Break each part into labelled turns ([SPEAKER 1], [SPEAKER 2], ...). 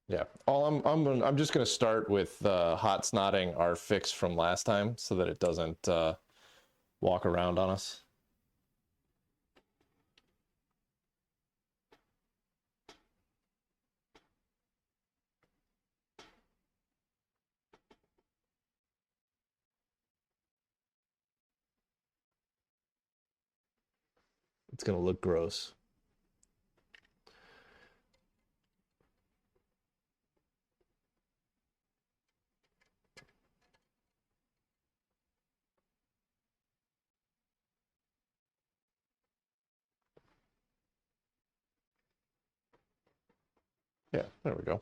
[SPEAKER 1] Yeah. I'm just gonna start with hot snotting our fix from last time so that it doesn't walk around on us. It's gonna look gross. Yeah, there we go.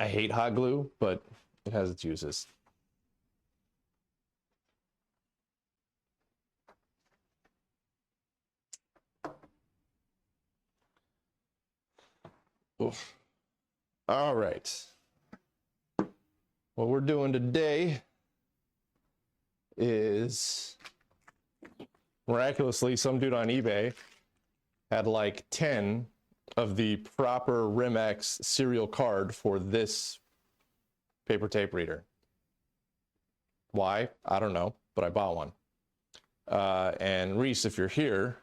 [SPEAKER 1] I hate hot glue, but it has its uses. Oof. All right. What we're doing today is miraculously some dude on eBay had like 10 of the proper Remex serial card for this paper tape reader. Why? I don't know, but I bought one. And Reese, if you're here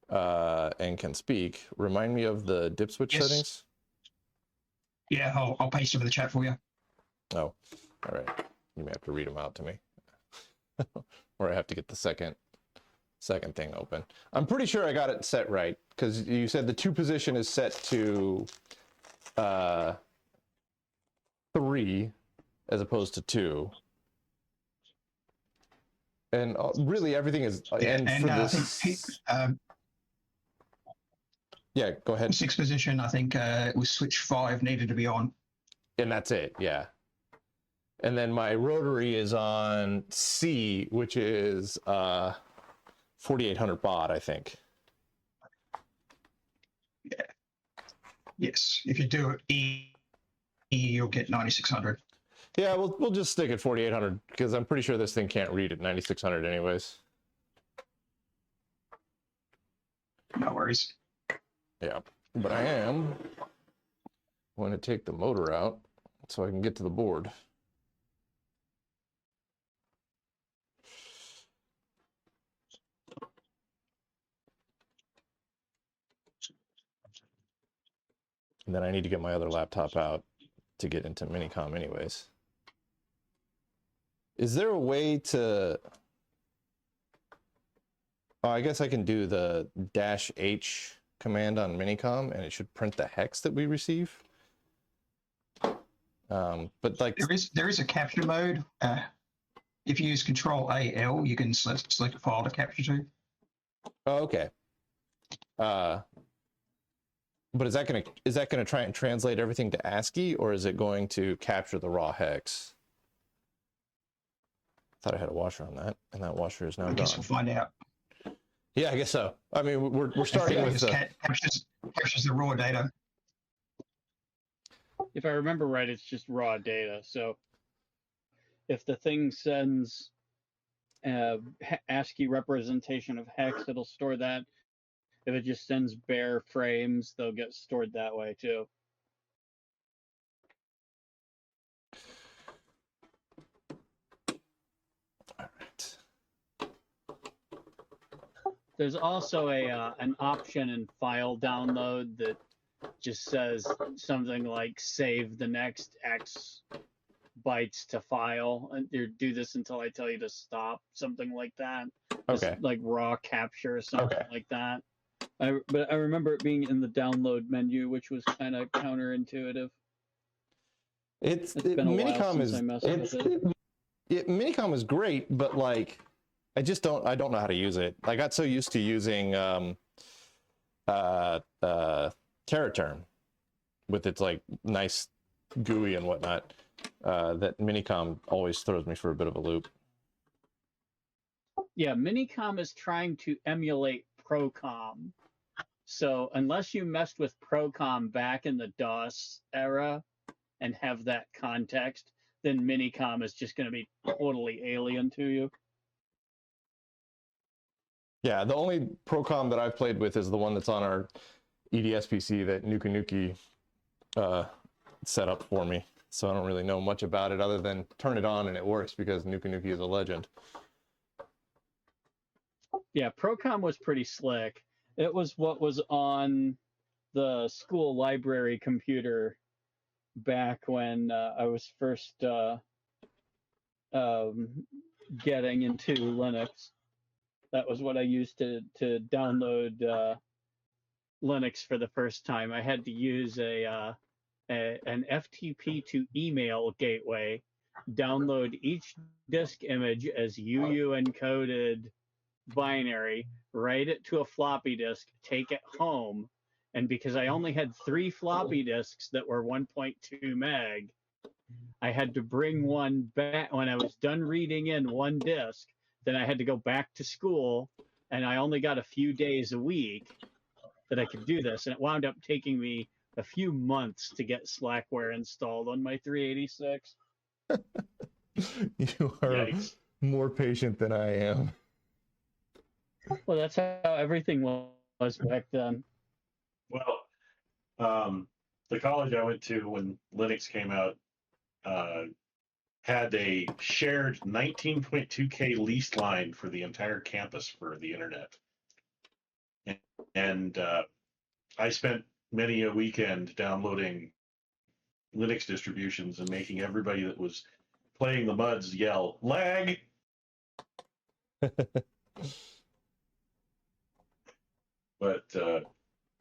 [SPEAKER 1] and can speak, remind me of the dip switch settings.
[SPEAKER 2] Yeah, I'll paste them in the chat for you.
[SPEAKER 1] Oh, all right. You may have to read them out to me. Or I have to get the second thing open. I'm pretty sure I got it set right, because you said the 2 position is set to 3 as opposed to 2. And really everything is,
[SPEAKER 2] Yeah,
[SPEAKER 1] and for this, yeah, go ahead.
[SPEAKER 2] 6th position, I think it was switch 5 needed to be on.
[SPEAKER 1] And that's it, yeah. And then my rotary is on C, which is 4800 baud, I think.
[SPEAKER 2] Yeah. Yes, if you do it E, you'll get 9600.
[SPEAKER 1] Yeah, we'll just stick at 4800 because I'm pretty sure this thing can't read at 9600 anyways.
[SPEAKER 2] No worries.
[SPEAKER 1] Yeah, but I am going to take the motor out so I can get to the board. And then I need to get my other laptop out to get into Minicom anyways. Is there a way to... Oh, I guess I can do the -H command on Minicom and it should print the hex that we receive. But like...
[SPEAKER 2] There is a capture mode. If you use Control-AL, you can select a file to capture to.
[SPEAKER 1] Oh, okay. But is that gonna try and translate everything to ASCII, or is it going to capture the raw hex? Thought I had a washer on that, and that washer is now gone.
[SPEAKER 2] I guess we'll find out.
[SPEAKER 1] Yeah, I guess so. I mean, we're starting with
[SPEAKER 2] captures the raw data.
[SPEAKER 3] If I remember right, it's just raw data. So if the thing sends ASCII representation of hex, it'll store that. If it just sends bare frames, they'll get stored that way too.
[SPEAKER 1] All right.
[SPEAKER 3] There's also an option in file download that just says something like save the next X bytes to file, and you do this until I tell you to stop, something like that.
[SPEAKER 1] Okay.
[SPEAKER 3] Just like raw capture or something like that. But I remember it being in the download menu, which was kind of counterintuitive.
[SPEAKER 1] It's been a while since I messed with it. Minicom is great, but like I don't know how to use it. I got so used to using Terraterm with its like nice GUI and whatnot, that Minicom always throws me for a bit of a loop.
[SPEAKER 3] Yeah, Minicom is trying to emulate Procom. So unless you messed with Procom back in the DOS era and have that context, then Minicom is just going to be totally alien to you.
[SPEAKER 1] Yeah, the only Procom that I've played with is the one that's on our EDS PC that Nuka Nuki set up for me. So I don't really know much about it other than turn it on and it works because Nuka Nuki is a legend.
[SPEAKER 3] Yeah, Procom was pretty slick. It was what was on the school library computer back when I was first getting into Linux. That was what I used to download Linux for the first time. I had to use an FTP to email gateway, download each disk image as UU encoded binary, write it to a floppy disk, take it home, and because I only had 3 floppy disks that were 1.2 meg, I had to bring one back when I was done reading in one disk. Then I had to go back to school, and I only got a few days a week that I could do this, and it wound up taking me a few months to get Slackware installed on my 386.
[SPEAKER 1] You are
[SPEAKER 4] Yikes.
[SPEAKER 1] more patient than I am.
[SPEAKER 3] Well, that's how everything was back then.
[SPEAKER 4] Well, the college I went to when Linux came out had a shared 19.2K leased line for the entire campus for the internet. And I spent many a weekend downloading Linux distributions and making everybody that was playing the MUDs yell, lag! But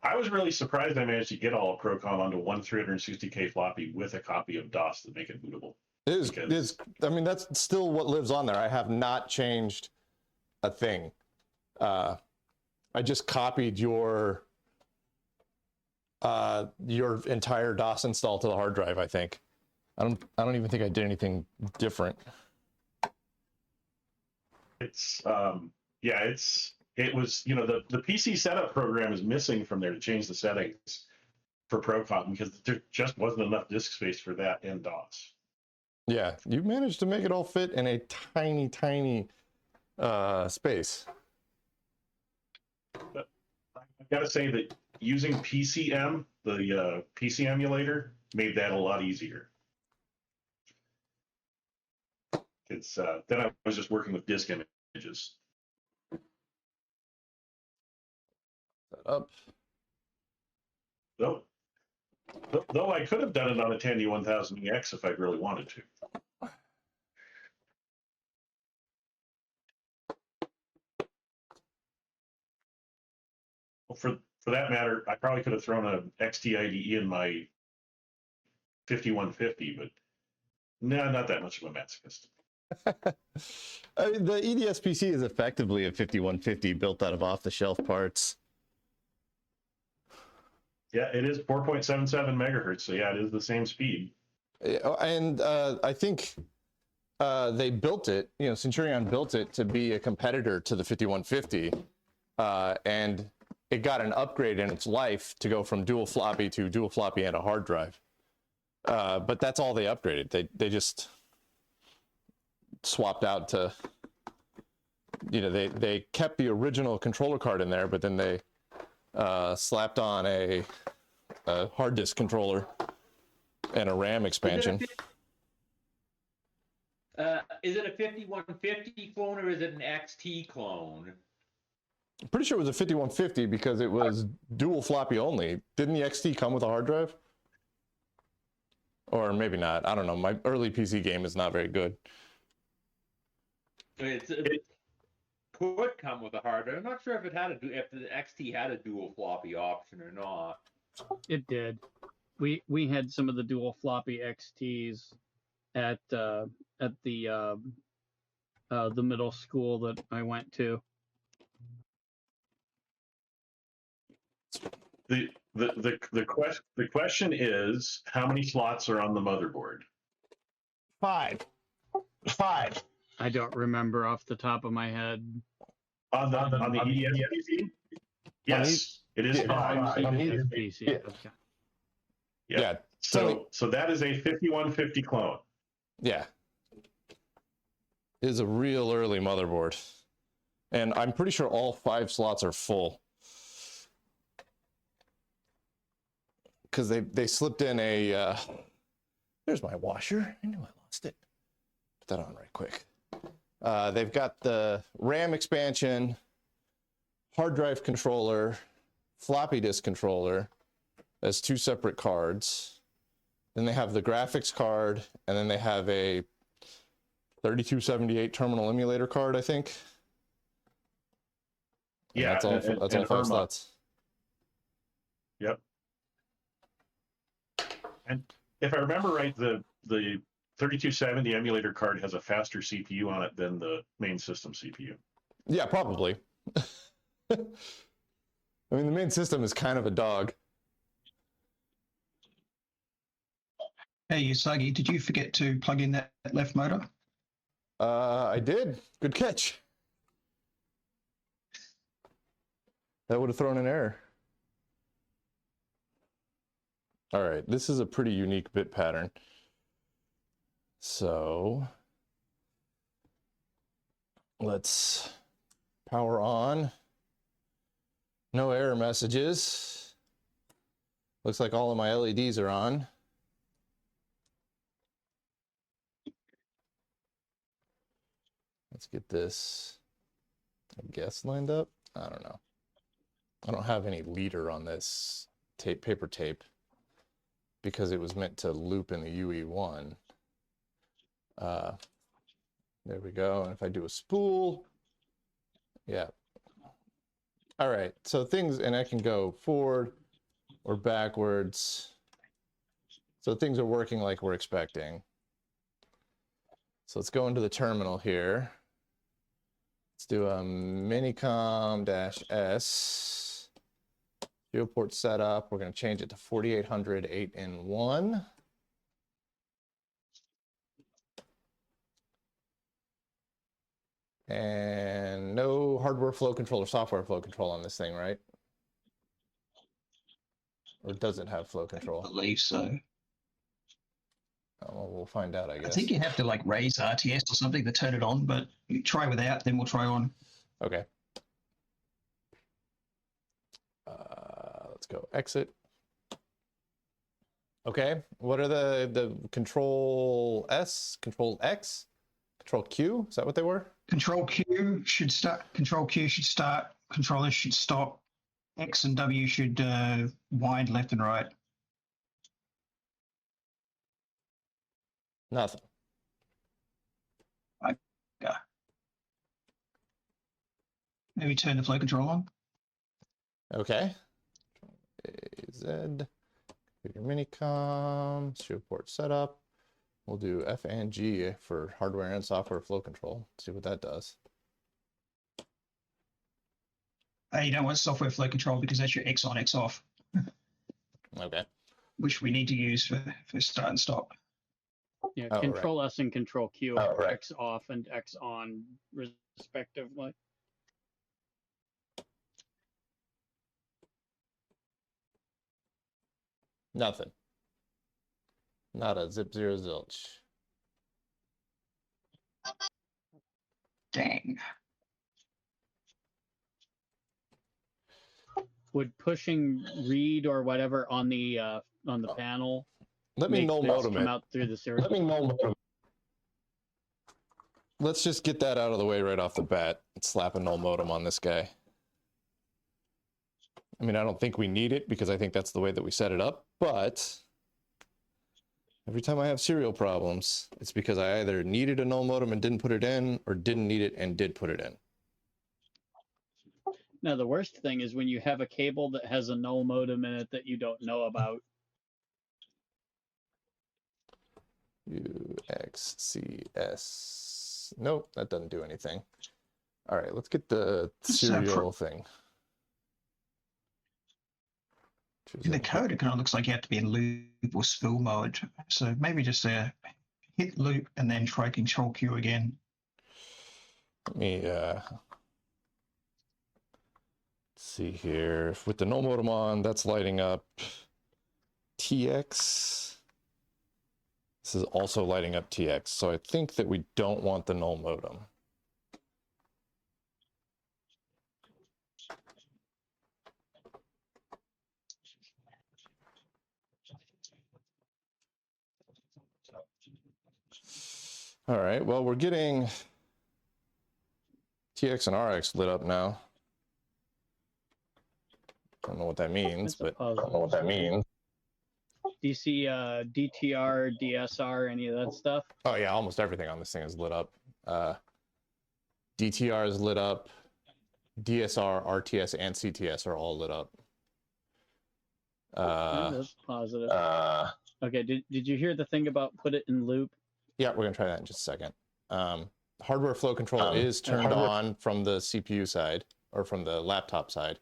[SPEAKER 4] I was really surprised I managed to get all of Procom onto one 360K floppy with a copy of DOS to make it bootable.
[SPEAKER 1] It is, I mean, that's still what lives on there. I have not changed a thing. I just copied your entire DOS install to the hard drive, I think. I don't even think I did anything different.
[SPEAKER 4] It's it was, you know, the PC setup program is missing from there to change the settings for Procom because there just wasn't enough disk space for that and DOS.
[SPEAKER 1] Yeah, you managed to make it all fit in a tiny, tiny space.
[SPEAKER 4] But I've got to say that using PCM, the PC emulator, made that a lot easier. It's then I was just working with disk images.
[SPEAKER 1] Set up.
[SPEAKER 4] Though I could have done it on a Tandy 1000EX if I really wanted to. Well, for that matter, I probably could have thrown an XT IDE in my 5150, but no, not that much of a masochist.
[SPEAKER 1] I mean, the EDS PC is effectively a 5150 built out of off-the-shelf parts.
[SPEAKER 4] Yeah, it is 4.77 megahertz, so yeah, it is the same speed.
[SPEAKER 1] And I think they built it, you know, Centurion built it to be a competitor to the 5150, and it got an upgrade in its life to go from dual floppy to dual floppy and a hard drive. But that's all they upgraded. They just swapped out to, you know, they kept the original controller card in there, but then they slapped on a hard disk controller and a RAM expansion.
[SPEAKER 5] Is it a 5150 clone or is it an XT clone?
[SPEAKER 1] I'm pretty sure it was a 5150 because it was dual floppy only. Didn't the XT come with a hard drive? Or maybe not. I don't know. My early PC game is not very good.
[SPEAKER 5] It could come with a hard drive. I'm not sure if if the XT had a dual floppy option or not.
[SPEAKER 3] It did. We had some of the dual floppy XTs at the middle school that I went to.
[SPEAKER 4] The question is, how many slots are on the motherboard?
[SPEAKER 2] Five.
[SPEAKER 3] I don't remember off the top of my head.
[SPEAKER 4] On the EDS PC? Yes, it is five.
[SPEAKER 3] PC.
[SPEAKER 1] Yeah.
[SPEAKER 3] Okay.
[SPEAKER 1] Yeah.
[SPEAKER 4] So that is a 5150 clone.
[SPEAKER 1] Yeah. It is a real early motherboard. And I'm pretty sure all 5 slots are full. Because they slipped in a, there's my washer. I knew I lost it. Put that on right quick. They've got the RAM expansion, hard drive controller, floppy disk controller as 2 separate cards. Then they have the graphics card, and then they have a 3278 terminal emulator card, I think. And
[SPEAKER 4] Yeah,
[SPEAKER 1] that's all. That's all 5
[SPEAKER 4] Irma.
[SPEAKER 1] slots.
[SPEAKER 4] Yep. And if I remember right, the 3270 emulator card has a faster CPU on it than the main system CPU.
[SPEAKER 1] Yeah, probably. I mean, the main system is kind of a dog.
[SPEAKER 2] Hey, Usagi, did you forget to plug in that left motor?
[SPEAKER 1] I did. Good catch. That would have thrown an error. All right, this is a pretty unique bit pattern. So let's power on. No error messages. Looks like all of my LEDs are on. Let's get this, I guess, lined up. I don't know. I don't have any leader on this paper tape because it was meant to loop in the UE1. There we go. And if I do a spool, yeah. All right, so things, and I can go forward or backwards. So things are working like we're expecting. So let's go into the terminal here. Let's do a minicom-s. Geoport setup. We're going to change it to 4800 8-in-1. And no hardware flow control or software flow control on this thing, right? Or does it have flow
[SPEAKER 2] I
[SPEAKER 1] control?
[SPEAKER 2] believe so.
[SPEAKER 1] Oh, well, we'll find out, I guess.
[SPEAKER 2] I think you have to like raise RTS or something to turn it on, but you try without, then we'll try on.
[SPEAKER 1] Okay. Let's go exit. Okay, what are the Control S, Control X, Control Q? Is that what they were?
[SPEAKER 2] Control Q should start, Control Q should start, Control S should stop, X and W should wind left and right.
[SPEAKER 1] Nothing.
[SPEAKER 2] Yeah. Maybe turn the flow control on.
[SPEAKER 1] Okay. Z, your minicom, show port setup. We'll do F and G for hardware and software flow control. See what that does.
[SPEAKER 2] You don't want software flow control because that's your X on, X off,
[SPEAKER 1] Okay.
[SPEAKER 2] which we need to use for start and stop.
[SPEAKER 3] Yeah,
[SPEAKER 1] Oh, right.
[SPEAKER 3] Control S and Control Q
[SPEAKER 1] Oh,
[SPEAKER 3] are
[SPEAKER 1] right.
[SPEAKER 3] X off and X on respectively.
[SPEAKER 1] Nothing. Not a zip zero zilch.
[SPEAKER 2] Dang.
[SPEAKER 3] Would pushing read or whatever on the panel
[SPEAKER 1] Let me
[SPEAKER 3] make
[SPEAKER 1] null
[SPEAKER 3] this
[SPEAKER 1] modem
[SPEAKER 3] come
[SPEAKER 1] it.
[SPEAKER 3] out through the serial?
[SPEAKER 1] Let me null modem. Let's just get that out of the way right off the bat. Let's slap a null modem on this guy. I mean, I don't think we need it because I think that's the way that we set it up, but every time I have serial problems, it's because I either needed a null modem and didn't put it in, or didn't need it and did put it in.
[SPEAKER 3] Now, the worst thing is when you have a cable that has a null modem in it that you don't know about.
[SPEAKER 1] UXCS. Nope, that doesn't do anything. All right, let's get the
[SPEAKER 2] So
[SPEAKER 1] serial thing. Choose
[SPEAKER 2] In the
[SPEAKER 1] that.
[SPEAKER 2] code, it kind of looks like you have to be in loop or spool mode. So maybe just hit loop and then try Control Q again.
[SPEAKER 1] Let me see here. With the null modem on, that's lighting up TX. This is also lighting up TX. So I think that we don't want the null modem. All right, well, we're getting TX and RX lit up now. Don't know what that means,
[SPEAKER 3] That's a
[SPEAKER 1] but
[SPEAKER 3] positive. Do you see DTR, DSR, any of that stuff?
[SPEAKER 1] oh yeah, almost everything on this thing is lit up. DTR is lit up. DSR, RTS, and CTS are all lit up.
[SPEAKER 3] That's positive. Okay, did you hear the thing about put it in loop?
[SPEAKER 1] Yeah, we're gonna try that in just a second. Hardware flow control is turned on from the CPU side or from the laptop side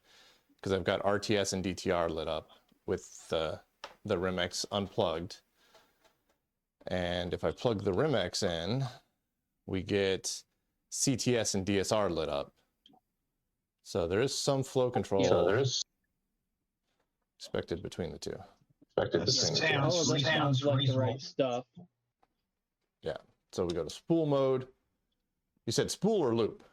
[SPEAKER 1] because I've got RTS and DTR lit up with the Remex unplugged. And if I plug the Remex in, we get CTS and DSR lit up. So there is some flow control expected between the two.
[SPEAKER 3] Sounds like the right stuff.
[SPEAKER 1] Yeah. So we go to spool mode. You said spool or loop?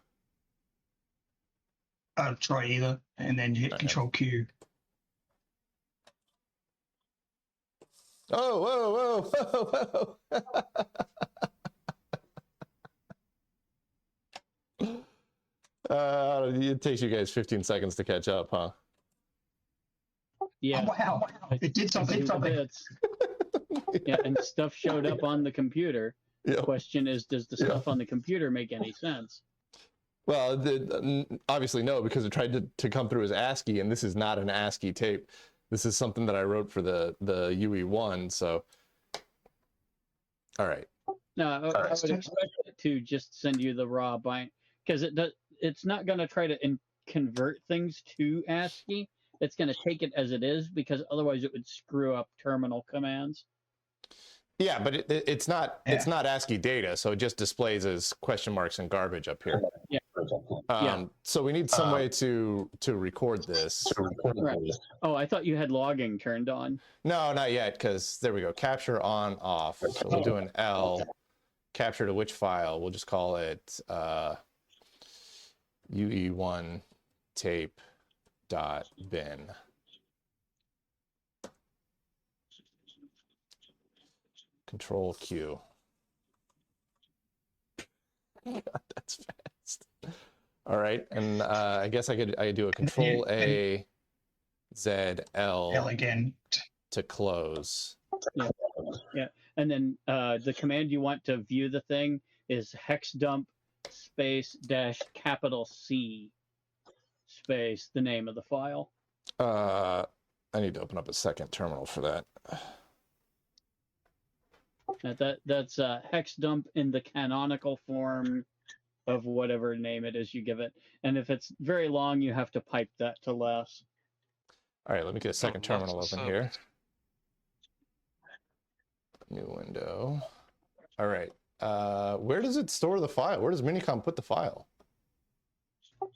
[SPEAKER 2] Try either, and then hit Control Q.
[SPEAKER 1] Oh, whoa, whoa, whoa, whoa. It takes you guys 15 seconds to catch up, huh?
[SPEAKER 3] Yeah.
[SPEAKER 2] Oh, wow. It did something.
[SPEAKER 3] Yeah, and stuff showed up on the computer.
[SPEAKER 1] Yeah.
[SPEAKER 3] The question is, does the stuff on the computer make any sense?
[SPEAKER 1] Well, obviously no, because it tried to come through as ASCII, and this is not an ASCII tape. This is something that I wrote for the UE1, so. All right.
[SPEAKER 3] No, I would expect it to just send you the raw bind, because it's not going to try to convert things to ASCII. It's going to take it as it is, because otherwise it would screw up terminal commands.
[SPEAKER 1] Yeah, but it's not it's not ASCII data, so it just displays as question marks and garbage up here.
[SPEAKER 3] Yeah.
[SPEAKER 1] So we need some way to record this.
[SPEAKER 3] Right. Oh, I thought you had logging turned on.
[SPEAKER 1] No, not yet, because there we go. Capture on off. So we'll do an L. Capture to which file? We'll just call it UE1 tape dot bin. Control Q. God, that's fast. All right, and I guess I could do a Control A, Z, L
[SPEAKER 2] again
[SPEAKER 1] to close.
[SPEAKER 3] Yeah, and then the command you want to view the thing is hex dump space -C space the name of the file.
[SPEAKER 1] I need to open up a second terminal for that.
[SPEAKER 3] That's hex dump in the canonical form of whatever name it is you give it. And if it's very long, you have to pipe that to less.
[SPEAKER 1] All right, let me get a second terminal open here. New window. All right. Where does it store the file? Where does Minicom put the file?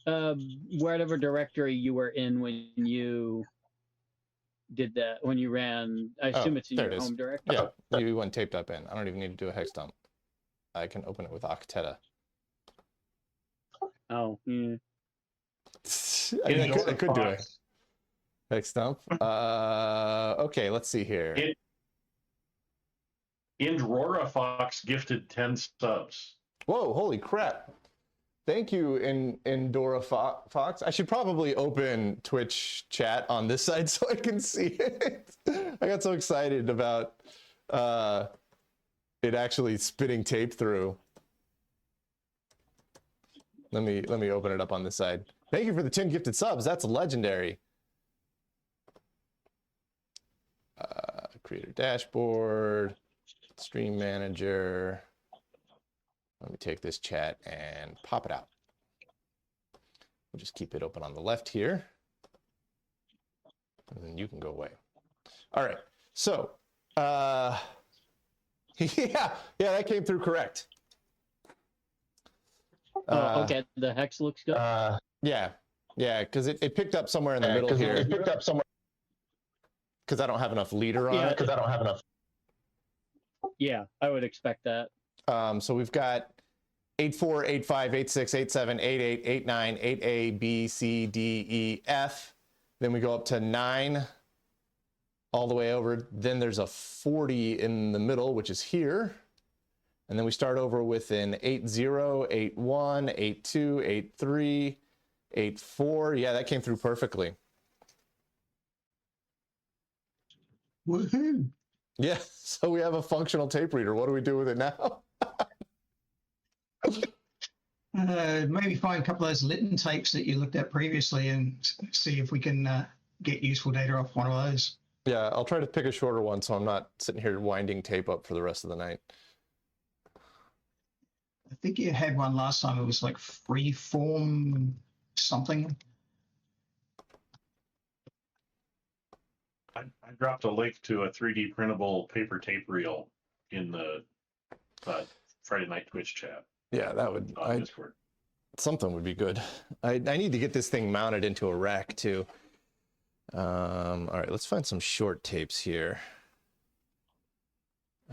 [SPEAKER 3] Whatever directory you were in when you did that, when you ran, I assume it's in your home directory.
[SPEAKER 1] Yeah, UE1 tape up in. I don't even need to do a hex dump. I can open it with Octeta.
[SPEAKER 3] Oh, yeah.
[SPEAKER 1] I could do it. Hex dump. Okay, let's see here.
[SPEAKER 4] Indrora Fox gifted 10 subs.
[SPEAKER 1] Whoa, holy crap. Thank you, Indora Fox. I should probably open Twitch chat on this side so I can see it. I got so excited about it actually spitting tape through. Let me open it up on this side. Thank you for the 10 gifted subs. That's legendary. Creator dashboard, stream manager. Let me take this chat and pop it out. We'll just keep it open on the left here. And then you can go away. All right. So, yeah, that came through correct.
[SPEAKER 3] Okay, the hex looks good.
[SPEAKER 1] Yeah, because it picked up somewhere in the middle here. It picked up somewhere because I don't have enough leader on it. Because I don't have enough.
[SPEAKER 3] Yeah, I would expect that.
[SPEAKER 1] So we've got 84, 85, 86, 87, 88, 89, 8A, B, C, D, E, F. Then we go up to 9 all the way over. Then there's a 40 in the middle, which is here. And then we start over with an 8-0, 8-1, 8-2, 8-3, 8-4. Yeah, that came through perfectly.
[SPEAKER 2] Woohoo!
[SPEAKER 1] Yeah, so we have a functional tape reader. What do we do with it now?
[SPEAKER 2] Maybe find a couple of those Litton tapes that you looked at previously and see if we can get useful data off one of those.
[SPEAKER 1] Yeah, I'll try to pick a shorter one so I'm not sitting here winding tape up for the rest of the night.
[SPEAKER 2] I think you had one last time. It was like freeform something.
[SPEAKER 4] I dropped a link to a 3D printable paper tape reel in the Friday night Twitch chat
[SPEAKER 1] Yeah, that would
[SPEAKER 4] on Discord.
[SPEAKER 1] something would be good. I need to get this thing mounted into a rack too. All right, let's find some short tapes here.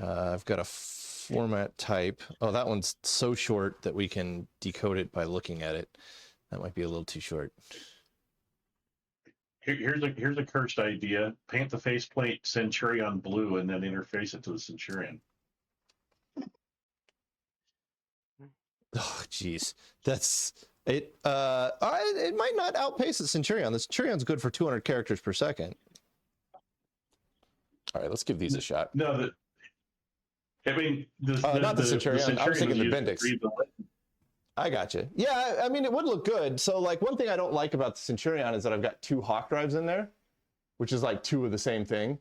[SPEAKER 1] I've got a format type. Oh, that one's so short that we can decode it by looking at it. That might be a little too short.
[SPEAKER 4] Here's a cursed idea. Paint the faceplate Centurion blue and then interface it to the Centurion.
[SPEAKER 1] Oh, geez, that's it. It might not outpace the Centurion. The Centurion's good for 200 characters per second. All right, let's give these a shot.
[SPEAKER 4] No, not
[SPEAKER 1] the Centurion. I was thinking the Bendix.
[SPEAKER 4] Litton.
[SPEAKER 1] I got you. Yeah, I mean, it would look good. So, like, one thing I don't like about the Centurion is that I've got 2 hawk drives in there, which is like 2 of the same thing.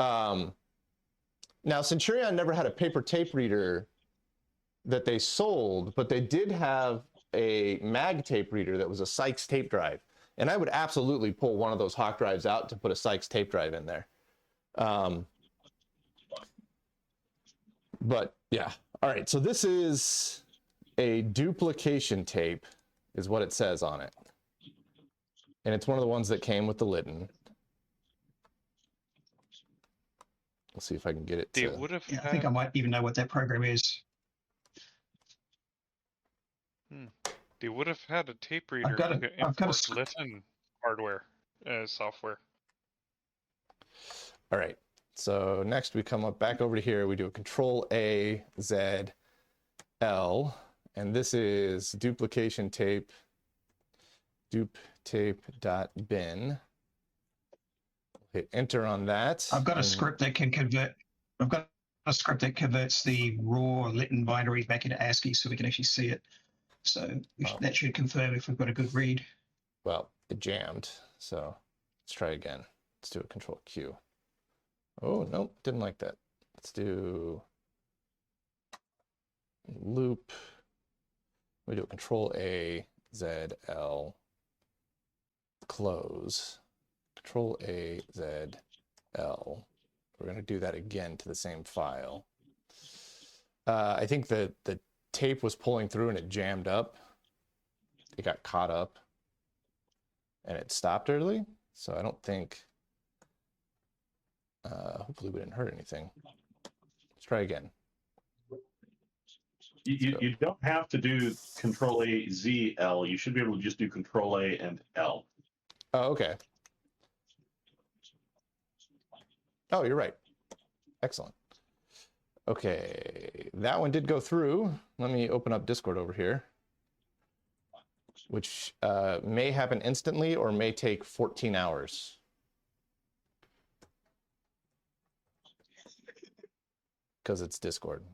[SPEAKER 1] Now, Centurion never had a paper tape reader that they sold, but they did have a mag tape reader that was a Sykes tape drive. And I would absolutely pull one of those hawk drives out to put a Sykes tape drive in there. But yeah. All right. So this is a duplication tape is what it says on it. And it's one of the ones that came with the Litton. Let's see if I can get it
[SPEAKER 6] They
[SPEAKER 1] to...
[SPEAKER 6] would have.
[SPEAKER 2] Yeah, I think I might even know what that program is.
[SPEAKER 6] They would have had a tape reader.
[SPEAKER 2] I've got a-
[SPEAKER 6] to
[SPEAKER 2] I've got a
[SPEAKER 6] import
[SPEAKER 2] sc-
[SPEAKER 6] Litton hardware, software.
[SPEAKER 1] All right. So next we come up back over to here. We do a Control A, Z, L, and this is duplication tape, dup tape.bin. Hit enter on that.
[SPEAKER 2] I've got a script that can convert. I've got a script that converts the raw Litton binary back into ASCII so we can actually see it. So that should confirm if we've got a good read.
[SPEAKER 1] Well, it jammed. So let's try again. Let's do a Control Q. Oh, nope, didn't like that. Let's do loop. We do a Control A, Z, L, close. Control A, Z, L. We're going to do that again to the same file. I think that the tape was pulling through and it jammed up. It got caught up and it stopped early. So I don't think, hopefully we didn't hurt anything. Let's try again.
[SPEAKER 4] You don't have to do Control A, Z, L. You should be able to just do Control A and L.
[SPEAKER 1] Oh, okay. Oh, you're right. Excellent. Okay, that one did go through. Let me open up Discord over here, which may happen instantly or may take 14 hours. Because it's Discord.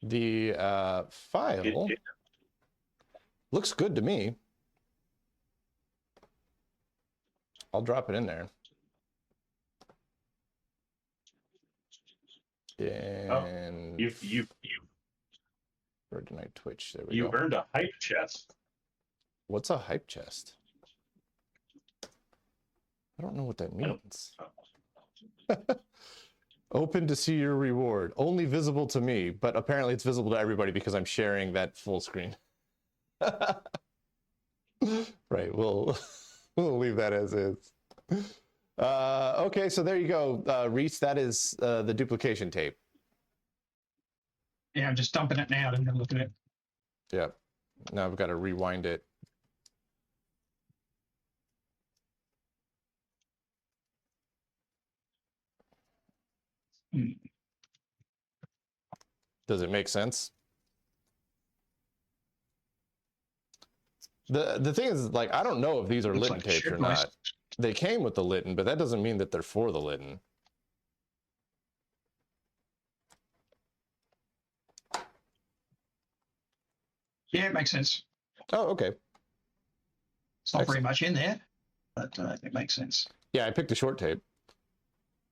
[SPEAKER 1] The file looks good to me. I'll drop it in there. And
[SPEAKER 4] You
[SPEAKER 1] for tonight Twitch. There we
[SPEAKER 4] you
[SPEAKER 1] go.
[SPEAKER 4] earned a hype chest.
[SPEAKER 1] What's a hype chest? I don't know what that means. Open to see your reward. Only visible to me, but apparently it's visible to everybody because I'm sharing that full screen. Right, we'll leave that as is. Okay, so there you go. Reese, that is the duplication tape.
[SPEAKER 2] Yeah, I'm just dumping it now and then look at it.
[SPEAKER 1] Yep. Now I've got to rewind it. Does it make sense? The thing is, like, I don't know if these are
[SPEAKER 2] Looks
[SPEAKER 1] Litton
[SPEAKER 2] like
[SPEAKER 1] tapes or
[SPEAKER 2] shit noise.
[SPEAKER 1] not. They came with the Litton, but that doesn't mean that they're for the Litton.
[SPEAKER 2] Yeah, it makes sense.
[SPEAKER 1] Oh, okay.
[SPEAKER 2] It's not very
[SPEAKER 1] Excellent.
[SPEAKER 2] much in there, but it makes sense.
[SPEAKER 1] Yeah, I picked a short tape.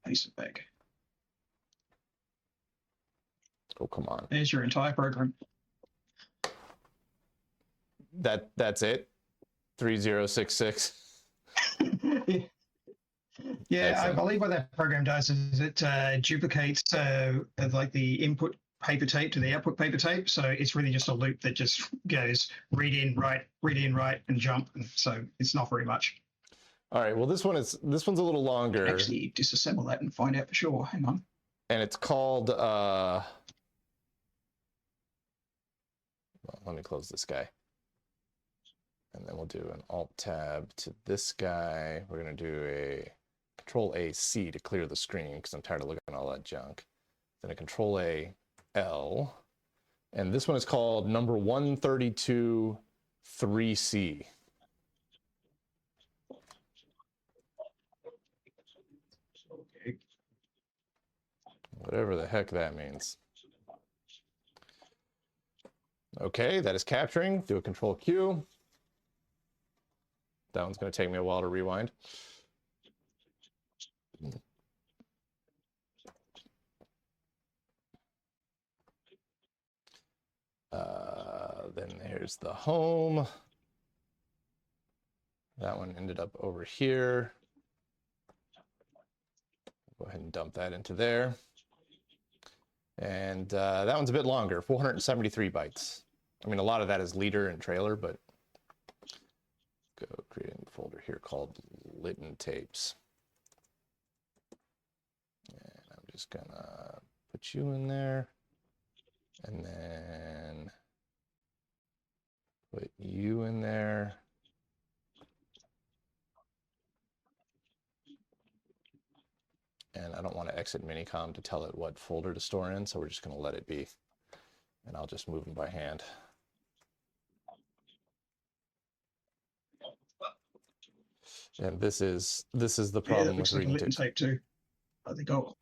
[SPEAKER 2] Paste it back.
[SPEAKER 1] Oh, come on.
[SPEAKER 2] There's your entire program.
[SPEAKER 1] That's it. 3066.
[SPEAKER 2] Yeah, I
[SPEAKER 1] Excellent.
[SPEAKER 2] believe what that program does is it duplicates like the input paper tape to the output paper tape. So it's really just a loop that just goes read in, write, and jump. And so it's not very much.
[SPEAKER 1] All right. Well, this one's a little longer,
[SPEAKER 2] Actually, disassemble that and find out for sure. Hang on.
[SPEAKER 1] and it's called. Well, let me close this guy, and then we'll do an Alt Tab to this guy. We're gonna do a Control A C to clear the screen because I'm tired of looking at all that junk. Then a Control A L, and this one is called number 132 3C.
[SPEAKER 2] Okay.
[SPEAKER 1] Whatever the heck that means. Okay, that is capturing. Do a Control Q. That one's going to take me a while to rewind. Then here's the home. That one ended up over here. Go ahead and dump that into there. And that one's a bit longer, 473 bytes. I mean, a lot of that is leader and trailer, but go create a folder here called Litton tapes. And I'm just gonna put you in there, and then put you in there. And I don't want to exit Minicom to tell it what folder to store in, so we're just going to let it be. And I'll just move them by hand. And this is the
[SPEAKER 2] Yeah,
[SPEAKER 1] problem
[SPEAKER 2] that looks
[SPEAKER 1] with
[SPEAKER 2] like a
[SPEAKER 1] reading
[SPEAKER 2] Litton
[SPEAKER 1] tapes.
[SPEAKER 2] tape too. I think I'll.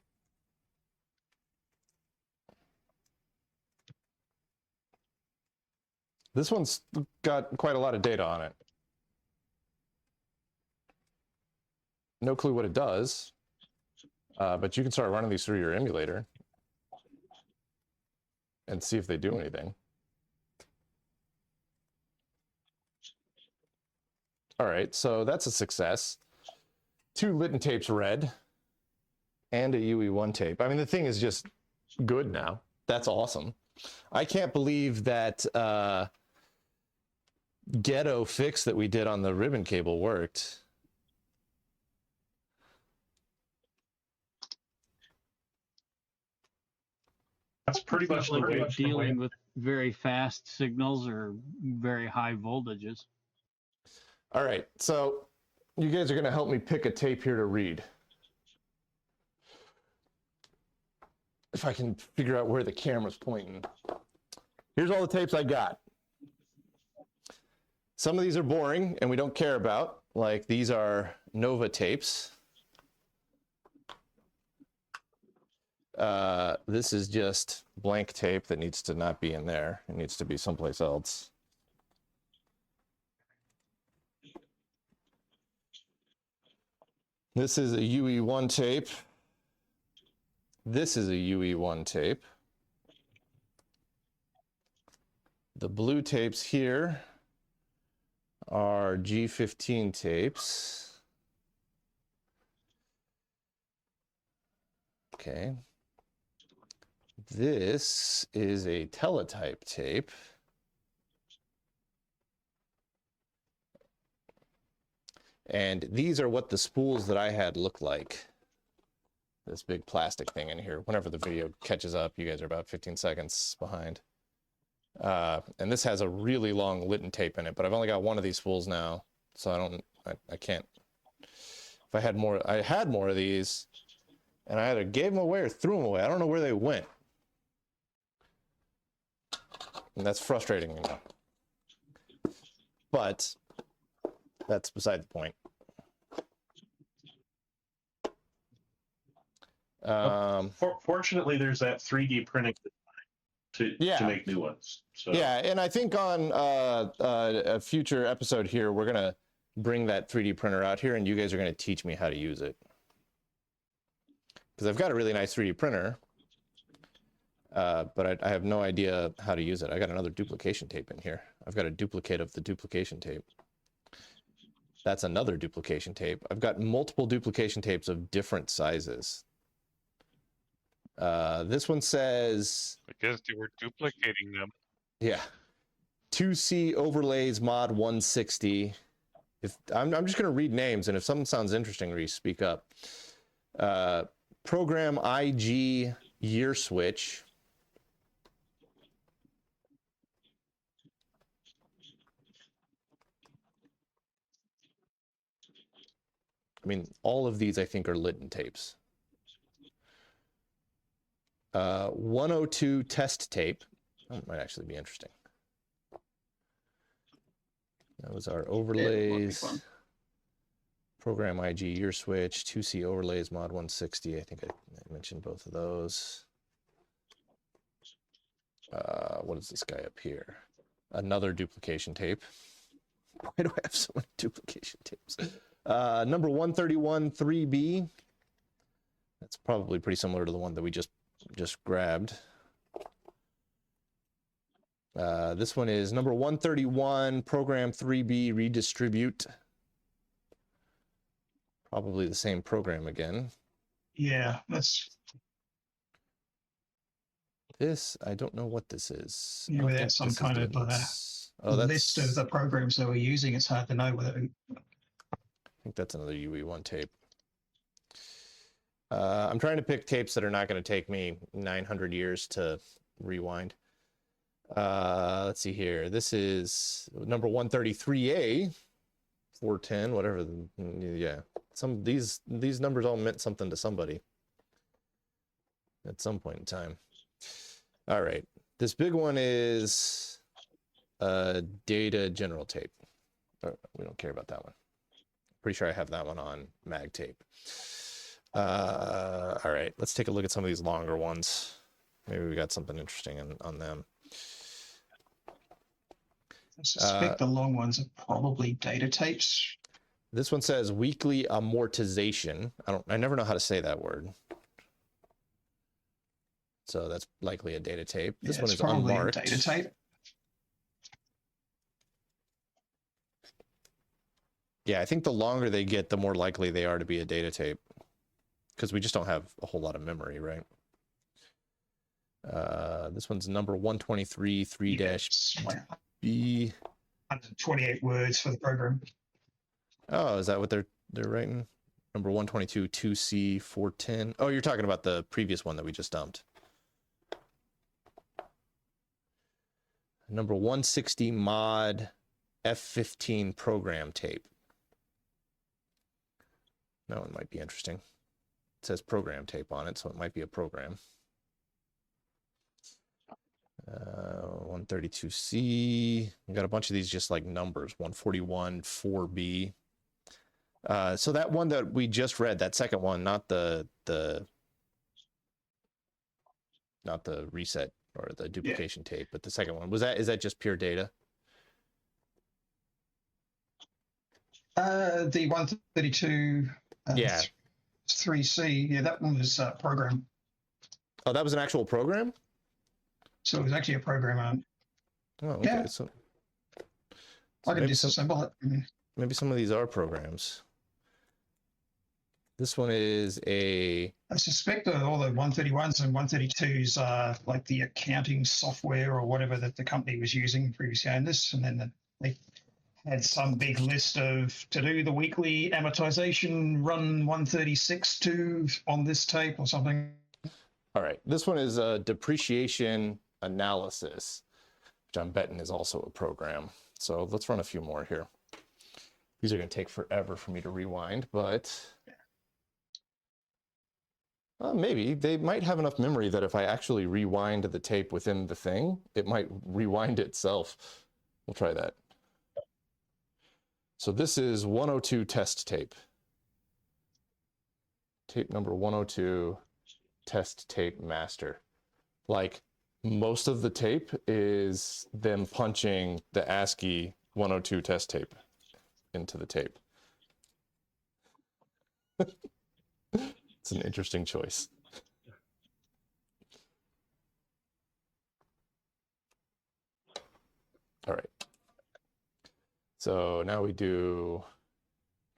[SPEAKER 1] This one's got quite a lot of data on it. No clue what it does, but you can start running these through your emulator and see if they do anything. All right, so that's a success. 2 Litton tapes read and a UE1 tape. I mean, the thing is just good now. That's awesome. I can't believe that ghetto fix that we did on the ribbon cable worked.
[SPEAKER 4] That's pretty much the
[SPEAKER 3] Like
[SPEAKER 4] way.
[SPEAKER 3] you're dealing with very fast signals or very high voltages.
[SPEAKER 1] All right, so you guys are going to help me pick a tape here to read. If I can figure out where the camera's pointing. Here's all the tapes I got. Some of these are boring and we don't care about, like these are Nova tapes. This is just blank tape that needs to not be in there. It needs to be someplace else. This is a UE1 tape. This is a UE1 tape. The blue tapes here are G15 tapes. Okay. This is a teletype tape. And these are what the spools that I had look like. This big plastic thing in here. Whenever the video catches up, you guys are about 15 seconds behind. And this has a really long Litton tape in it, but I've only got one of these spools now, so I can't. If I had more of these, And I either gave them away or threw them away. I don't know where they went. And that's frustrating me now. But that's beside the point.
[SPEAKER 4] Fortunately, there's that 3D printing to make new ones. So
[SPEAKER 1] yeah, and I think on a future episode here, we're gonna bring that 3D printer out here, and you guys are gonna teach me how to use it. Because I've got a really nice 3D printer, but I have no idea how to use it. I got another duplication tape in here. I've got a duplicate of the duplication tape. That's another duplication tape. I've got multiple duplication tapes of different sizes. This one says...
[SPEAKER 6] I guess they were duplicating them.
[SPEAKER 1] Yeah. 2C overlays mod 160. If I'm just going to read names, and if something sounds interesting, Reese, speak up. Program IG year switch. I mean, all of these I think are Litton tapes. 102 test tape. That might actually be interesting. That was our overlays.
[SPEAKER 2] Yeah,
[SPEAKER 1] Program IG year switch, 2C overlays, mod 160. I think I mentioned both of those. What is this guy up here? Another duplication tape. Why do I have so many duplication tapes? Number 131 3B. That's probably pretty similar to the one that we just grabbed. This one is number 131, program 3B redistribute. Probably the same program again.
[SPEAKER 2] Yeah, that's
[SPEAKER 1] This, I don't know what this is. I
[SPEAKER 2] yeah,
[SPEAKER 1] don't think
[SPEAKER 2] that's some
[SPEAKER 1] this is
[SPEAKER 2] kind of
[SPEAKER 1] Litton's. Oh, that's,
[SPEAKER 2] list of the programs they were using. It's hard to know whether.
[SPEAKER 1] I think that's another UE1 tape. I'm trying to pick tapes that are not going to take me 900 years to rewind. Let's see here. This is number 133A, 410, whatever. Yeah, some these numbers all meant something to somebody at some point in time. All right, this big one is data general tape. We don't care about that one. Pretty sure I have that one on mag tape. All right, let's take a look at some of these longer ones. Maybe we got something interesting on them.
[SPEAKER 2] I suspect the long ones are probably data tapes.
[SPEAKER 1] This one says weekly amortization. I never know how to say that word. So that's likely a data tape. This one is unmarked.
[SPEAKER 2] A data tape.
[SPEAKER 1] Yeah, I think the longer they get, the more likely they are to be a data tape. Because we just don't have a whole lot of memory, right? This one's number 123, 3-B.
[SPEAKER 2] 128 words for the program.
[SPEAKER 1] Oh, is that what they're writing? Number 122, 2C, 410. Oh, you're talking about the previous one that we just dumped. Number 160 mod F15 program tape. That one might be interesting. It says program tape on it, so it might be a program. 132C. We got a bunch of these just like numbers. 141, 4B. So that one that we just read, that second one, not the reset or the duplication tape, but the second one, is that just pure data?
[SPEAKER 2] The 132
[SPEAKER 1] Yeah.
[SPEAKER 2] 3C, yeah, that one was program.
[SPEAKER 1] Oh, that was an actual program?
[SPEAKER 2] So it was actually a program.
[SPEAKER 1] Oh, okay.
[SPEAKER 2] Yeah.
[SPEAKER 1] So
[SPEAKER 2] I can
[SPEAKER 1] maybe
[SPEAKER 2] disassemble it.
[SPEAKER 1] maybe some of these are programs. This one is I
[SPEAKER 2] suspect that all the 131s and 132s are like the accounting software or whatever that the company was using previously on this, and then they had some big list of to do the weekly amortization run 136 to on this tape or something.
[SPEAKER 1] All right. This one is a depreciation analysis, which I'm betting is also a program. So let's run a few more here. These are going to take forever for me to rewind, but Maybe. They might have enough memory that if I actually rewind the tape within the thing, it might rewind itself. We'll try that. So this is 102 test tape. Tape number 102, test tape master. Like, most of the tape is them punching the ASCII 102 test tape into the tape. It's an interesting choice. All right. So now we do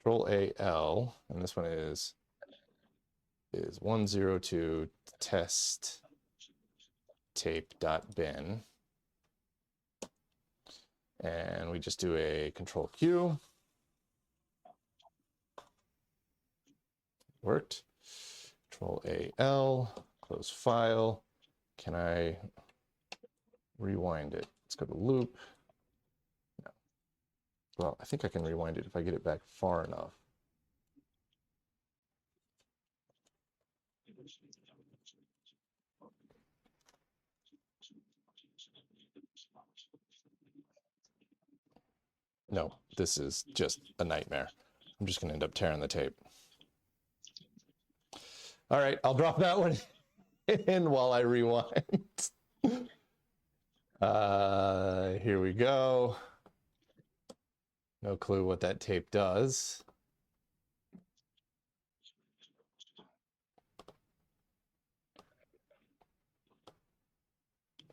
[SPEAKER 1] Control AL, and this one is 102 test tape.bin. And we just do a Control Q. Worked. Control AL, close file. Can I rewind it? Let's go to loop. No. Well, I think I can rewind it if I get it back far enough. No, this is just a nightmare. I'm just going to end up tearing the tape. All right, I'll drop that one in while I rewind. Here we go. No clue what that tape does.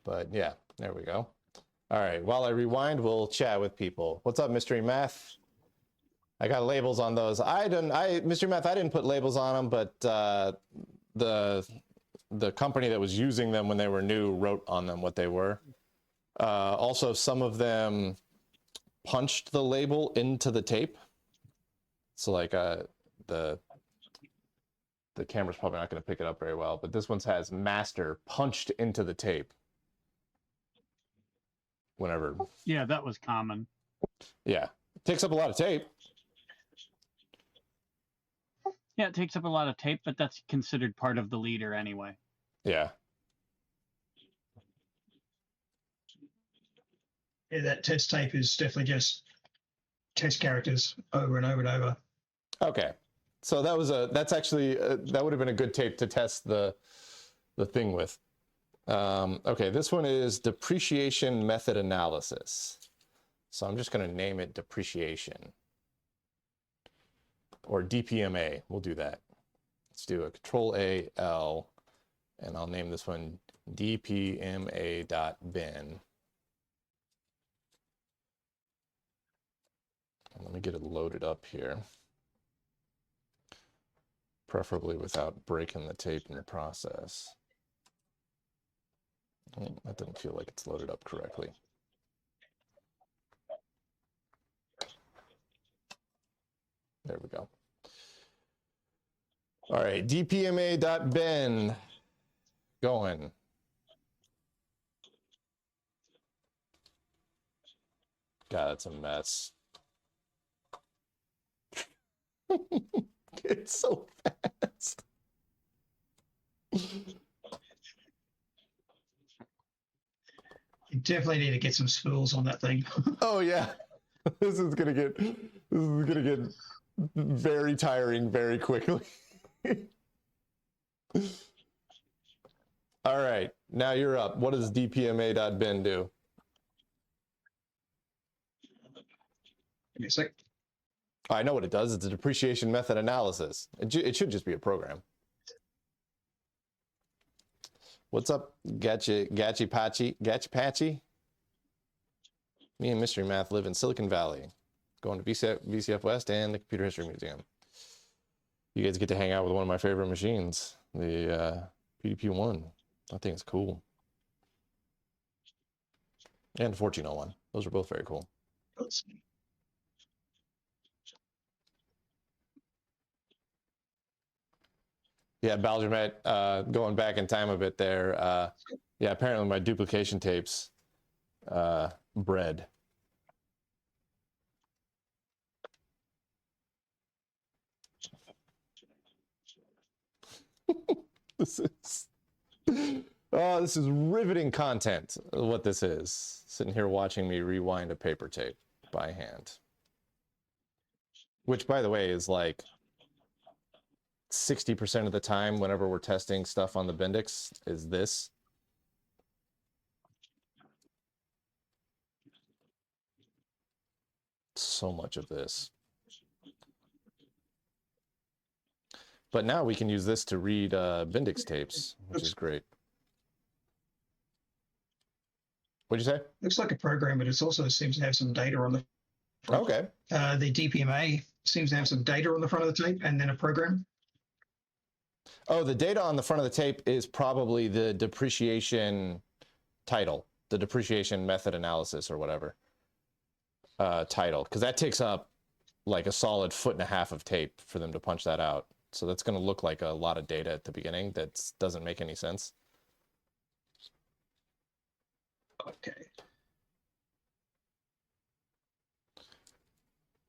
[SPEAKER 1] But yeah, there we go. All right, while I rewind, we'll chat with people. What's up, Mystery Math? I got labels on those. Mystery Math, I didn't put labels on them, but the company that was using them when they were new wrote on them what they were. Also, some of them punched the label into the tape. So like the camera's probably not going to pick it up very well, but this one has master punched into the tape. Whenever.
[SPEAKER 3] Yeah, that was common.
[SPEAKER 1] Yeah, it takes up a lot of tape.
[SPEAKER 3] Yeah, it takes up a lot of tape, but that's considered part of the leader anyway.
[SPEAKER 1] Yeah.
[SPEAKER 2] Yeah, that test tape is definitely just test characters over and over and over.
[SPEAKER 1] Okay, so that's actually that would have been a good tape to test the thing with. Okay, this one is depreciation method analysis. So I'm just going to name it depreciation. Or DPMA, we'll do that. Let's do a Control AL, and I'll name this one DPMA.bin. Let me get it loaded up here. Preferably without breaking the tape in the process. That doesn't feel like it's loaded up correctly. There we go. All right, dpma.bin going. God, that's a mess. It's so fast.
[SPEAKER 2] You definitely need to get some spools on that thing.
[SPEAKER 1] Oh yeah, this is gonna get very tiring very quickly. All right, now you're up. What does dpma.bin do?
[SPEAKER 2] Give me a sec.
[SPEAKER 1] I know what it does. It's a depreciation method analysis. It should just be a program. What's up, Gatchy Patchy? Me and Mystery Math live in Silicon Valley, going to VCF West and the Computer History Museum. You guys get to hang out with one of my favorite machines, the PDP-1. That thing is cool. And 1401. Those are both very cool. Yeah, Baldermet, going back in time a bit there. Yeah, apparently my duplication tapes bred. This is oh, this is riveting content. What this is, sitting here watching me rewind a paper tape by hand, which, by the way, is like 60% of the time whenever we're testing stuff on the Bendix is this. So much of this. But now we can use this to read Bendix tapes, which is great. What'd you say?
[SPEAKER 2] Looks like a program, but it also seems to have some data on the front.
[SPEAKER 1] Okay.
[SPEAKER 2] The DPMA seems to have some data on the front of the tape and then a program.
[SPEAKER 1] Oh, the data on the front of the tape is probably the depreciation title, the depreciation method analysis or whatever title, because that takes up like a solid 1.5 feet of tape for them to punch that out. So that's going to look like a lot of data at the beginning that doesn't make any sense.
[SPEAKER 2] Okay.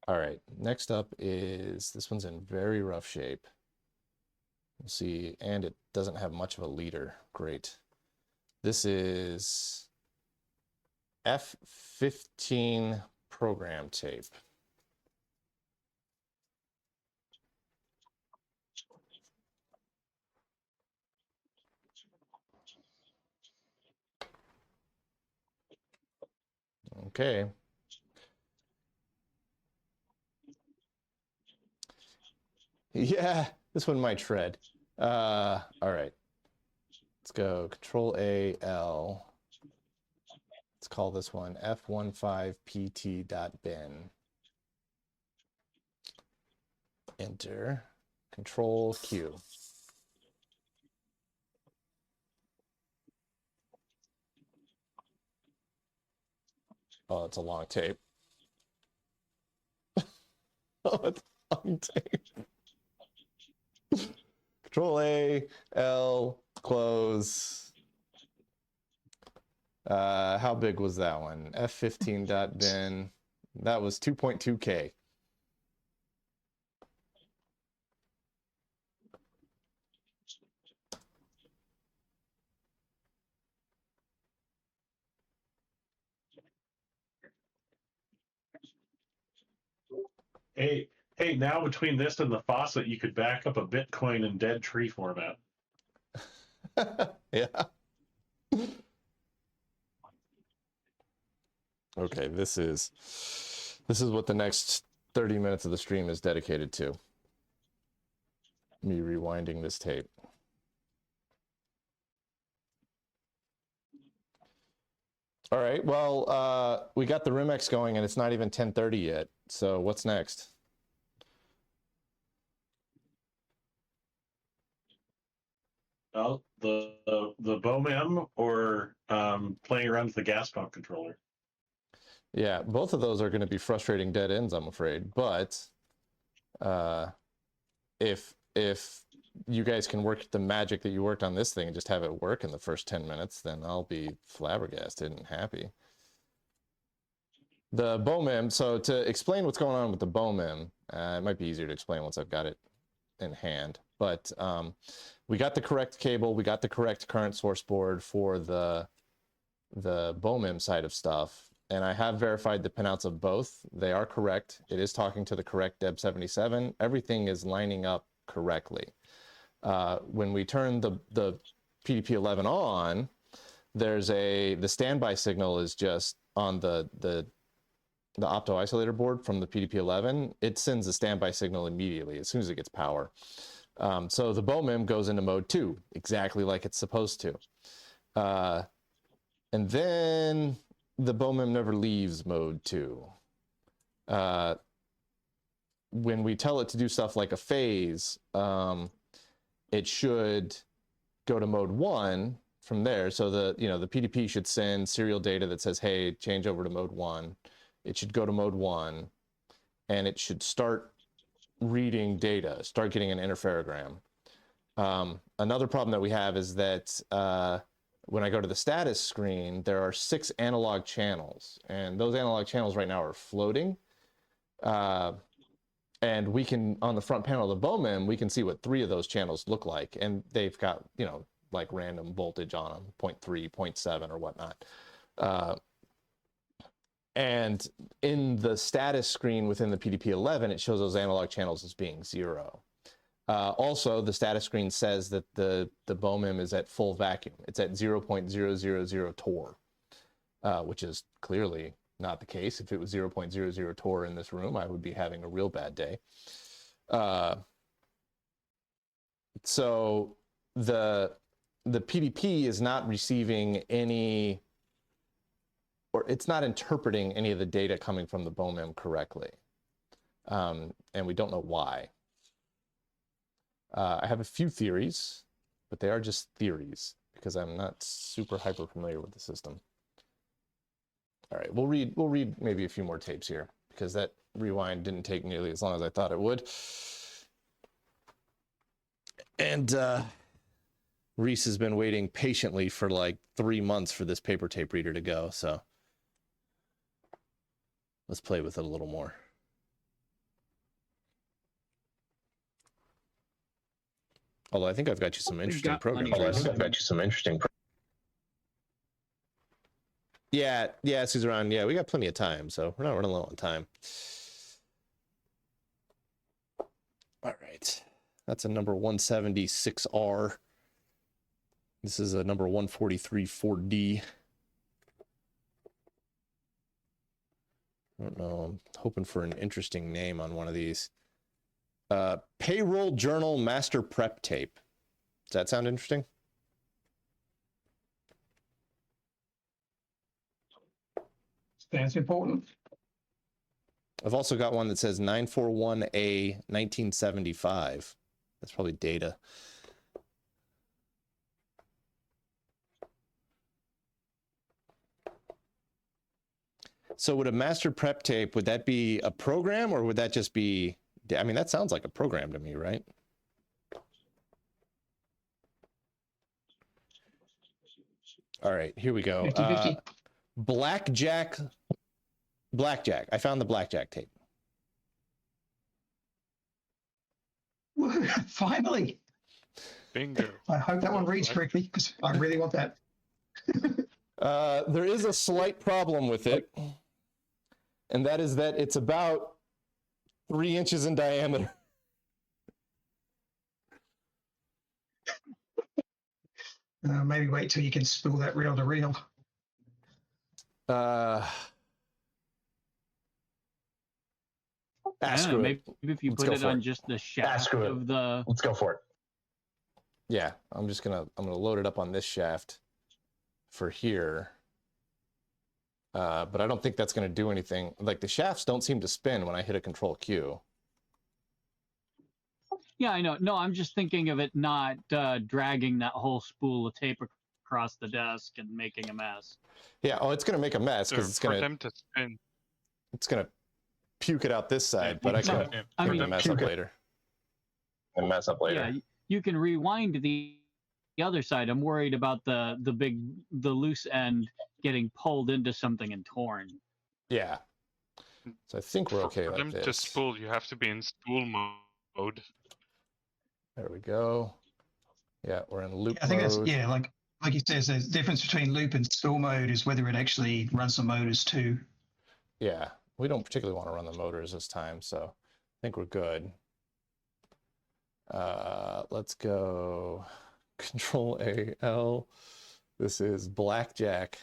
[SPEAKER 1] All right, next up is, this one's in very rough shape. We'll see, and it doesn't have much of a leader. Great. This is F15 program tape. Okay. Yeah, this one might shred. All right. Let's go Control A, L. Let's call this one F15pt.bin. Enter. Control Q. Oh, it's a long tape. Oh, it's a long tape. Control A, L, close. How big was that one? F15.bin. That was 2.2K.
[SPEAKER 4] Hey, now between this and the faucet, you could back up a Bitcoin in dead tree format.
[SPEAKER 1] Yeah. Okay, this is what the next 30 minutes of the stream is dedicated to. Me rewinding this tape. All right, well, we got the Remex going and it's not even 10:30 yet. So what's next?
[SPEAKER 4] Well, the BOMEM or playing around with the gas pump controller.
[SPEAKER 1] Yeah, both of those are going to be frustrating dead ends, I'm afraid. But if you guys can work the magic that you worked on this thing and just have it work in the first 10 minutes, then I'll be flabbergasted and happy. The BOMEM, so to explain what's going on with the BOMEM, it might be easier to explain once I've got it in hand. But we got the correct cable, we got the correct current source board for the BOMEM side of stuff, and I have verified the pinouts of both. They are correct. It is talking to the correct DEB77. Everything is lining up correctly. When we turn the PDP-11 on, there's the standby signal is just on the opto isolator board from the PDP-11. It sends a standby signal immediately as soon as it gets power. So the BOMEM goes into mode 2, exactly like it's supposed to. And then the BOMEM never leaves mode 2. When we tell it to do stuff like a phase, it should go to mode 1 from there. So the PDP should send serial data that says, hey, change over to mode 1. It should go to mode 1, and it should start reading data, start getting an interferogram. Another problem that we have is that when I go to the status screen, there are 6 analog channels, and those analog channels right now are floating. And we can, on the front panel of the BOMEM, we can see what 3 of those channels look like. And they've got, you know, like random voltage on them, 0.3, 0.7 or whatnot. And in the status screen within the PDP-11, it shows those analog channels as being 0. Also, the status screen says that the BOMEM is at full vacuum. It's at 0.000 torr, which is clearly not the case. If it was 0.00 torr in this room, I would be having a real bad day. So the PDP is not receiving any, or it's not interpreting any of the data coming from the BOMEM correctly. And we don't know why. I have a few theories, but they are just theories because I'm not super hyper familiar with the system. All right, we'll read maybe a few more tapes here because that rewind didn't take nearly as long as I thought it would. And Reese has been waiting patiently for like 3 months for this paper tape reader to go, so let's play with it a little more. Although I think I've got you some interesting programs. Yeah, Suzerain, yeah, we got plenty of time, so we're not running low on time. All right, that's a number 176R. This is a number 143 4D. I don't know, I'm hoping for an interesting name on one of these. Payroll Journal Master Prep Tape. Does that sound interesting?
[SPEAKER 2] That's important.
[SPEAKER 1] I've also got one that says 941A 1975. That's probably data. So would a master prep tape, would that be a program or would that just be, I mean, that sounds like a program to me, right? All right, here we go.
[SPEAKER 2] 50-50.
[SPEAKER 1] Blackjack. I found the blackjack tape.
[SPEAKER 2] Woo, finally.
[SPEAKER 6] Bingo.
[SPEAKER 2] I hope that one reads correctly because I really want that.
[SPEAKER 1] There is a slight problem with it, and that is that it's about 3 inches in diameter.
[SPEAKER 2] Maybe wait till you can spool that reel to reel.
[SPEAKER 3] Maybe if you
[SPEAKER 1] Let's
[SPEAKER 3] put
[SPEAKER 1] go
[SPEAKER 3] it
[SPEAKER 1] for
[SPEAKER 3] on
[SPEAKER 1] it.
[SPEAKER 3] just the shaft of the.
[SPEAKER 7] Let's go for it.
[SPEAKER 1] Yeah, I'm gonna load it up on this shaft for here. But I don't think that's gonna do anything. Like the shafts don't seem to spin when I hit a Control Q.
[SPEAKER 3] Yeah, I know. No, I'm just thinking of it not dragging that whole spool of tape across the desk and making a mess.
[SPEAKER 1] Yeah, oh, it's gonna make a mess
[SPEAKER 6] So
[SPEAKER 1] because
[SPEAKER 6] for them to spin.
[SPEAKER 1] it's gonna puke it out this side, but I can
[SPEAKER 3] I
[SPEAKER 1] clean
[SPEAKER 3] mean,
[SPEAKER 1] the mess up later.
[SPEAKER 7] And mess up later.
[SPEAKER 3] Yeah, you can rewind the other side. I'm worried about the loose end getting pulled into something and torn.
[SPEAKER 1] Yeah. So I think we're okay
[SPEAKER 6] For
[SPEAKER 1] like
[SPEAKER 6] them
[SPEAKER 1] this.
[SPEAKER 6] to spool, you have to be in spool mode.
[SPEAKER 1] There we go. Yeah, we're in loop
[SPEAKER 2] I think
[SPEAKER 1] mode.
[SPEAKER 2] that's like he says, the difference between loop and spool mode is whether it actually runs the motors too.
[SPEAKER 1] Yeah, we don't particularly want to run the motors this time, so I think we're good. Let's go Control AL. This is Blackjack,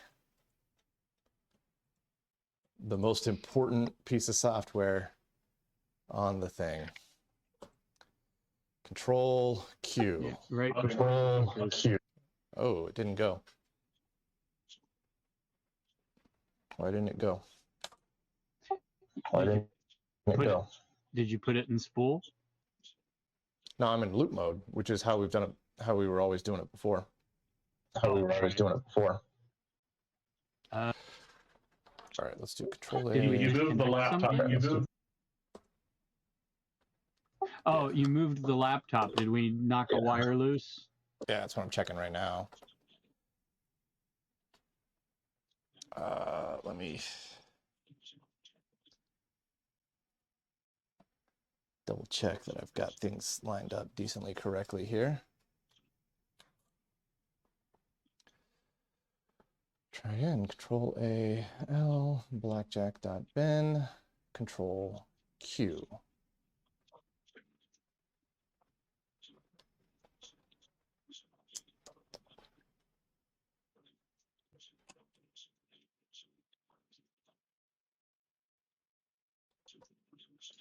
[SPEAKER 1] the most important piece of software on the thing. Control Q.
[SPEAKER 3] Yeah, right.
[SPEAKER 7] Control Q.
[SPEAKER 1] Oh, it didn't go. Why didn't it go?
[SPEAKER 7] Why didn't it go?
[SPEAKER 3] Did you put it in spool?
[SPEAKER 1] No, I'm in loop mode, which is how we've done it, how we were always doing it before.
[SPEAKER 7] How we were always doing it before.
[SPEAKER 1] All right, let's do Control A.
[SPEAKER 3] Did we
[SPEAKER 4] You moved the
[SPEAKER 3] disconnect
[SPEAKER 4] laptop.
[SPEAKER 3] something?
[SPEAKER 4] You moved.
[SPEAKER 3] Oh, you moved the laptop. Did we knock a wire loose?
[SPEAKER 1] Yeah, that's what I'm checking right now. Let me. double check that I've got things lined up decently correctly here. Try again, Control A, L, blackjack.bin, Control Q.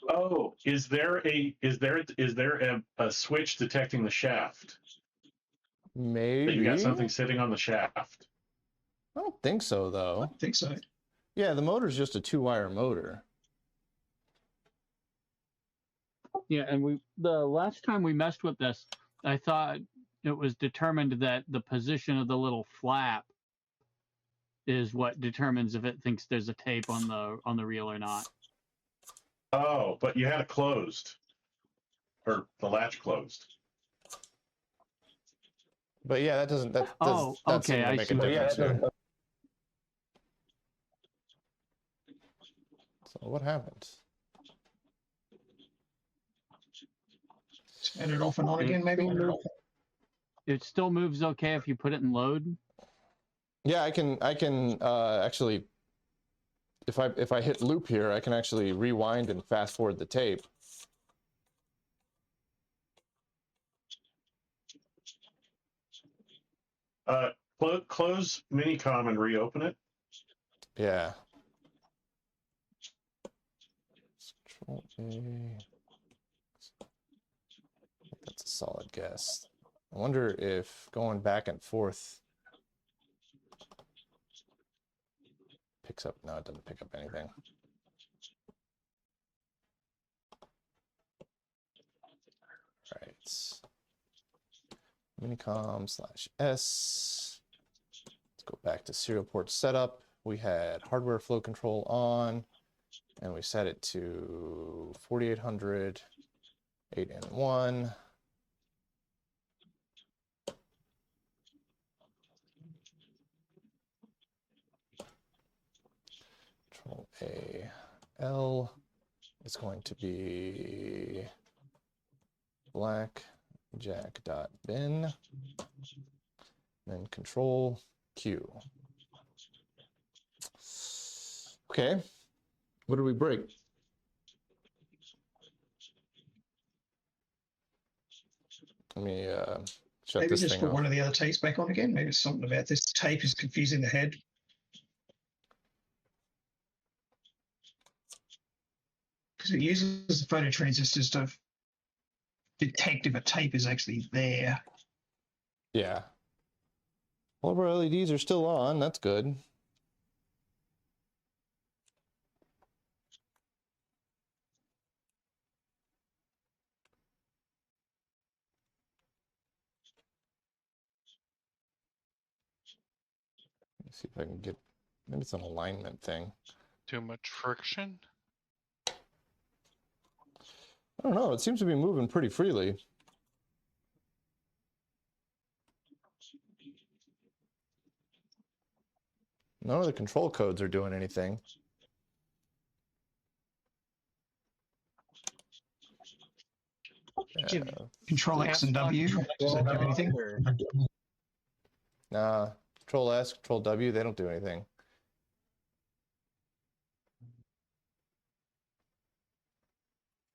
[SPEAKER 4] Oh, is there a switch detecting the shaft?
[SPEAKER 1] Maybe.
[SPEAKER 4] That you got something sitting on the shaft.
[SPEAKER 1] I don't think so,
[SPEAKER 2] I
[SPEAKER 1] though.
[SPEAKER 2] don't think so.
[SPEAKER 1] Yeah, the motor's just a 2-wire motor.
[SPEAKER 3] Yeah, and the last time we messed with this, I thought it was determined that the position of the little flap is what determines if it thinks there's a tape on the reel or not.
[SPEAKER 4] Oh, but you had it closed, or the latch closed.
[SPEAKER 1] But yeah, that doesn't that does
[SPEAKER 3] Oh,
[SPEAKER 1] not seem
[SPEAKER 3] okay,
[SPEAKER 1] to
[SPEAKER 3] I
[SPEAKER 1] make
[SPEAKER 3] see.
[SPEAKER 1] a
[SPEAKER 3] But
[SPEAKER 7] yeah,
[SPEAKER 1] difference
[SPEAKER 7] that
[SPEAKER 1] here.
[SPEAKER 7] doesn't-
[SPEAKER 1] So what happened?
[SPEAKER 2] Turn it off and on again, maybe.
[SPEAKER 3] It still moves okay if you put it in load.
[SPEAKER 1] Yeah, I can actually, if I hit loop here, I can actually rewind and fast forward the tape.
[SPEAKER 4] Close Minicom and reopen it.
[SPEAKER 1] Yeah. Control A. That's a solid guess. I wonder if going back and forth picks up. No, it doesn't pick up anything. All right. Minicom/S. Let's go back to serial port setup. We had hardware flow control on, and we set it to 4800, 8N1. Control A, L is going to be blackjack.bin, then Control Q. Okay, what did we break? Let me shut
[SPEAKER 2] Maybe
[SPEAKER 1] this
[SPEAKER 2] just
[SPEAKER 1] thing
[SPEAKER 2] put
[SPEAKER 1] off.
[SPEAKER 2] one of the other tapes back on again. Maybe it's something about this tape is confusing the head. Because it uses the photo transistors to detect if a tape is actually there.
[SPEAKER 1] Yeah. All of our LEDs are still on. That's good. Let's see if I can get, maybe it's an alignment thing.
[SPEAKER 6] Too much friction?
[SPEAKER 1] I don't know. It seems to be moving pretty freely. None of the control codes are doing anything.
[SPEAKER 2] Control X and W. Does that do anything?
[SPEAKER 1] Nah, Control S, Control W, they don't do anything.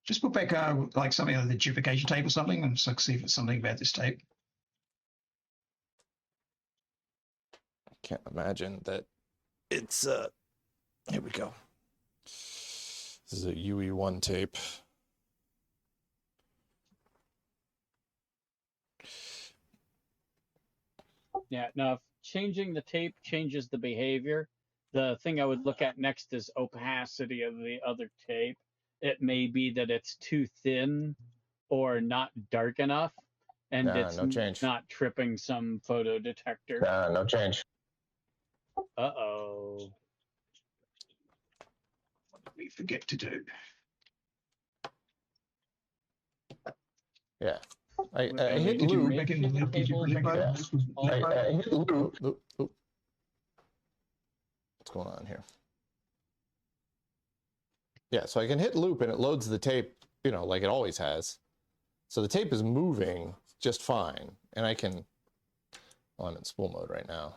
[SPEAKER 2] Just put back like something on the duplication tape or something and so see if it's something about this tape.
[SPEAKER 1] I can't imagine that it's here we go. This is a UE1 tape.
[SPEAKER 3] Yeah. Now, if changing the tape changes the behavior, the thing I would look at next is opacity of the other tape. It may be that it's too thin or not dark enough, and it's
[SPEAKER 1] no change.
[SPEAKER 3] not tripping some photo detector.
[SPEAKER 7] No change.
[SPEAKER 3] Uh-oh.
[SPEAKER 2] What did we forget to do?
[SPEAKER 1] Yeah. I
[SPEAKER 3] Did
[SPEAKER 1] hit
[SPEAKER 3] you
[SPEAKER 1] loop.
[SPEAKER 3] make
[SPEAKER 2] Back in the
[SPEAKER 3] sure
[SPEAKER 2] loop, did you
[SPEAKER 3] cables
[SPEAKER 2] limbo?
[SPEAKER 3] are all
[SPEAKER 7] I
[SPEAKER 3] right?
[SPEAKER 7] hit loop.
[SPEAKER 1] Loop. What's going on here? Yeah, so I can hit loop and it loads the tape you know, like it always has. So the tape is moving just fine. And I can, well, I'm in spool mode right now.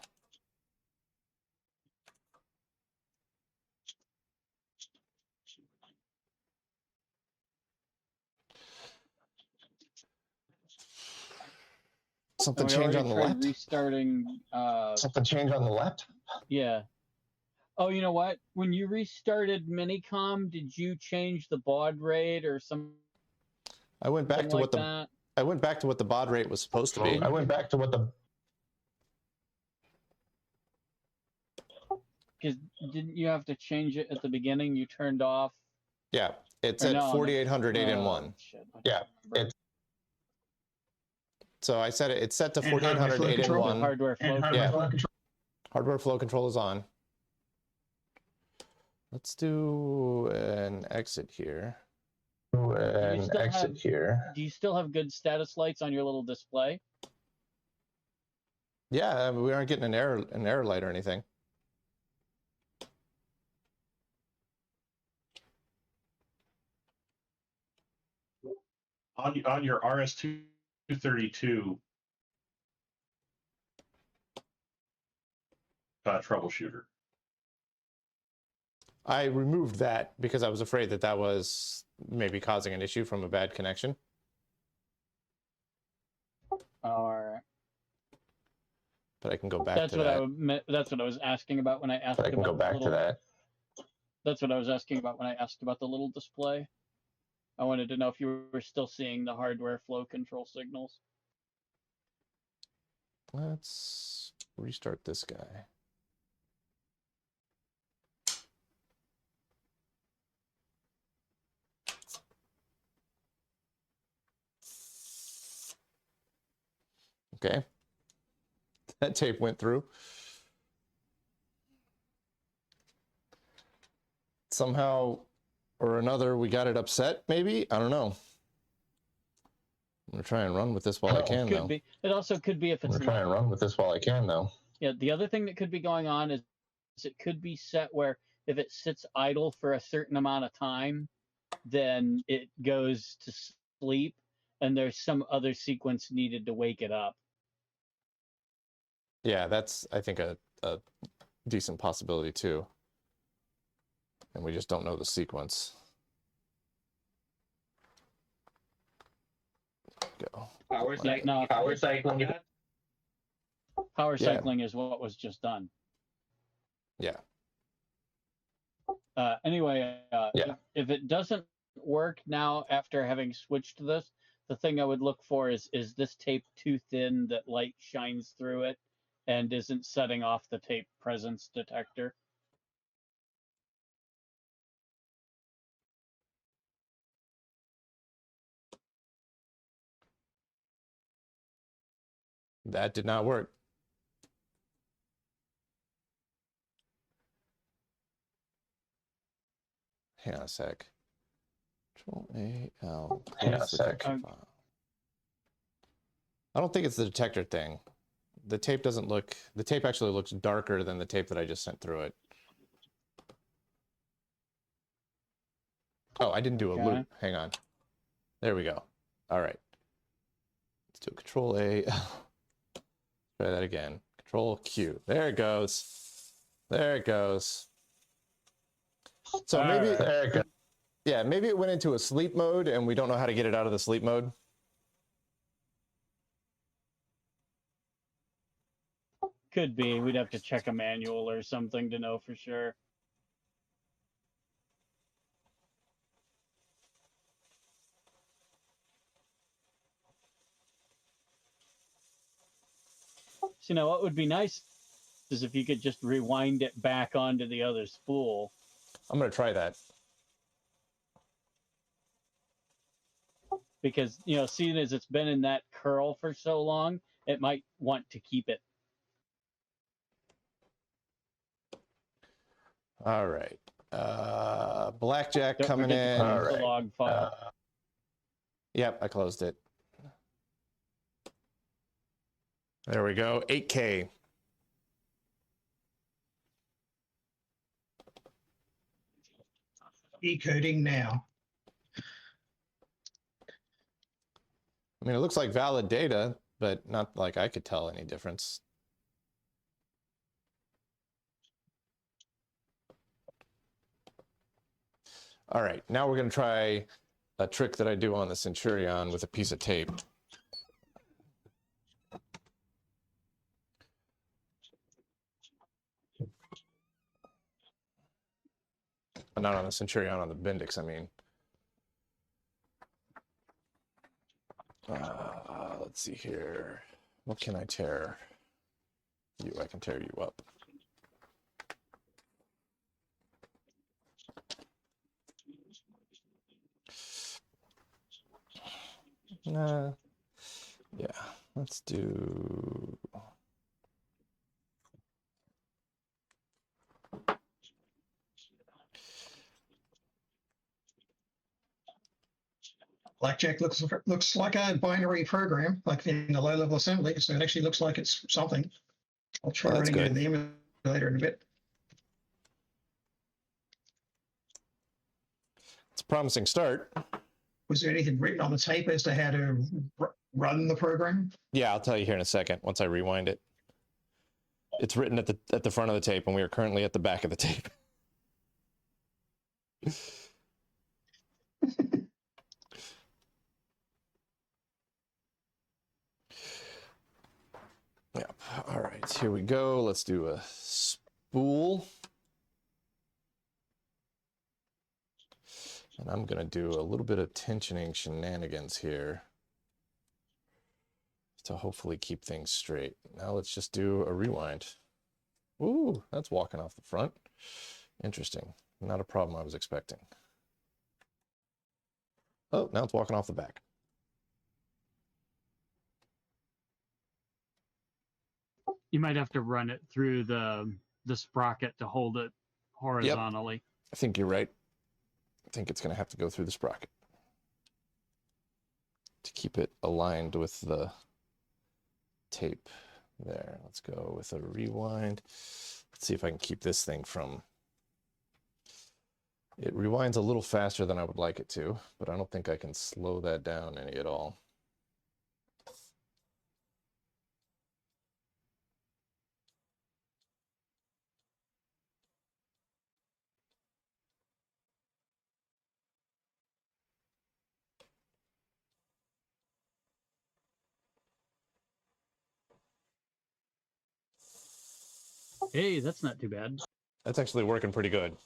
[SPEAKER 1] Something
[SPEAKER 3] And we
[SPEAKER 1] change
[SPEAKER 3] already
[SPEAKER 1] on the
[SPEAKER 3] tried
[SPEAKER 1] left?
[SPEAKER 3] restarting.
[SPEAKER 7] Something change on the left?
[SPEAKER 3] Yeah. Oh, you know what? When you restarted Minicom, did you change the baud rate or something
[SPEAKER 1] I went back to
[SPEAKER 3] like
[SPEAKER 1] what the
[SPEAKER 3] that?
[SPEAKER 1] I went back to what the baud rate was supposed to be.
[SPEAKER 7] I went back to what the
[SPEAKER 3] Because didn't you have to change it at the beginning? You turned off.
[SPEAKER 1] Yeah, it's
[SPEAKER 3] Or
[SPEAKER 1] at
[SPEAKER 3] no,
[SPEAKER 1] 4800 8 in 1.
[SPEAKER 3] Shit, I
[SPEAKER 7] Yeah,
[SPEAKER 3] don't remember.
[SPEAKER 1] So I set it. It's set to
[SPEAKER 2] And hardware
[SPEAKER 1] 4800
[SPEAKER 2] flow
[SPEAKER 1] 8 in
[SPEAKER 2] control.
[SPEAKER 1] 1.
[SPEAKER 3] Hardware flow.
[SPEAKER 2] And hardware
[SPEAKER 1] Yeah.
[SPEAKER 2] flow control.
[SPEAKER 1] Hardware flow control is on. Let's do an exit here.
[SPEAKER 7] an
[SPEAKER 3] still
[SPEAKER 7] exit
[SPEAKER 3] have-
[SPEAKER 7] here.
[SPEAKER 3] Do you still have good status lights on your little display?
[SPEAKER 1] Yeah, we aren't getting an error light or anything.
[SPEAKER 4] On your RS-232 troubleshooter.
[SPEAKER 1] I removed that because I was afraid that that was maybe causing an issue from a bad connection.
[SPEAKER 3] Or
[SPEAKER 1] But I can go back
[SPEAKER 3] that's
[SPEAKER 1] to
[SPEAKER 3] what
[SPEAKER 1] that.
[SPEAKER 3] that's what I was asking about when I asked
[SPEAKER 7] But I can
[SPEAKER 3] about
[SPEAKER 7] go back
[SPEAKER 3] the
[SPEAKER 7] to
[SPEAKER 3] little,
[SPEAKER 7] that.
[SPEAKER 3] That's what I was asking about when I asked about the little display. I wanted to know if you were still seeing the hardware flow control signals.
[SPEAKER 1] Let's restart this guy. Okay. That tape went through. Somehow or another, we got it upset, maybe? I don't know. I'm going to try and run with this while I can,
[SPEAKER 3] Could
[SPEAKER 1] though.
[SPEAKER 3] be. It also could be if
[SPEAKER 7] I'm
[SPEAKER 3] it's
[SPEAKER 7] gonna try and run with this while I can, though.
[SPEAKER 3] Yeah, the other thing that could be going on is it could be set where if it sits idle for a certain amount of time, then it goes to sleep and there's some other sequence needed to wake it up.
[SPEAKER 1] Yeah, that's, I think, a decent possibility, too. And we just don't know the sequence. Go.
[SPEAKER 5] Power
[SPEAKER 3] Yeah, no.
[SPEAKER 5] Power cycling.
[SPEAKER 3] Power
[SPEAKER 1] Yeah.
[SPEAKER 3] cycling is what was just done.
[SPEAKER 1] Yeah.
[SPEAKER 3] Anyway,
[SPEAKER 7] Yeah.
[SPEAKER 3] if it doesn't work now after having switched to this, the thing I would look for is this tape too thin that light shines through it and isn't setting off the tape presence detector?
[SPEAKER 1] That did not work. Hang on a sec. Control A-L.
[SPEAKER 7] Hang on a
[SPEAKER 1] Close the
[SPEAKER 7] sec.
[SPEAKER 1] detector file. I don't think it's the detector thing. The tape doesn't look, the tape actually looks darker than the tape that I just sent through it. Oh, I didn't do a
[SPEAKER 3] Okay.
[SPEAKER 1] loop. Hang on. There we go. All right. Let's do Control A. Try that again. Control Q. There it goes. There it goes. So
[SPEAKER 2] All
[SPEAKER 1] maybe,
[SPEAKER 2] right.
[SPEAKER 7] There it goes.
[SPEAKER 1] yeah, maybe it went into a sleep mode and we don't know how to get it out of the sleep mode.
[SPEAKER 3] Could be. We'd have to check a manual or something to know for sure. So, you know, what would be nice is if you could just rewind it back onto the other spool.
[SPEAKER 1] I'm going to try that.
[SPEAKER 3] Because, you know, seeing as it's been in that curl for so long, it might want to keep it.
[SPEAKER 1] All right. Blackjack
[SPEAKER 3] Don't
[SPEAKER 1] coming
[SPEAKER 3] forget
[SPEAKER 1] in.
[SPEAKER 3] to close
[SPEAKER 7] All
[SPEAKER 3] the
[SPEAKER 7] right.
[SPEAKER 3] log file.
[SPEAKER 1] Yep, I closed it. There we go. 8K.
[SPEAKER 2] Decoding now.
[SPEAKER 1] I mean, it looks like valid data, but not like I could tell any difference. All right, now we're going to try a trick that I do on the Centurion with a piece of tape. Not on the Centurion, on the Bendix, I mean. Let's see here. What can I tear? I can tear you up. Yeah, let's do.
[SPEAKER 2] Blackjack looks like a binary program, like in the low-level assembly. So it actually looks like it's something. I'll try
[SPEAKER 1] Oh, that's
[SPEAKER 2] running it in
[SPEAKER 1] good.
[SPEAKER 2] the emulator in a bit.
[SPEAKER 1] It's a promising start.
[SPEAKER 2] Was there anything written on the tape as to how to run the program?
[SPEAKER 1] Yeah, I'll tell you here in a second once I rewind it. It's written at the front of the tape, and we are currently at the back of the tape. Yep. All right, here we go. Let's do a spool. And I'm going to do a little bit of tensioning shenanigans here to hopefully keep things straight. Now let's just do a rewind. Ooh, that's walking off the front. Interesting. Not a problem I was expecting. Oh, now it's walking off the back.
[SPEAKER 3] You might have to run it through the sprocket to hold it horizontally.
[SPEAKER 1] I think you're right. I think it's going to have to go through the sprocket to keep it aligned with the tape there. Let's go with a rewind. Let's see if I can keep this thing from... It rewinds a little faster than I would like it to, but I don't think I can slow that down any at all.
[SPEAKER 3] Hey, that's not too bad.
[SPEAKER 1] That's actually working pretty good.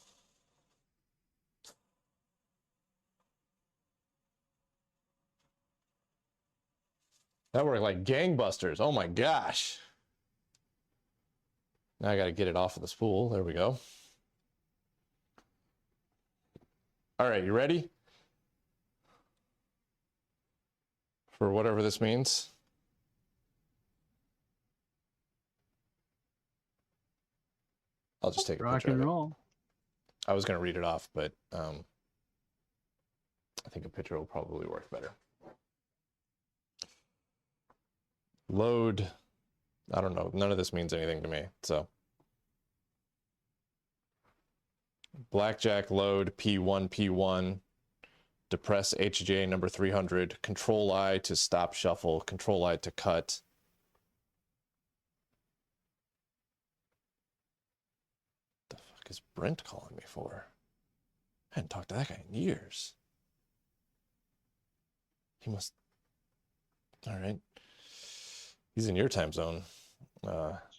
[SPEAKER 1] That worked like gangbusters. Oh my gosh. Now I got to get it off of the spool. There we go. All right, you ready? For whatever this means. I'll just take a
[SPEAKER 3] Rock
[SPEAKER 1] picture
[SPEAKER 3] and
[SPEAKER 1] of it.
[SPEAKER 3] roll.
[SPEAKER 1] I was going to read it off, but I think a picture will probably work better. Load. I don't know. None of this means anything to me. So blackjack load P1 P1. Depress HJ number 300. Control I to stop shuffle. Control I to cut. The fuck is Brent calling me for? I hadn't talked to that guy in years. He must. All right. He's in your time zone,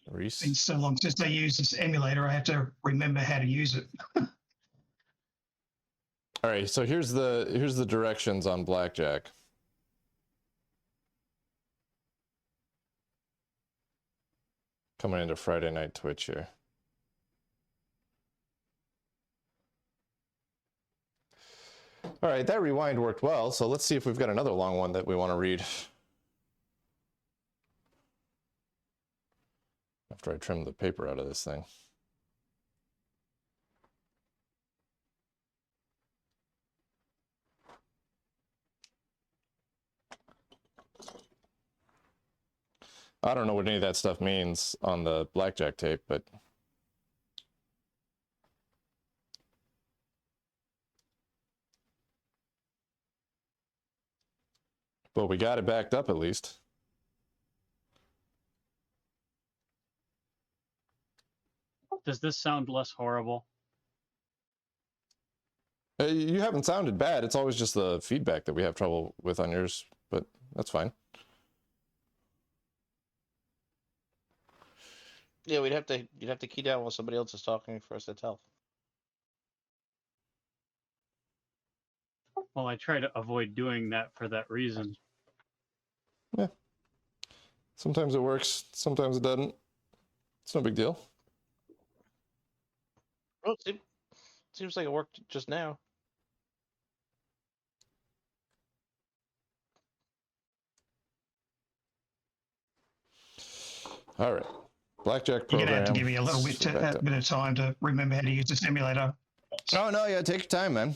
[SPEAKER 1] Reese.
[SPEAKER 2] It's been so long since I used this emulator, I have to remember how to use it.
[SPEAKER 1] All right, so here's the directions on blackjack. Coming into Friday Night Twitch here. All right, that rewind worked well, so let's see if we've got another long one that we want to read. After I trim the paper out of this thing. I don't know what any of that stuff means on the blackjack tape, but Well, we got it backed up at least.
[SPEAKER 3] Does this sound less horrible?
[SPEAKER 1] You haven't sounded bad. It's always just the feedback that we have trouble with on yours, but that's fine.
[SPEAKER 8] Yeah, you'd have to key down while somebody else is talking for us to tell.
[SPEAKER 3] Well, I try to avoid doing that for that reason.
[SPEAKER 1] Yeah. Sometimes it works, sometimes it doesn't. It's no big deal.
[SPEAKER 8] Oh, seems like it worked just now.
[SPEAKER 1] All right. Blackjack
[SPEAKER 2] You're
[SPEAKER 1] program.
[SPEAKER 2] gonna have to give me a little bit,
[SPEAKER 1] backed up.
[SPEAKER 2] bit of time to remember how to use the simulator.
[SPEAKER 1] Oh, no, yeah, take your time, man.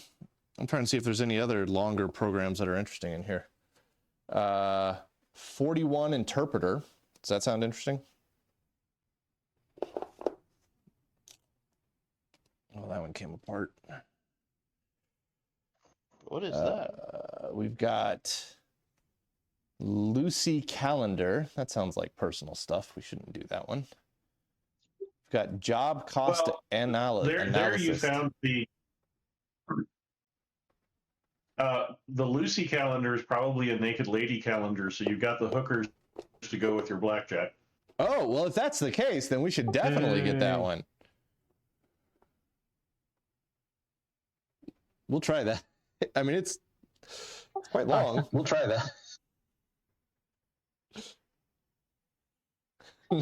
[SPEAKER 1] I'm trying to see if there's any other longer programs that are interesting in here. 41 interpreter. Does that sound interesting? Oh, that one came apart.
[SPEAKER 8] What is that?
[SPEAKER 1] We've got Lucy calendar. That sounds like personal stuff. We shouldn't do that one. We've got job cost analysis.
[SPEAKER 4] There you found the Lucy calendar is probably a naked lady calendar, so you've got the hookers to go with your blackjack.
[SPEAKER 1] Oh, well, if that's the case, then we should definitely get that one. We'll try that. I mean, it's quite long.
[SPEAKER 7] We'll try that.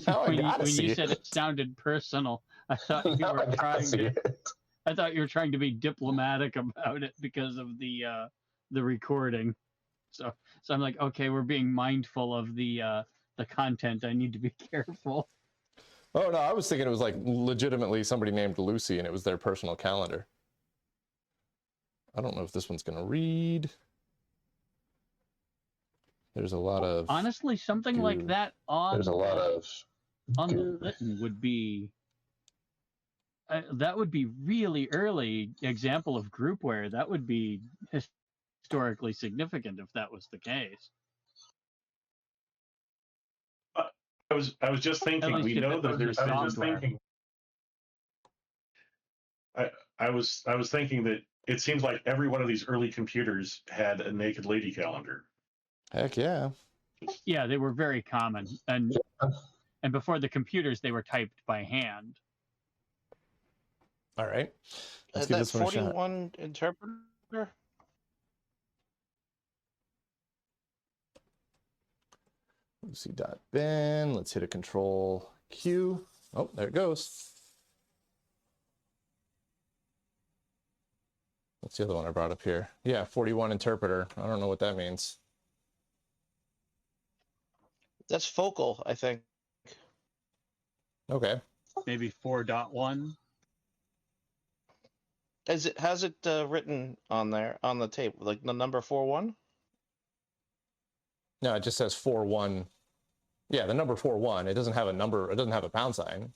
[SPEAKER 1] Now I
[SPEAKER 3] When
[SPEAKER 1] gotta see
[SPEAKER 3] you
[SPEAKER 1] it.
[SPEAKER 3] said it sounded personal, I thought you
[SPEAKER 7] Now I
[SPEAKER 3] were
[SPEAKER 7] gotta
[SPEAKER 3] trying
[SPEAKER 7] see
[SPEAKER 3] to.
[SPEAKER 7] it.
[SPEAKER 3] I thought you were trying to be diplomatic about it because of the recording. So I'm like, okay, we're being mindful of the content. I need to be careful.
[SPEAKER 1] Oh, no, I was thinking it was like legitimately somebody named Lucy and it was their personal calendar. I don't know if this one's going to read. There's a lot of...
[SPEAKER 3] Honestly, something like
[SPEAKER 1] Goo.
[SPEAKER 3] that on
[SPEAKER 7] There's a lot of.
[SPEAKER 3] on
[SPEAKER 7] goo.
[SPEAKER 3] Litton would be that would be really early example of groupware. That would be historically significant if that was the case.
[SPEAKER 4] I was just thinking.
[SPEAKER 3] least
[SPEAKER 4] We
[SPEAKER 3] if
[SPEAKER 4] know
[SPEAKER 3] it
[SPEAKER 4] that
[SPEAKER 3] was
[SPEAKER 4] there's.
[SPEAKER 3] the
[SPEAKER 4] I was just
[SPEAKER 3] software.
[SPEAKER 4] thinking. I was thinking that it seems like every one of these early computers had a naked lady calendar.
[SPEAKER 1] Heck yeah.
[SPEAKER 3] Yeah, they were very common, and before the computers, they were typed by hand.
[SPEAKER 1] All right. Let's
[SPEAKER 8] Is
[SPEAKER 1] give
[SPEAKER 8] that
[SPEAKER 1] this one a shot.
[SPEAKER 8] 41 interpreter?
[SPEAKER 1] Lucy.bin. Let's hit a control Q. Oh, there it goes. What's the other one I brought up here? Yeah, 41 interpreter. I don't know what that means.
[SPEAKER 8] That's focal, I think.
[SPEAKER 1] Okay.
[SPEAKER 3] Maybe 4.1.
[SPEAKER 8] Has it written on there on the tape, like the number 41?
[SPEAKER 1] No, it just says 41. Yeah, the number 41. It doesn't have a number. It doesn't have a pound sign.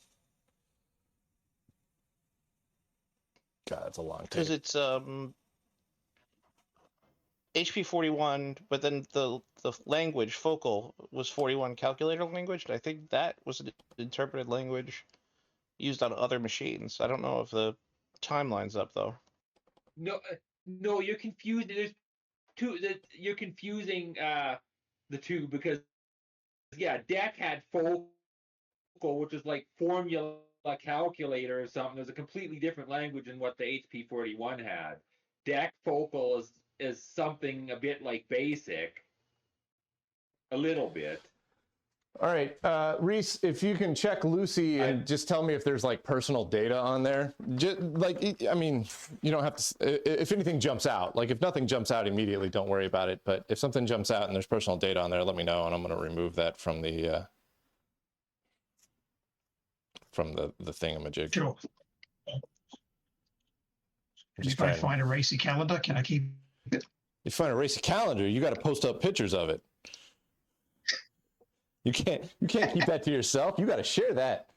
[SPEAKER 1] God, that's a long tape.
[SPEAKER 8] Because it's HP 41, but then the language focal was 41 calculator language, and I think that was an interpreted language used on other machines. I don't know if the timeline's up though.
[SPEAKER 5] No, you're confused. There's two. You're confusing the two because DEC had focal, which is like formula calculator or something. There's a completely different language than what the HP 41 had. DEC focal is something a bit like BASIC, a little bit.
[SPEAKER 1] All right, Reese, if you can check Lucy and just tell me if there's like personal data on there. Just, like, I mean, you don't have to, if anything jumps out, like if nothing jumps out immediately, don't worry about it. But if something jumps out and there's personal data on there, let me know and I'm going to remove that from the thingamajig.
[SPEAKER 2] Sure. If I find a racy calendar, can I keep it?
[SPEAKER 1] You find a racy calendar, you got to post up pictures of it. You can't keep that to yourself. You got to share that.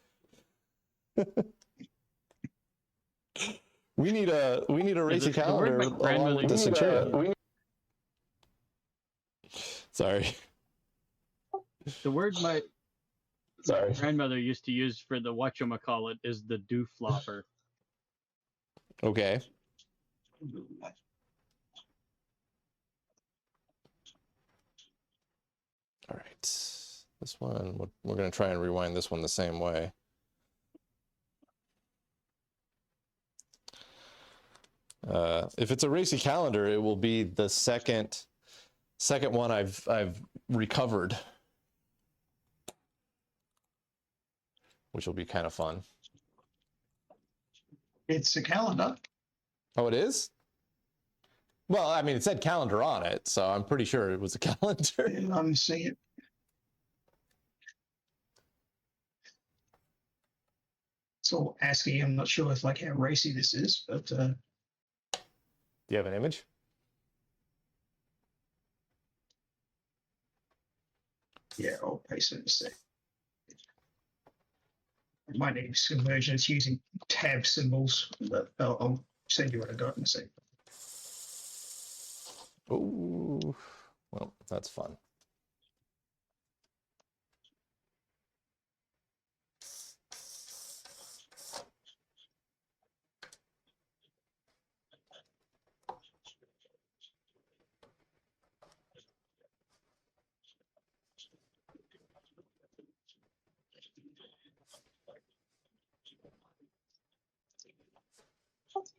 [SPEAKER 1] we need a racy calendar along with the Centurion. Sorry.
[SPEAKER 3] The word my
[SPEAKER 7] Sorry.
[SPEAKER 3] grandmother used to use for the whatchamacallit is the dooflopper.
[SPEAKER 1] Okay. All right. This one, we're going to try and rewind this one the same way. If it's a racy calendar, it will be the second one I've recovered, which will be kind of fun.
[SPEAKER 2] It's a calendar.
[SPEAKER 1] Oh, it is? Well, I mean, it said calendar on it, so I'm pretty sure it was a calendar.
[SPEAKER 2] And I'm seeing it. It's all ASCII. I'm not sure if like how racy this is, but
[SPEAKER 1] Do you have an image?
[SPEAKER 2] yeah, I'll paste it in a sec. I might need some versions using tab symbols, but I'll send you what I got in a sec.
[SPEAKER 1] Oh, well, that's fun.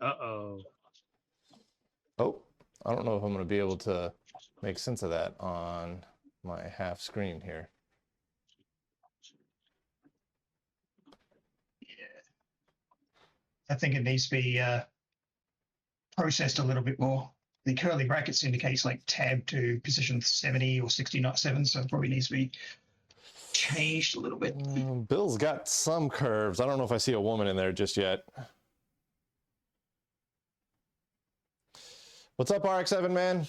[SPEAKER 3] Uh-oh.
[SPEAKER 1] Oh, I don't know if I'm going to be able to make sense of that on my half screen here.
[SPEAKER 2] I think it needs to be processed a little bit more. The curly brackets indicates like tab to position 70 or 60, not 7, so it probably needs to be changed a little bit.
[SPEAKER 1] Bill's got some curves. I don't know if I see a woman in there just yet. What's up, RX7 man?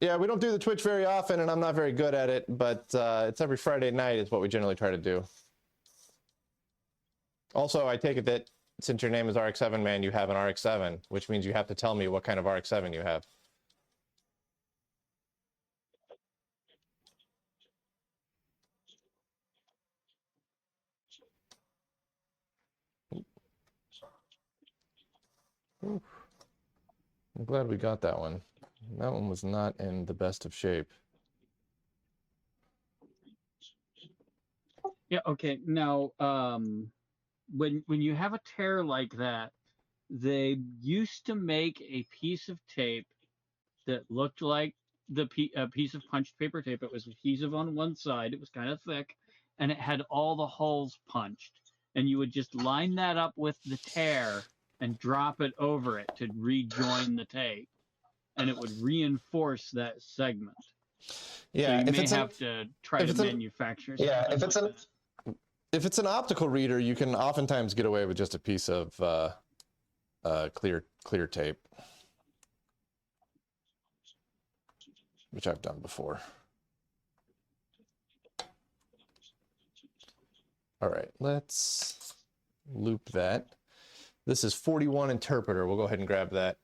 [SPEAKER 1] Yeah, we don't do the Twitch very often, and I'm not very good at it, but it's every Friday night is what we generally try to do. Also, I take it that since your name is RX7 man, you have an RX7, which means you have to tell me what kind of RX7 you have. Ooh. I'm glad we got that one. That one was not in the best of shape.
[SPEAKER 3] Yeah, okay. Now, when you have a tear like that, they used to make a piece of tape that looked like a piece of punched paper tape. It was adhesive on one side. It was kind of thick, and it had all the holes punched. And you would just line that up with the tear and drop it over it to rejoin the tape, and it would reinforce that segment.
[SPEAKER 1] Yeah,
[SPEAKER 3] so you may have to try to manufacture.
[SPEAKER 7] Yeah, if it's
[SPEAKER 3] like
[SPEAKER 1] if it's an optical reader, you can oftentimes get away with just a piece of clear tape, which I've done before. All right, let's loop that. This is 41 interpreter. We'll go ahead and grab that.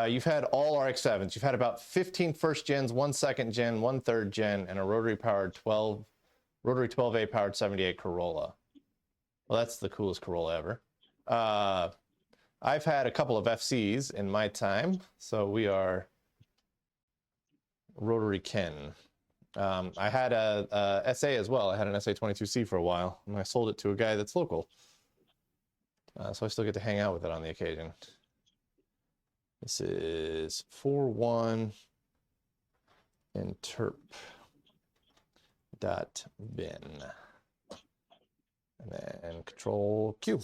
[SPEAKER 1] You've had all RX-7s. You've had about 15 first gens, 1 second gen, 1 third gen, and a rotary 12A powered 78 Corolla. Well, that's the coolest Corolla ever. I've had a couple of FCs in my time, so we are rotary Ken. I had a SA as well. I had an SA22C for a while, and I sold it to a guy that's local. So I still get to hang out with it on the occasion. This is 4.1 interp dot bin, and then control Q.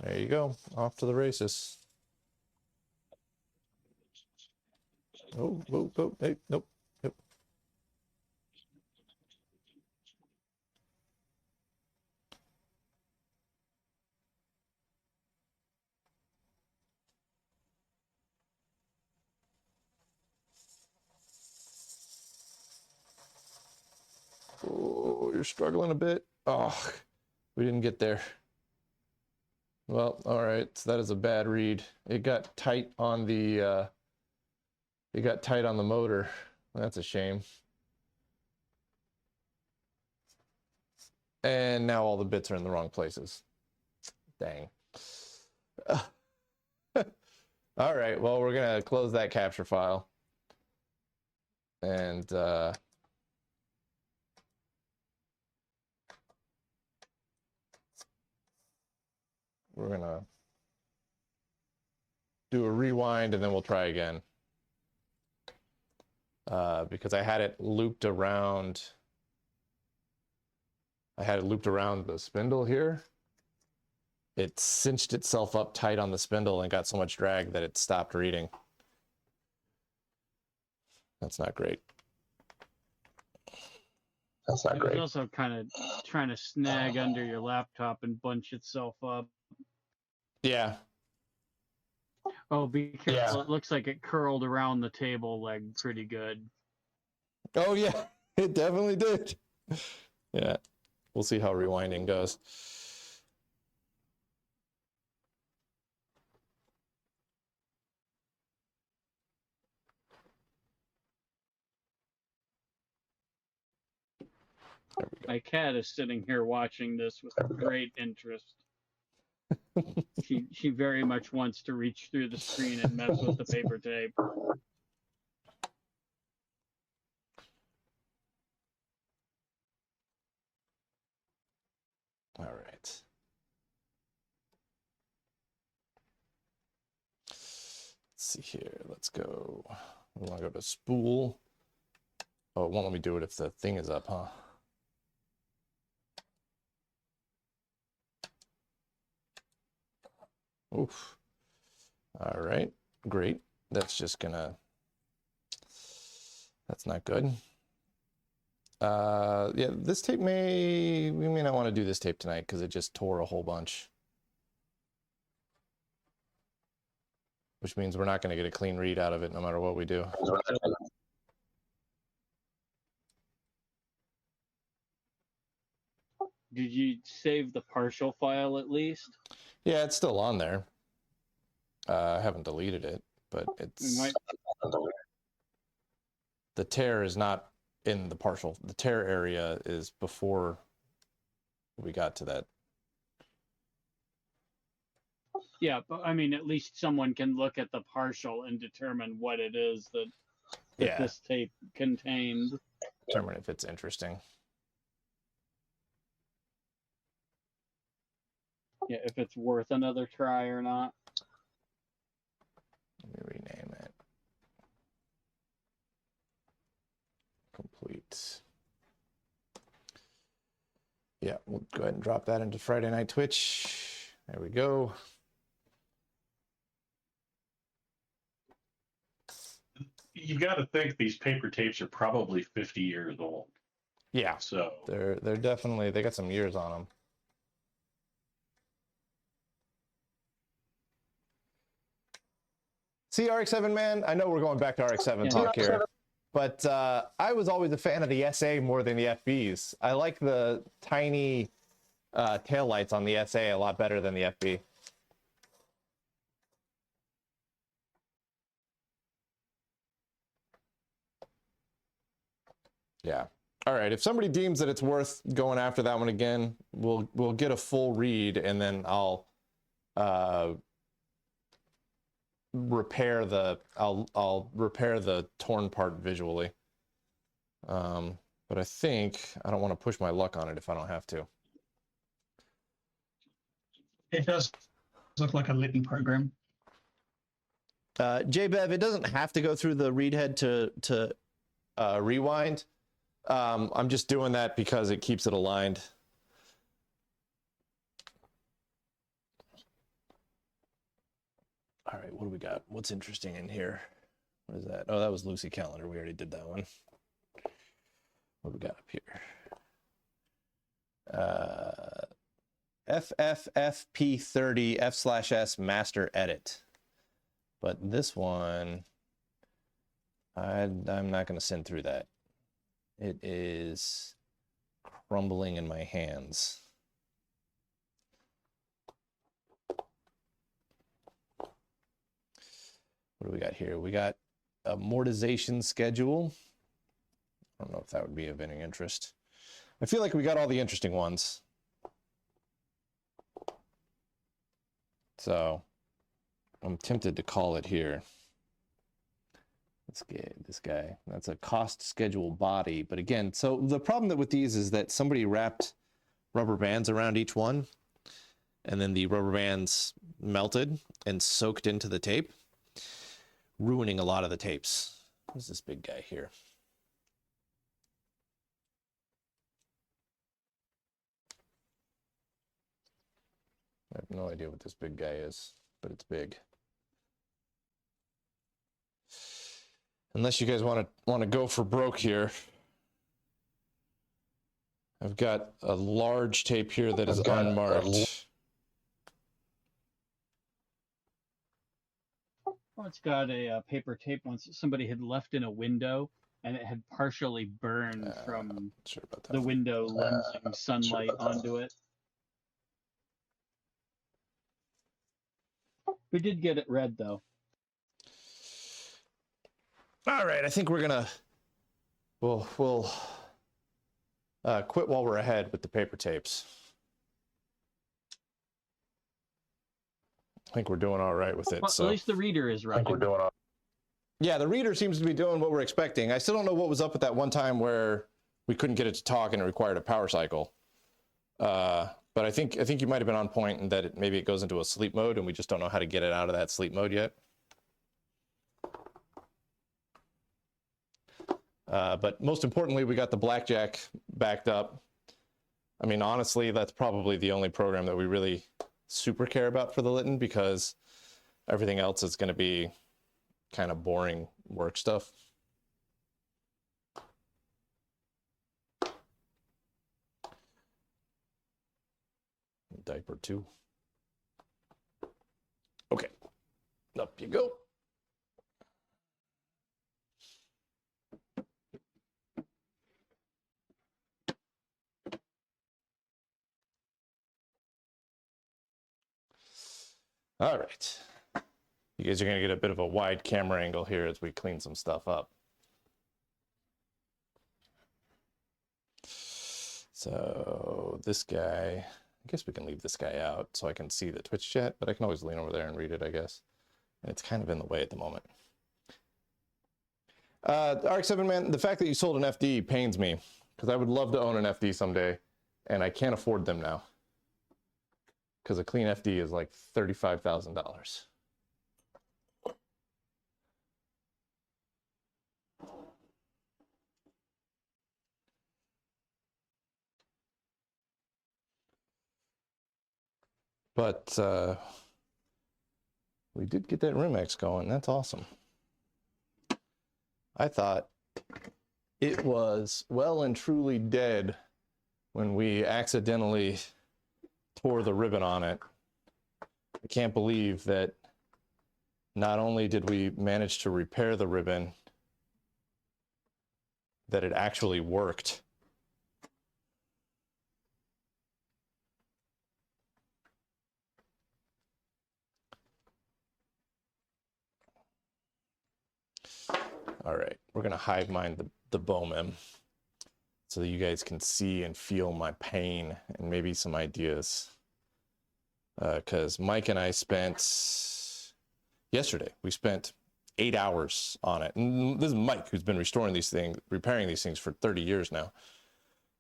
[SPEAKER 1] There you go, off to the races. Oh, whoa, whoa, hey, nope, nope. Oh, you're struggling a bit. Oh, we didn't get there. Well, all right, so that is a bad read. It got tight on the motor. That's a shame. And now all the bits are in the wrong places. Dang. All right, well, we're going to close that capture file. And we're going to do a rewind, and then we'll try again. Because I had it looped around. I had it looped around the spindle here. It cinched itself up tight on the spindle and got so much drag that it stopped reading. That's not great.
[SPEAKER 7] That's not
[SPEAKER 3] It was
[SPEAKER 7] great.
[SPEAKER 3] also kind of trying to snag under your laptop and bunch itself up.
[SPEAKER 1] Yeah.
[SPEAKER 3] Oh, be careful.
[SPEAKER 7] Yeah.
[SPEAKER 3] It looks like it curled around the table leg pretty good.
[SPEAKER 1] Oh, yeah. It definitely did. Yeah. We'll see how rewinding goes.
[SPEAKER 3] My cat is sitting here watching this with great interest. She very much wants to reach through the screen and mess with the paper tape.
[SPEAKER 1] All right. Let's see here. Let's go. We want to go to spool. Oh, it won't let me do it if the thing is up, huh? Oof. All right. Great. That's just gonna. That's not good. Yeah, this tape we may not want to do this tape tonight because it just tore a whole bunch. Which means we're not going to get a clean read out of it no matter what we do.
[SPEAKER 3] Did you save the partial file at least?
[SPEAKER 1] Yeah, it's still on there. I haven't deleted it, but it's the tear is not in the partial. The tear area is before we got to that.
[SPEAKER 3] Yeah, but I mean, at least someone can look at the partial and determine what it is that
[SPEAKER 1] Yeah.
[SPEAKER 3] this tape contained.
[SPEAKER 1] Determine if it's interesting.
[SPEAKER 3] Yeah, if it's worth another try or not.
[SPEAKER 1] Let me rename it. Complete. Yeah, we'll go ahead and drop that into Friday Night Twitch. There we go.
[SPEAKER 4] You've got to think these paper tapes are probably 50 years old.
[SPEAKER 1] Yeah,
[SPEAKER 4] So
[SPEAKER 1] they're definitely, they got some years on them. See, RX-7, man, I know we're going back to RX-7 talk here, but I was always a fan of the SA more than the FBs. I like the tiny taillights on the SA a lot better than the FB. Yeah. All right. If somebody deems that it's worth going after that one again, we'll get a full read, and then I'll repair the repair the torn part visually. But I think I don't want to push my luck on it if I don't have to.
[SPEAKER 2] It does look like a Litton program.
[SPEAKER 1] JBev, it doesn't have to go through the read head to rewind. I'm just doing that because it keeps it aligned. All right, what do we got? What's interesting in here? What is that? Oh, that was Lucy Calendar. We already did that one. What do we got up here? FFFP30 F/S master edit. But this one, I'm not going to send through that. It is crumbling in my hands. What do we got here? We got amortization schedule. I don't know if that would be of any interest. I feel like we got all the interesting ones. So I'm tempted to call it here. This guy, that's a cost schedule body. But again, so the problem with these is that somebody wrapped rubber bands around each one, and then the rubber bands melted and soaked into the tape, ruining a lot of the tapes. Who's this big guy here? I have no idea what this big guy is, but it's big. Unless you guys want to go for broke here. I've got a large tape here that is unmarked.
[SPEAKER 3] Well, it's got a paper tape once somebody had left in a window, and it had partially burned from
[SPEAKER 1] Sure about that.
[SPEAKER 3] the window lensing sunlight onto it. We did get it red, though.
[SPEAKER 1] All right, I think we're gonna we'll quit while we're ahead with the paper tapes. I think we're doing all right with it.
[SPEAKER 3] Well,
[SPEAKER 1] So
[SPEAKER 3] at least the reader is
[SPEAKER 7] I
[SPEAKER 3] right.
[SPEAKER 7] think we're doing all
[SPEAKER 1] yeah, the reader seems to be doing what we're expecting. I still don't know what was up at that one time where we couldn't get it to talk and it required a power cycle. But I think you might have been on point in that maybe it goes into a sleep mode and we just don't know how to get it out of that sleep mode yet. But most importantly, we got the blackjack backed up. I mean, honestly, that's probably the only program that we really super care about for the Litton, because everything else is going to be kind of boring work stuff. Diaper 2. Okay, up you go. All right. You guys are going to get a bit of a wide camera angle here as we clean some stuff up. So this guy, I guess we can leave this guy out so I can see the Twitch chat, but I can always lean over there and read it, I guess. And it's kind of in the way at the moment. RX7 man, the fact that you sold an FD pains me, because I would love to own an FD someday, and I can't afford them now. Because a clean FD is like $35,000. But we did get that Remex going. That's awesome. I thought it was well and truly dead when we accidentally tore the ribbon on it. I can't believe that not only did we manage to repair the ribbon, that it actually worked. All right, we're gonna hive mind the Bowman so that you guys can see and feel my pain and maybe some ideas. Because Mike and I spent, yesterday, we spent 8 hours on it. And this is Mike, who's been restoring these things, repairing these things for 30 years now.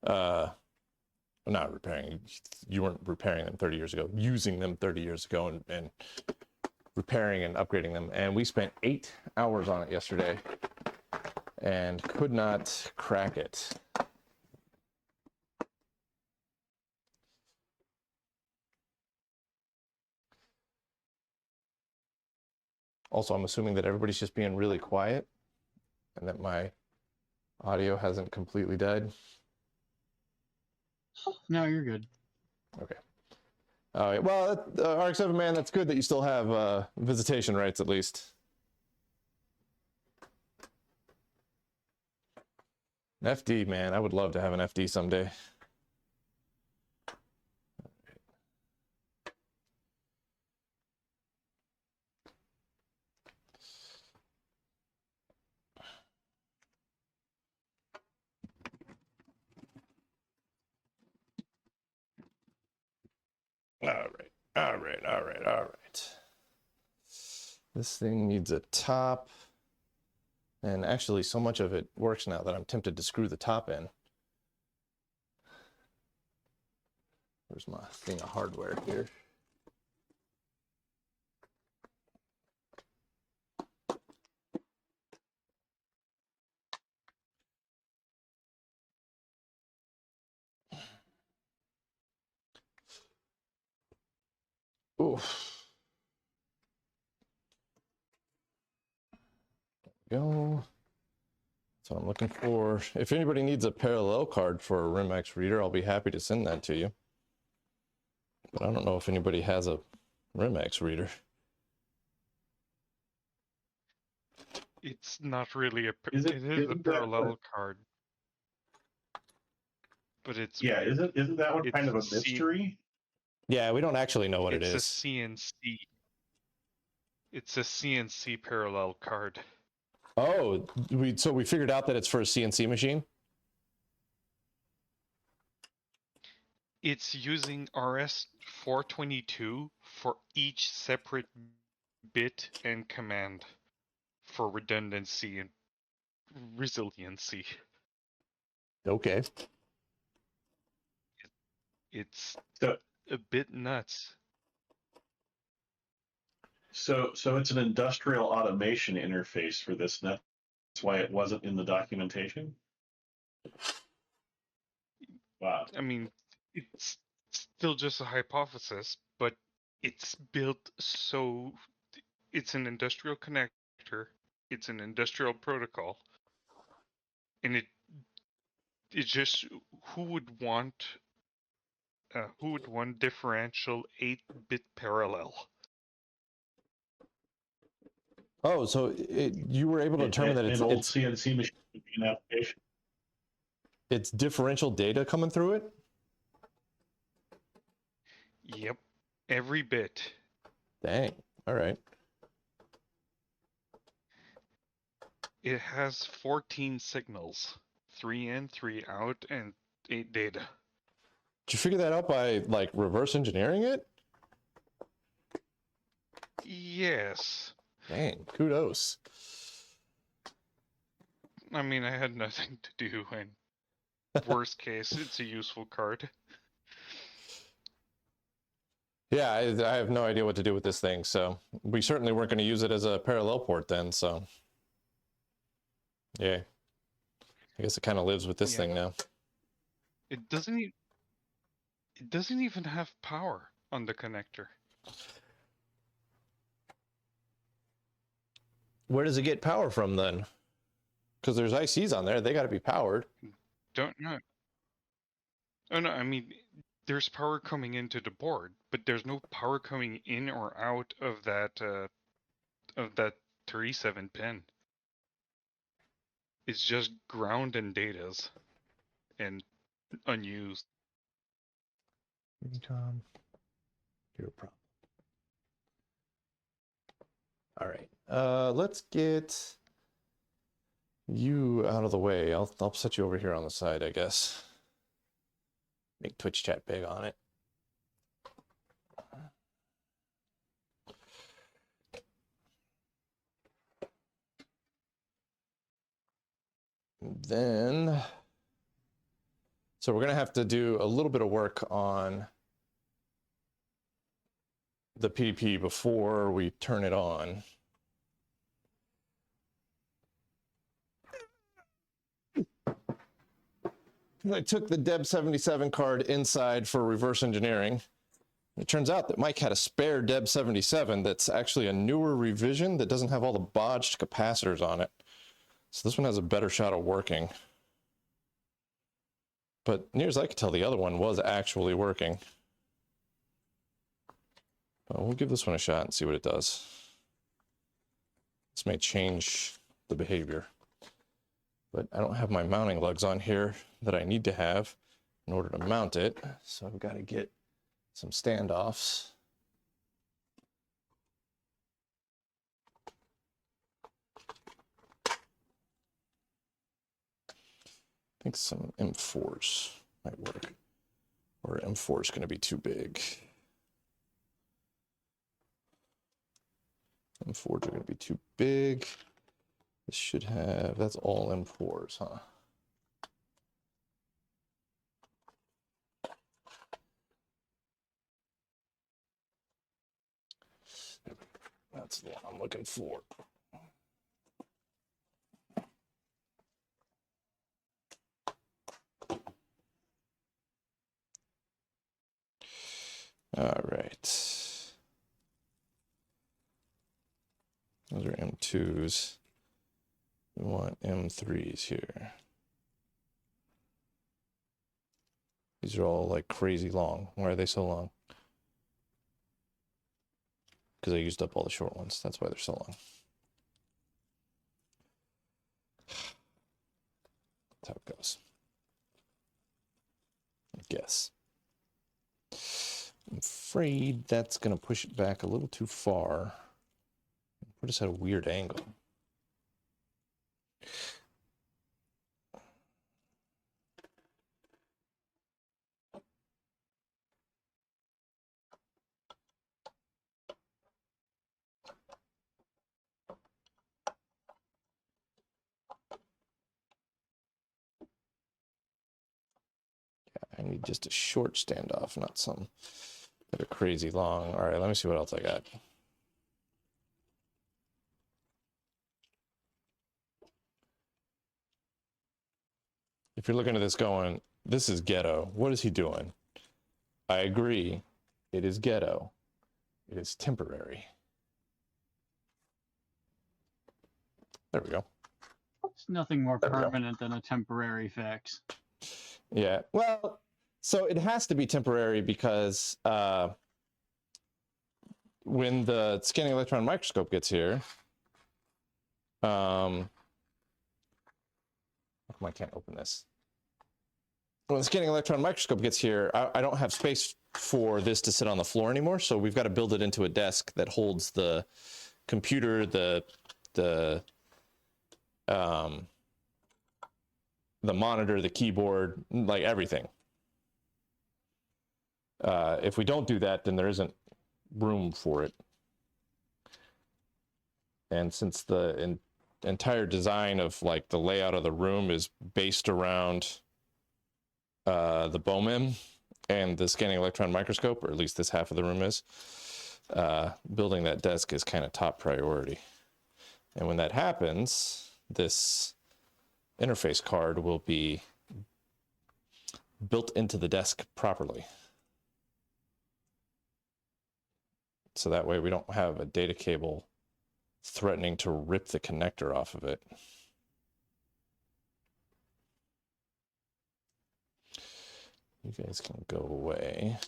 [SPEAKER 1] Not repairing, you weren't repairing them 30 years ago, using them 30 years ago and repairing and upgrading them. And we spent 8 hours on it yesterday and could not crack it. Also, I'm assuming that everybody's just being really quiet and that my audio hasn't completely died.
[SPEAKER 3] No, you're good.
[SPEAKER 1] Okay. All right. Well, RX7 man, that's good that you still have visitation rights at least. An FD, man. I would love to have an FD someday. right, all right. This thing needs a top. And actually, so much of it works now that I'm tempted to screw the top in. Where's my thing of hardware here? Oof. There we go. That's what I'm looking for. If anybody needs a parallel card for a Remex reader, I'll be happy to send that to you. But I don't know if anybody has a Remex reader.
[SPEAKER 6] It's not really a.
[SPEAKER 4] Is it-
[SPEAKER 6] It is a
[SPEAKER 4] isn't that
[SPEAKER 6] parallel
[SPEAKER 4] what-
[SPEAKER 6] card, but it's
[SPEAKER 4] Yeah, isn't that one
[SPEAKER 6] It's
[SPEAKER 4] kind of a
[SPEAKER 6] C-
[SPEAKER 4] mystery?
[SPEAKER 1] Yeah, we don't actually know what it
[SPEAKER 6] it's a
[SPEAKER 1] is.
[SPEAKER 6] CNC. It's a CNC parallel card.
[SPEAKER 1] Oh, so we figured out that it's for a CNC machine?
[SPEAKER 6] It's using RS-422 for each separate bit and command for redundancy and resiliency.
[SPEAKER 1] Okay.
[SPEAKER 6] It's
[SPEAKER 4] So
[SPEAKER 6] a bit nuts.
[SPEAKER 4] So it's an industrial automation interface for this. That's why it wasn't in the documentation. Wow.
[SPEAKER 6] I mean, it's still just a hypothesis, but it's built so it's an industrial connector, it's an industrial protocol, and it's just who would want differential 8-bit parallel?
[SPEAKER 1] Oh, so you were able to determine that
[SPEAKER 4] An old
[SPEAKER 1] it's
[SPEAKER 4] CNC machine would be an application.
[SPEAKER 1] it's differential data coming through it?
[SPEAKER 6] Yep, every bit.
[SPEAKER 1] Dang. All right.
[SPEAKER 6] It has 14 signals, 3 in, 3 out, and 8 data.
[SPEAKER 1] Did you figure that out by like reverse engineering it?
[SPEAKER 6] Yes.
[SPEAKER 1] Dang, kudos.
[SPEAKER 6] I mean, I had nothing to do, and worst case, it's a useful card.
[SPEAKER 1] Yeah, I have no idea what to do with this thing, so we certainly weren't going to use it as a parallel port then, so yeah. I guess it kind of lives with this
[SPEAKER 6] Yeah.
[SPEAKER 1] thing now.
[SPEAKER 6] It doesn't even have power on the connector.
[SPEAKER 1] Where does it get power from then? Because there's ICs on there, they got to be powered.
[SPEAKER 6] Don't know. Oh no, I mean, there's power coming into the board, but there's no power coming in or out of that 37 pin. It's just ground and datas and unused.
[SPEAKER 1] Tom, you're a problem. All right, let's get you out of the way. I'll set you over here on the side, I guess. Make Twitch chat big on it. Then, so we're gonna have to do a little bit of work on the PDP before we turn it on. I took the Deb 77 card inside for reverse engineering. It turns out that Mike had a spare Deb 77 that's actually a newer revision that doesn't have all the bodged capacitors on it. So this one has a better shot of working. But near as I could tell, the other one was actually working. But we'll give this one a shot and see what it does. This may change the behavior. But I don't have my mounting lugs on here that I need to have in order to mount it. So I've got to get some standoffs. I think some M4s might work. Or M4 is going to be too big. M4s are going to be too big. This should have, that's all M4s, huh? That's the one I'm looking for. All right. Those are M2s. We want M3s here. These are all like crazy long. Why are they so long? Because I used up all the short ones. That's why they're so long. That's how it goes. I guess. I'm afraid that's going to push it back a little too far. Put us at a weird angle. I need just a short standoff, not some that are crazy long. All right, let me see what else I got. If you're looking at this going, this is ghetto. What is he doing? I agree. It is ghetto. It is temporary. There we go.
[SPEAKER 3] It's nothing more
[SPEAKER 7] There we go.
[SPEAKER 3] permanent than a temporary fix.
[SPEAKER 1] Yeah, well, so it has to be temporary because when the scanning electron microscope gets here, how come I can't open this? When the scanning electron microscope gets here, I don't have space for this to sit on the floor anymore, so we've got to build it into a desk that holds the computer, the monitor, the keyboard, like everything. If we don't do that, then there isn't room for it. And since the entire design of like the layout of the room is based around the BOMIM and the scanning electron microscope, or at least this half of the room is, building that desk is kind of top priority. And when that happens, this interface card will be built into the desk properly. So that way we don't have a data cable threatening to rip the connector off of it. You guys can go away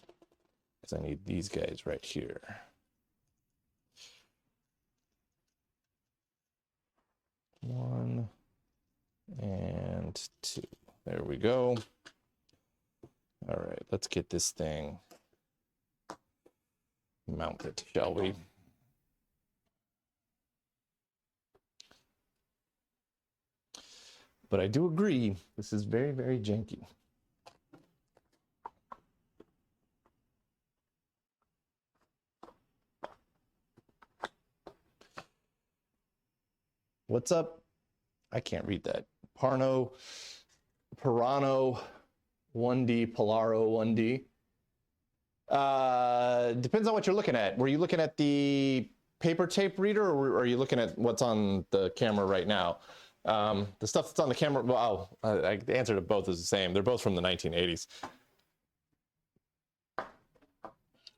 [SPEAKER 1] because I need these guys right here. One and two. There we go. All right, let's get this thing mounted, shall we? But I do agree, this is very, very janky. What's up? I can't read that. Parano 1D, Polaro 1D. Depends on what you're looking at. Were you looking at the paper tape reader, or are you looking at what's on the camera right now? The stuff that's on the camera, well, the answer to both is the same. They're both from the 1980s.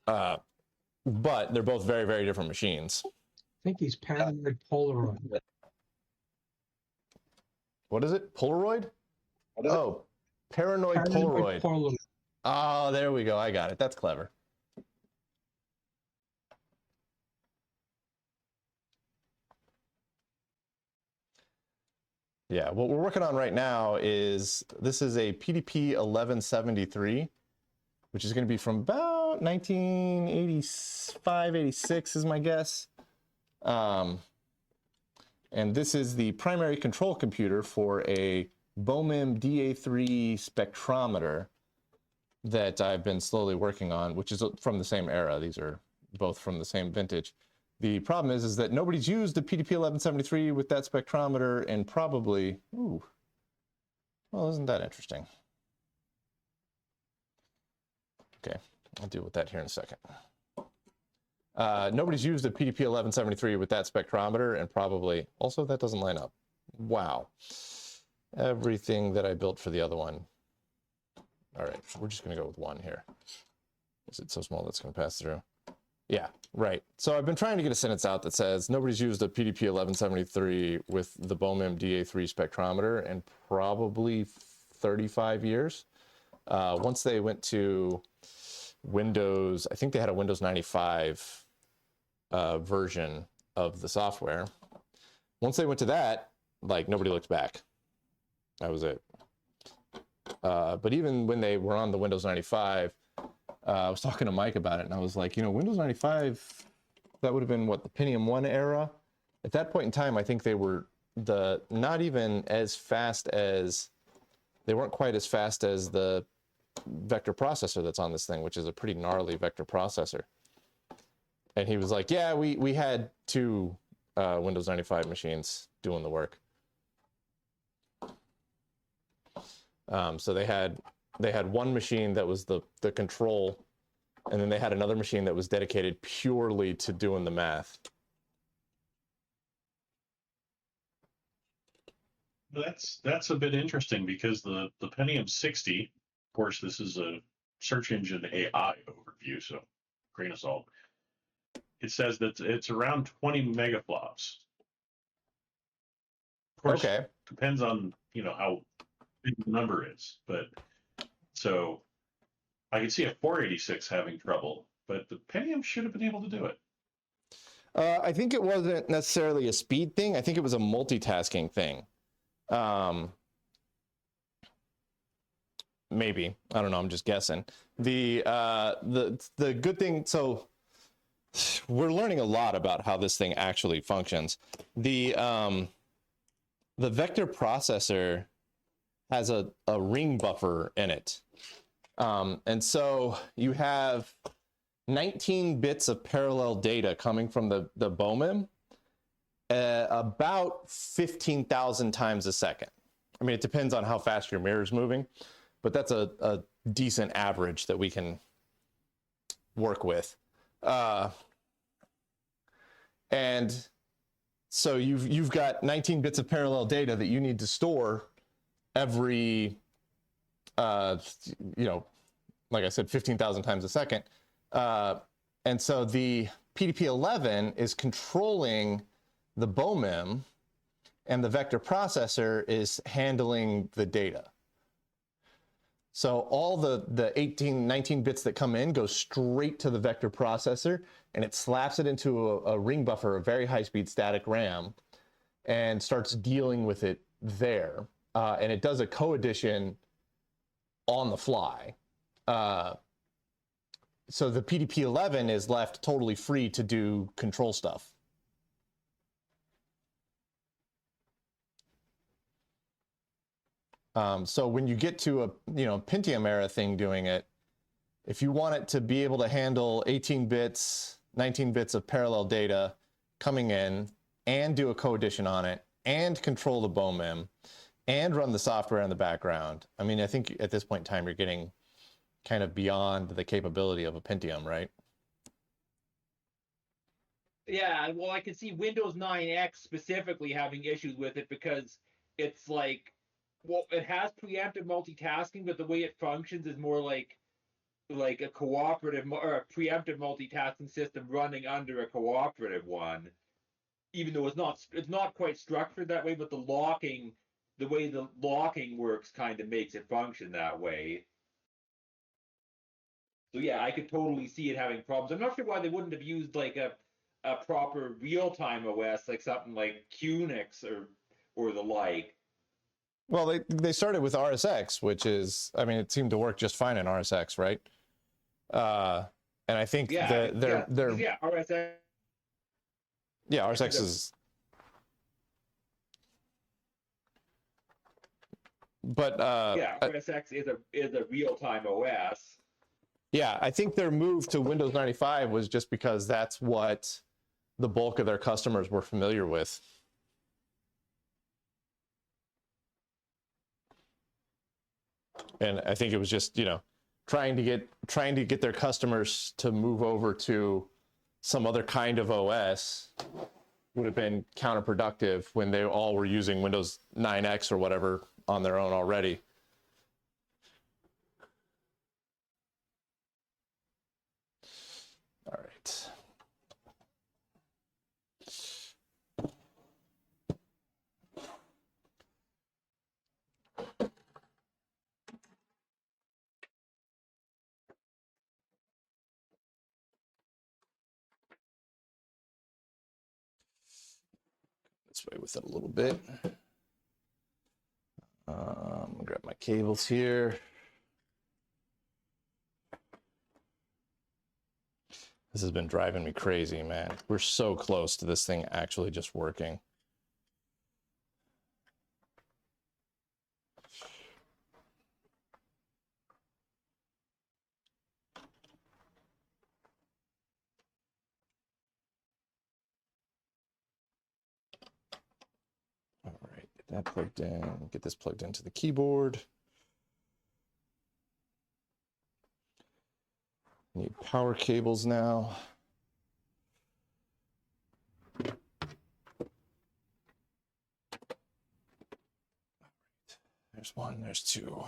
[SPEAKER 1] But they're both very, very different machines.
[SPEAKER 9] I think he's paranoid Polaroid.
[SPEAKER 1] What is it? Polaroid? Oh, paranoid Polaroid.
[SPEAKER 9] Polaroid.
[SPEAKER 1] Oh, there we go. I got it. That's clever. Yeah, what we're working on right now is, this is a PDP 1173, which is going to be from about 1985, 86 is my guess. And this is the primary control computer for a BOMIM DA3 spectrometer that I've been slowly working on, which is from the same era. These are both from the same vintage. The problem is that nobody's used a PDP 1173 with that spectrometer, and probably, ooh, well, isn't that interesting? Okay, I'll deal with that here in a second. Nobody's used a PDP 1173 with that spectrometer, and probably, also that doesn't line up. Wow. Everything that I built for the other one. All right, we're just gonna go with one here. Is it so small that's gonna pass through? Yeah, right. So I've been trying to get a sentence out that says nobody's used a PDP 1173 with the BOMIM DA3 spectrometer in probably 35 years. Once they went to Windows, I think they had a Windows 95 version of the software. Once they went to that, like, nobody looked back. That was it. But even when they were on the Windows 95, I was talking to Mike about it, and I was like, Windows 95, that would have been what, the Pentium 1 era? At that point in time, I think they were not even as fast as, they weren't quite as fast as the vector processor that's on this thing, which is a pretty gnarly vector processor. And he was like, yeah, we had two Windows 95 machines doing the work. So they had one machine that was the control, and then they had another machine that was dedicated purely to doing the math.
[SPEAKER 4] That's a bit interesting because the Pentium 60, of course, this is a search engine AI overview, so grain of salt. It says that it's around 20 megaflops. Of course,
[SPEAKER 1] okay.
[SPEAKER 4] Depends on how big the number is, but so I can see a 486 having trouble, but the Pentium should have been able to do it.
[SPEAKER 1] I think it wasn't necessarily a speed thing. I think it was a multitasking thing. Maybe, I don't know. I'm just guessing. The good thing. So we're learning a lot about how this thing actually functions. The vector processor has a ring buffer in it. And so you have 19 bits of parallel data coming from the BOMIM about 15,000 times a second. I mean, it depends on how fast your mirror is moving, but that's a decent average that we can work with. And so you've got 19 bits of parallel data that you need to store every, like I said, 15,000 times a second. And so the PDP-11 is controlling the BOMIM, and the vector processor is handling the data. So all the 19 bits that come in go straight to the vector processor, and it slaps it into a ring buffer, a very high-speed static RAM, and starts dealing with it there. And it does a co-addition on the fly. So the PDP-11 is left totally free to do control stuff. So when you get to a Pentium era thing doing it, if you want it to be able to handle 18 bits, 19 bits of parallel data coming in, and do a co-addition on it, and control the BOMIM, and run the software in the background, I mean, I think at this point in time, you're getting kind of beyond the capability of a Pentium, right?
[SPEAKER 5] Yeah, well, I can see Windows 9X specifically having issues with it because it's like, well, it has preemptive multitasking, but the way it functions is more like a cooperative or a preemptive multitasking system running under a cooperative one. Even though it's not quite structured that way, but the way the locking works kind of makes it function that way. So yeah, I could totally see it having problems. I'm not sure why they wouldn't have used like a proper real-time OS, like something like QNX or the like.
[SPEAKER 1] Well, they started with RSX, which is, I mean, it seemed to work just fine in RSX, right? And I think they're
[SPEAKER 5] RSX.
[SPEAKER 1] Yeah, RSX is. But
[SPEAKER 5] RSX is a real-time OS.
[SPEAKER 1] Yeah, I think their move to Windows 95 was just because that's what the bulk of their customers were familiar with. And I think it was just, trying to get their customers to move over to some other kind of OS would have been counterproductive when they all were using Windows 9X or whatever on their own already. All right. This way with it a little bit. I'm gonna grab my cables here. This has been driving me crazy, man. We're so close to this thing actually just working. All right, get that plugged in, get this plugged into the keyboard. Need power cables now. There's one, there's two.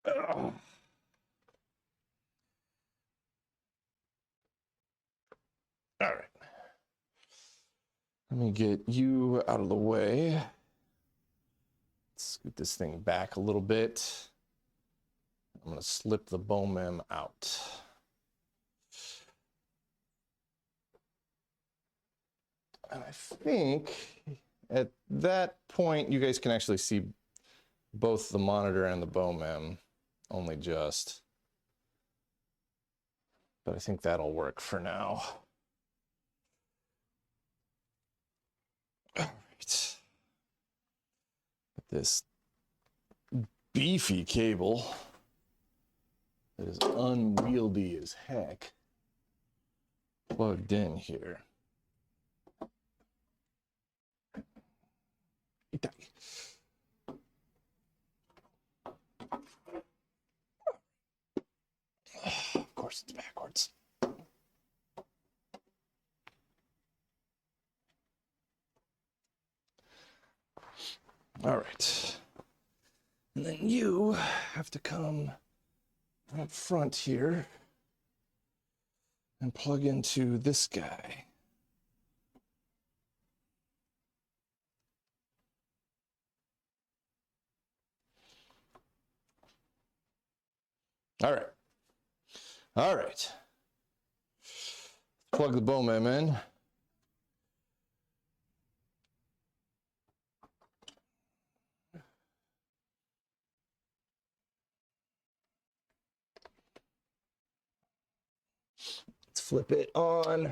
[SPEAKER 1] Ugh. All right. Let me get you out of the way. Let's scoot this thing back a little bit. I'm going to slip the BOMEM out. And I think at that point, you guys can actually see both the monitor and the BOMEM, only just. But I think that'll work for now. All right. This beefy cable that is unwieldy as heck plugged in here. Of course, it's backwards. All right. And then you have to come up front here and plug into this guy. All right. All right. Plug the BOMEM in. Let's flip it on.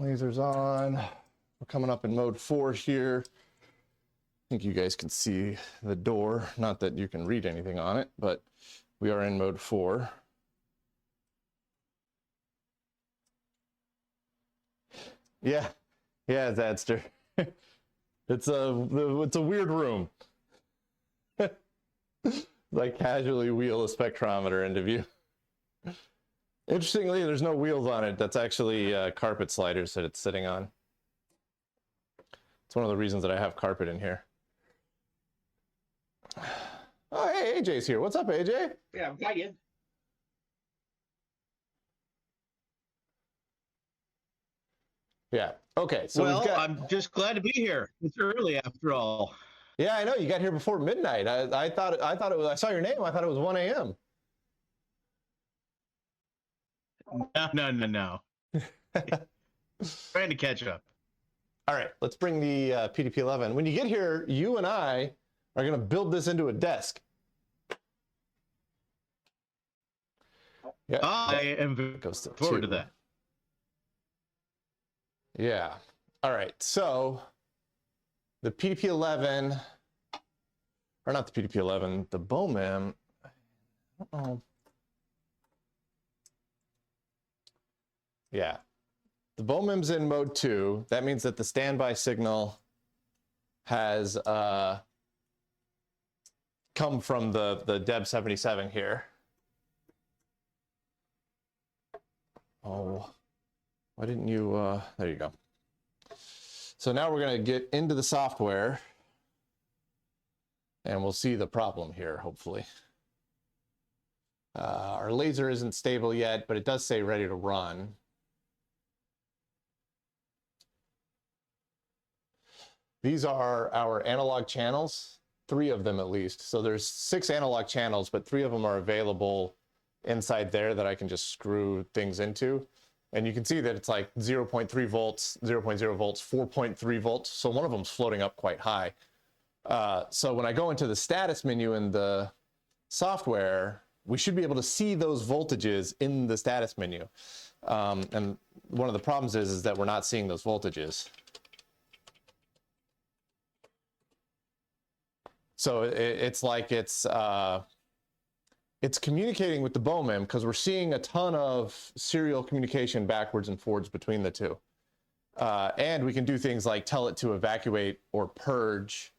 [SPEAKER 1] Lasers on. We're coming up in mode 4 here. I think you guys can see the door. Not that you can read anything on it, but we are in mode 4. Yeah, Zadster. It's a weird room. Like casually wheel a spectrometer into view. Interestingly, there's no wheels on it. That's actually carpet sliders that it's sitting on. It's one of the reasons that I have carpet in here. Oh, hey, AJ's here. What's up, AJ?
[SPEAKER 5] Yeah, I'm tagging.
[SPEAKER 1] Yeah. Okay. So
[SPEAKER 10] well,
[SPEAKER 1] we've got...
[SPEAKER 10] I'm just glad to be here. It's early after all.
[SPEAKER 1] Yeah, I know. You got here before midnight. I thought it was. I saw your name. I thought it was 1 a.m.
[SPEAKER 10] No. Trying to catch up.
[SPEAKER 1] All right, let's bring the PDP-11. When you get here, you and I are going to build this into a desk. Yeah,
[SPEAKER 10] I am looking forward to that.
[SPEAKER 1] Yeah. All right, so the PDP-11, or not the PDP-11, the BOMEM, I don't know. Yeah, the BOMEM's in mode 2. That means that the standby signal has come from the DEB 77 here. Oh, why didn't you, there you go. So now we're gonna get into the software and we'll see the problem here, hopefully. Our laser isn't stable yet, but it does say ready to run. These are our analog channels, 3 of them at least. So there's 6 analog channels, but 3 of them are available inside there that I can just screw things into. And you can see that it's like 0.3 volts, 0.0 volts, 4.3 volts. So one of them's floating up quite high. So when I go into the status menu in the software, we should be able to see those voltages in the status menu. And one of the problems is that we're not seeing those voltages. So it's like it's communicating with the BOMEM because we're seeing a ton of serial communication backwards and forwards between the two. And we can do things like tell it to evacuate or purge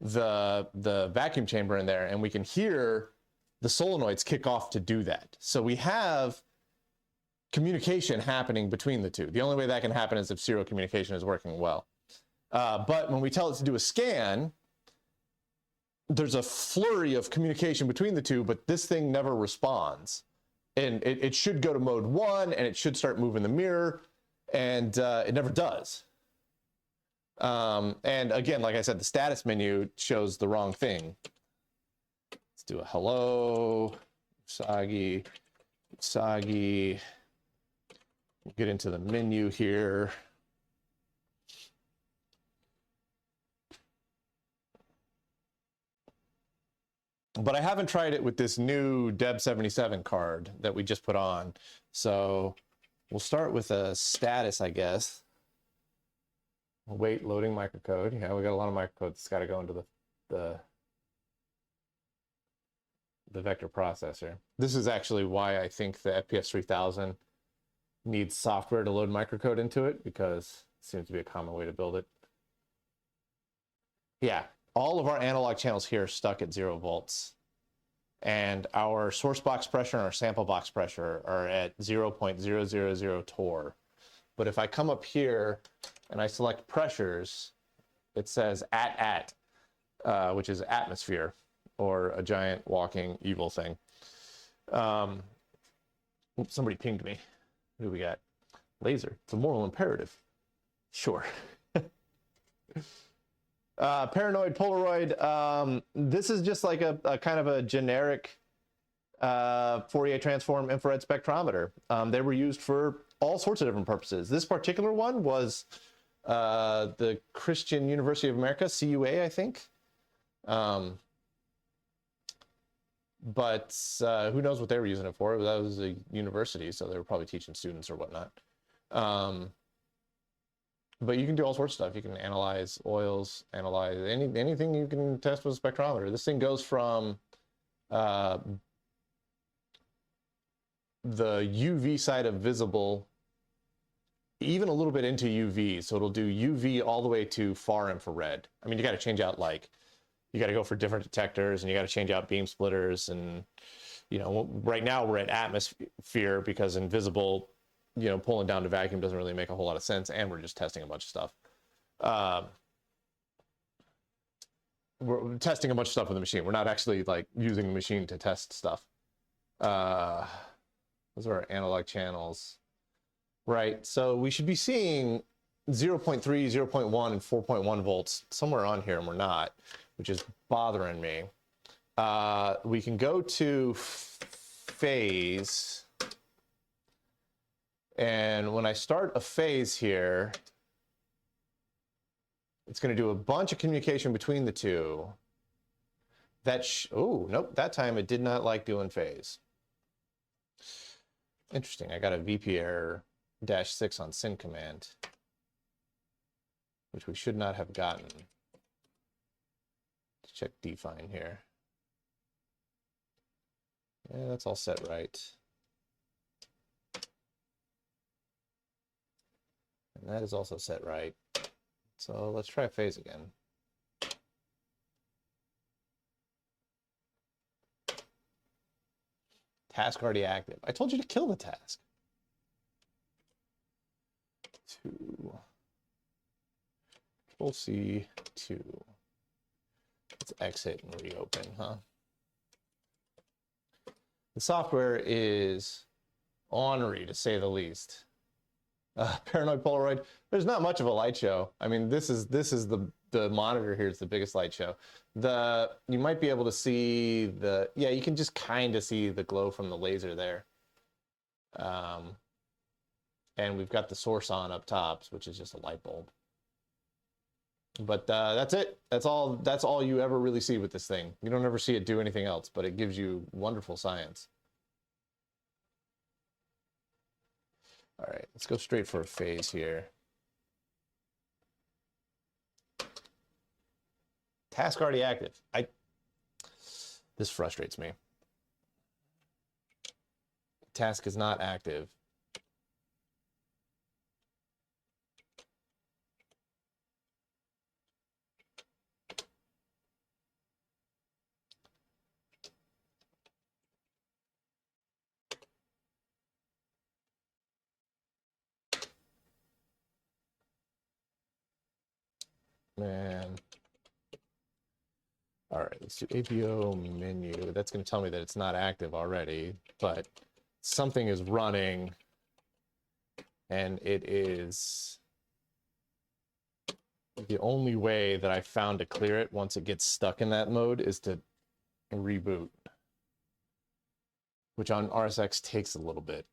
[SPEAKER 1] the vacuum chamber in there, and we can hear the solenoids kick off to do that. So we have communication happening between the two. The only way that can happen is if serial communication is working well. But when we tell it to do a scan, there's a flurry of communication between the two, but this thing never responds. And it should go to mode 1 and it should start moving the mirror, and it never does. And again, like I said, the status menu shows the wrong thing. Let's do a hello, Usagi. Get into the menu here. But I haven't tried it with this new DEB 77 card that we just put on. So we'll start with a status, I guess. We'll wait, loading microcode. Yeah, we got a lot of microcode that's got to go into the vector processor. This is actually why I think the FPS 3000 needs software to load microcode into it, because it seems to be a common way to build it. Yeah. All of our analog channels here are stuck at 0 volts. And our source box pressure and our sample box pressure are at 0.000 torr. But if I come up here and I select pressures, it says at, which is atmosphere, or a giant walking evil thing. Oops, somebody pinged me. Who do we got? Laser. It's a moral imperative. Sure. Paranoid Polaroid. This is just like a kind of a generic Fourier transform infrared spectrometer. They were used for all sorts of different purposes. This particular one was the Christian University of America, CUA, I think. But who knows what they were using it for? That was a university, so they were probably teaching students or whatnot. But you can do all sorts of stuff. You can analyze oils, analyze anything you can test with a spectrometer. This thing goes from the UV side of visible, even a little bit into UV. So it'll do UV all the way to far infrared. I mean, you got to change out, like, you got to go for different detectors, and you got to change out beam splitters. And, you know, right now we're at atmosphere because invisible, you know, pulling down to vacuum doesn't really make a whole lot of sense, and we're just testing a bunch of stuff. We're testing a bunch of stuff with the machine. We're not actually like using the machine to test stuff. Those are our analog channels, right? So we should be seeing 0.3, 0.1, and 4.1 volts somewhere on here, and we're not, which is bothering me. We can go to phase. And when I start a phase here, it's going to do a bunch of communication between the two. Oh, nope, that time it did not like doing phase. Interesting, I got a VP error -6 on syn command. which we should not have gotten. Let's check define here. Yeah, that's all set right. And that is also set right. So let's try phase again. Task already active. I told you to kill the task. 2. Control C, 2. Let's exit and reopen, huh? The software is ornery, to say the least. Paranoid Polaroid. There's not much of a light show. I mean, this is the monitor here is the biggest light show. You might be able to see you can just kind of see the glow from the laser there. And we've got the source on up top, which is just a light bulb. But that's it. That's all you ever really see with this thing. You don't ever see it do anything else, but it gives you wonderful science. All right, let's go straight for a phase here. Task already active. This frustrates me. Task is not active. Man. All right, let's do APO menu. That's going to tell me that it's not active already, but something is running, and it is the only way that I found to clear it once it gets stuck in that mode is to reboot, which on RSX takes a little bit.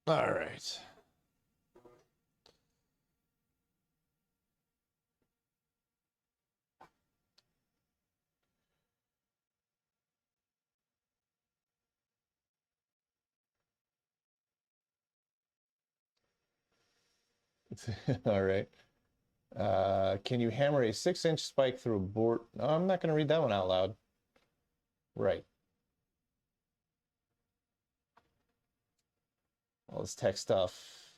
[SPEAKER 1] All right. All right. Can you hammer a 6-inch spike through a board? No, I'm not going to read that one out loud. Right. All this tech stuff.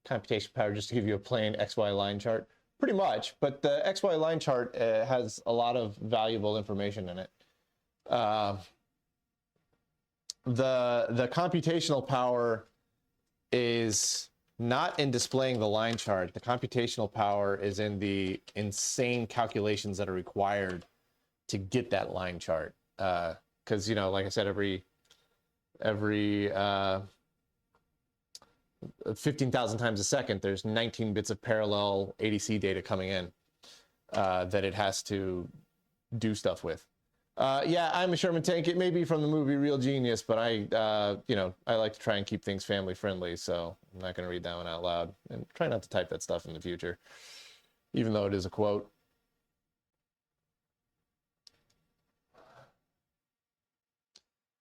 [SPEAKER 1] Computation power, just to give you a plain XY line chart. Pretty much, but the XY line chart has a lot of valuable information in it. The computational power is not in displaying the line chart. The computational power is in the insane calculations that are required to get that line chart. Because, you know, like I said, every 15,000 times a second, there's 19 bits of parallel ADC data coming in that it has to do stuff with. Yeah, I'm a Sherman tank. It may be from the movie Real Genius, but I like to try and keep things family friendly, so I'm not going to read that one out loud. And try not to type that stuff in the future, even though it is a quote.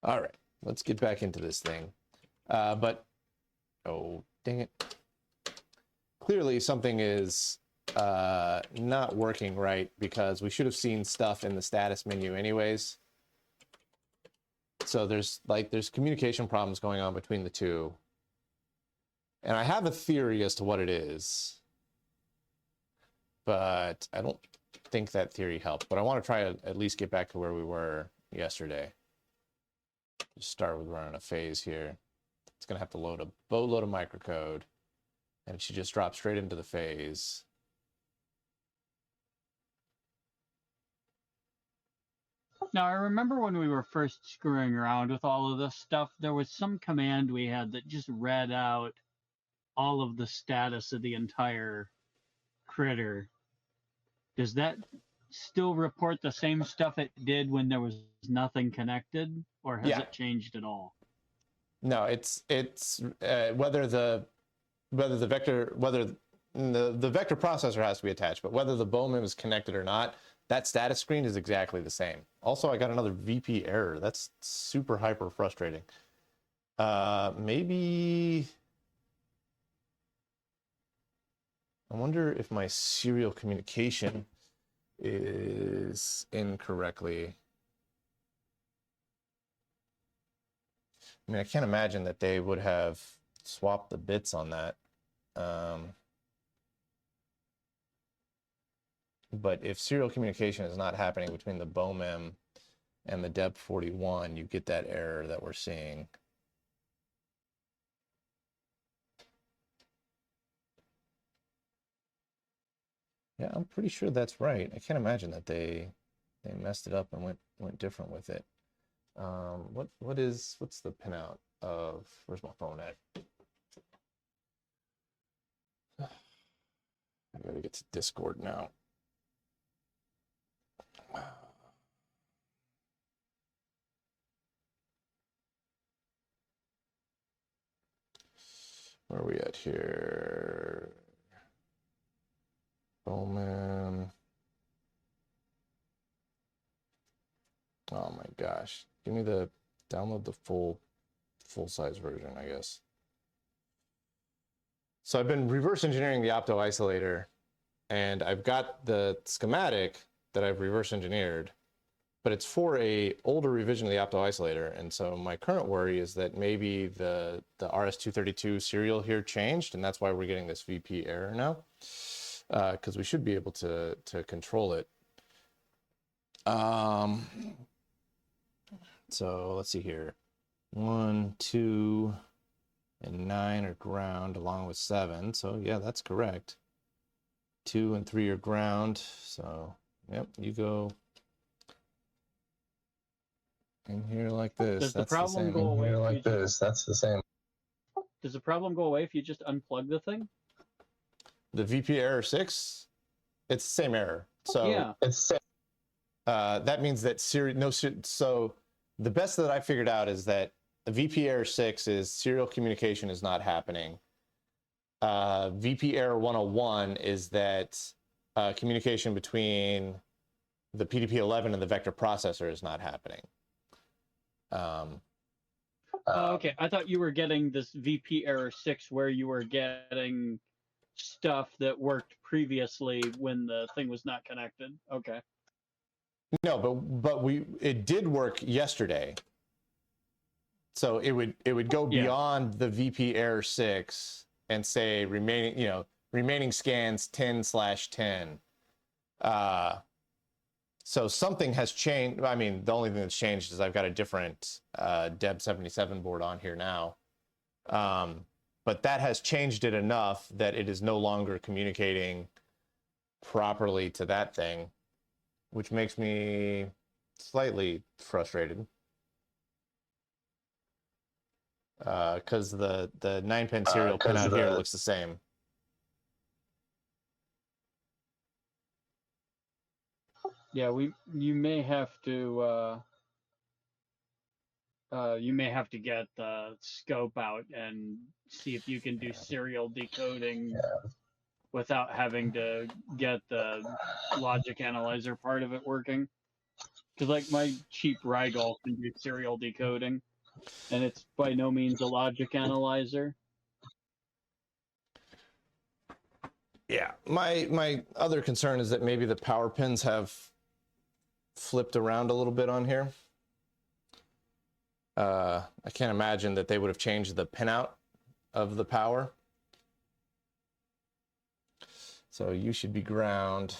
[SPEAKER 1] All right, let's get back into this thing. Oh, dang it. Clearly something is not working right, because we should have seen stuff in the status menu anyways. So there's communication problems going on between the two. And I have a theory as to what it is, but I don't think that theory helped. But I want to try to at least get back to where we were yesterday. Just start with running a phase here. It's going to have to load a boatload of microcode, and it should just drop straight into the phase.
[SPEAKER 3] Now, I remember when we were first screwing around with all of this stuff, there was some command we had that just read out all of the status of the entire critter. Does that still report the same stuff it did when there was nothing connected, or has it changed at all?
[SPEAKER 1] No, it's whether the vector, whether the vector processor has to be attached, but whether the BOMIM is connected or not, that status screen is exactly the same. Also, I got another VP error. That's super hyper frustrating. Maybe I wonder if my serial communication is incorrectly. I mean, I can't imagine that they would have swapped the bits on that. But if serial communication is not happening between the BOMIM and the DEB41, you get that error that we're seeing. Yeah, I'm pretty sure that's right. I can't imagine that they messed it up and went different with it. What's the pinout of, where's my phone at? I gotta get to Discord now. Where are we at here? Bowman. Oh my gosh. Give me the, download the full size version, I guess. So I've been reverse engineering the opto isolator, and I've got the schematic that I've reverse engineered, but it's for a older revision of the opto isolator. And so my current worry is that maybe the RS-232 serial here changed, and that's why we're getting this VP error now, because we should be able to control it. So let's see here. 1, 2, and 9 are ground along with 7. So yeah, that's correct. 2 and 3 are ground. So yep, you go in here like this.
[SPEAKER 3] Does the
[SPEAKER 1] That's
[SPEAKER 3] problem
[SPEAKER 1] same.
[SPEAKER 3] go away?
[SPEAKER 7] Here
[SPEAKER 3] if
[SPEAKER 7] like
[SPEAKER 3] you just-
[SPEAKER 7] this. That's the same.
[SPEAKER 3] Does the problem go away if you just unplug the thing?
[SPEAKER 1] The VP error 6, it's the same error. So
[SPEAKER 3] Yeah.
[SPEAKER 7] It's
[SPEAKER 1] that means that so the best that I figured out is that the VP error 6 is serial communication is not happening. VP error 101 is that communication between the PDP-11 and the vector processor is not happening.
[SPEAKER 3] Okay, I thought you were getting this VP error 6 where you were getting stuff that worked previously when the thing was not connected. Okay.
[SPEAKER 1] No, but it did work yesterday. So it would go
[SPEAKER 3] Yeah.
[SPEAKER 1] beyond the VP error 6 and say remaining scans 10/10. So something has changed. I mean, the only thing that's changed is I've got a different DEB77 board on here now. But that has changed it enough that it is no longer communicating properly to that thing, which makes me slightly frustrated. Because the 9-pin serial pinout here looks the same.
[SPEAKER 3] Yeah, you may have to get the scope out and see if you can do serial decoding without having to get the logic analyzer part of it working. Because like my cheap Rigol can do serial decoding, and it's by no means a logic analyzer.
[SPEAKER 1] Yeah, my other concern is that maybe the power pins have flipped around a little bit on here. I can't imagine that they would have changed the pinout of the power. So you should be ground,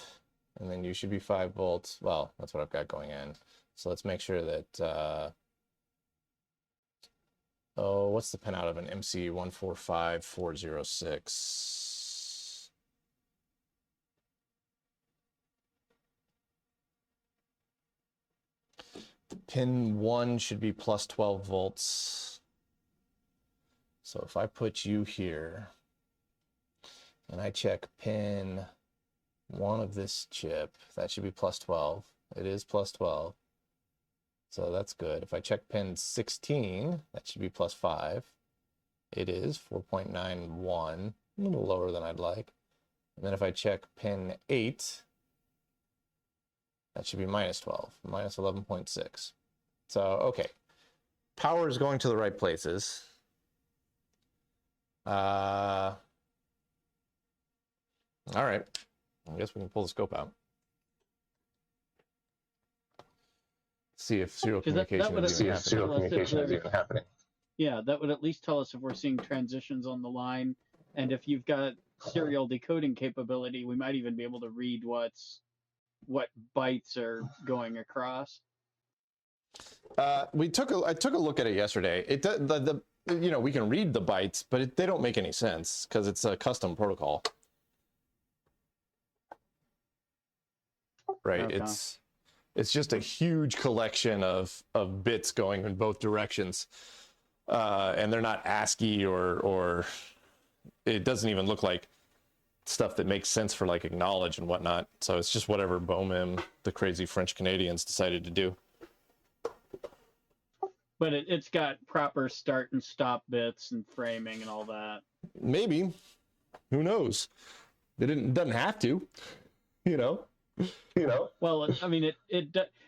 [SPEAKER 1] and then you should be 5 volts. Well, that's what I've got going in. So let's make sure that, what's the pinout of an MC145406? Pin 1 should be plus 12 volts. So if I put you here and I check pin 1 of this chip, that should be plus 12. It is plus 12. So that's good. If I check pin 16, that should be plus 5. It is 4.91, a little lower than I'd like. And then if I check pin 8, that should be minus 12, minus 11.6. So, okay. Power is going to the right places. All right. I guess we can pull the scope out. See if serial
[SPEAKER 3] 'Cause that
[SPEAKER 1] communication
[SPEAKER 3] would
[SPEAKER 1] is
[SPEAKER 3] at
[SPEAKER 1] even
[SPEAKER 3] least
[SPEAKER 1] happening.
[SPEAKER 3] tell us if there's-
[SPEAKER 7] even happening.
[SPEAKER 3] Yeah, that would at least tell us if we're seeing transitions on the line, and if you've got serial decoding capability, we might even be able to read what bytes are going across.
[SPEAKER 1] I took a look at it yesterday. It you know, we can read the bytes, but they don't make any sense because it's a custom protocol. Right?
[SPEAKER 3] Okay.
[SPEAKER 1] It's just a huge collection of bits going in both directions. And they're not ASCII or it doesn't even look like stuff that makes sense for like acknowledge and whatnot. So it's just whatever BOMIM, the crazy French Canadians, decided to do.
[SPEAKER 3] But it's got proper start and stop bits and framing and all that.
[SPEAKER 1] Maybe. Who knows? It doesn't have to, you know.
[SPEAKER 3] Well, I mean,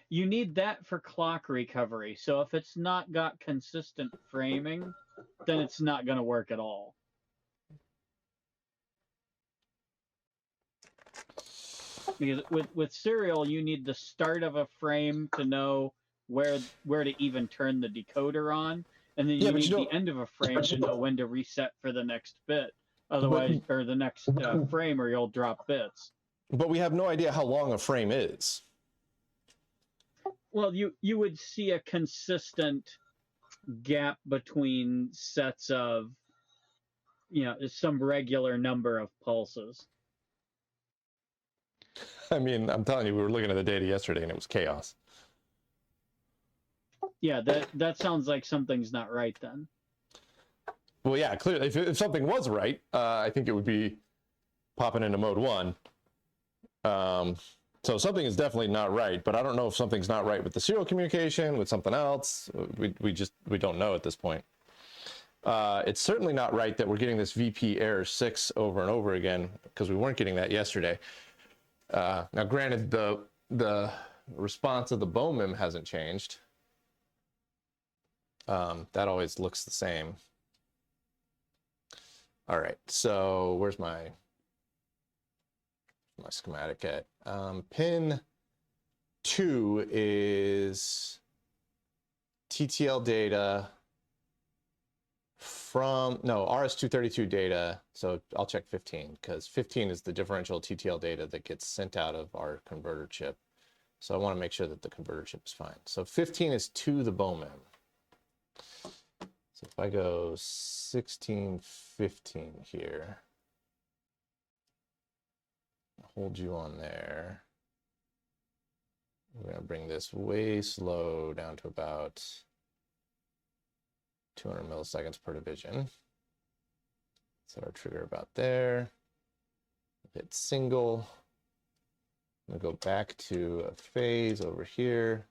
[SPEAKER 3] you need that for clock recovery. So if it's not got consistent framing, then it's not going to work at all. Because with serial, you need the start of a frame to know where to even turn the decoder on, and then you need the end of a frame to know when to reset for the next bit. Otherwise, or the next frame, or you'll drop bits.
[SPEAKER 1] But we have no idea how long a frame is.
[SPEAKER 3] Well, you would see a consistent gap between sets of, some regular number of pulses.
[SPEAKER 1] I mean, I'm telling you, we were looking at the data yesterday and it was chaos.
[SPEAKER 3] Yeah, that sounds like something's not right then.
[SPEAKER 1] Well, yeah, clearly, if something was right, I think it would be popping into mode 1. So something is definitely not right, but I don't know if something's not right with the serial communication, with something else. We don't know at this point. It's certainly not right that we're getting this VP error 6 over and over again, because we weren't getting that yesterday. Now, granted, the response of the BOMIM hasn't changed. That always looks the same. All right, so where's my schematic at? Pin 2 is TTL data from, no, RS-232 data. So I'll check 15 because 15 is the differential TTL data that gets sent out of our converter chip. So I want to make sure that the converter chip is fine. So 15 is to the BOMIM. So if I go 1615 here, hold you on there. We're going to bring this way slow down to about 200 milliseconds per division. Set our trigger about there. Hit single. I'm going to go back to a phase over here.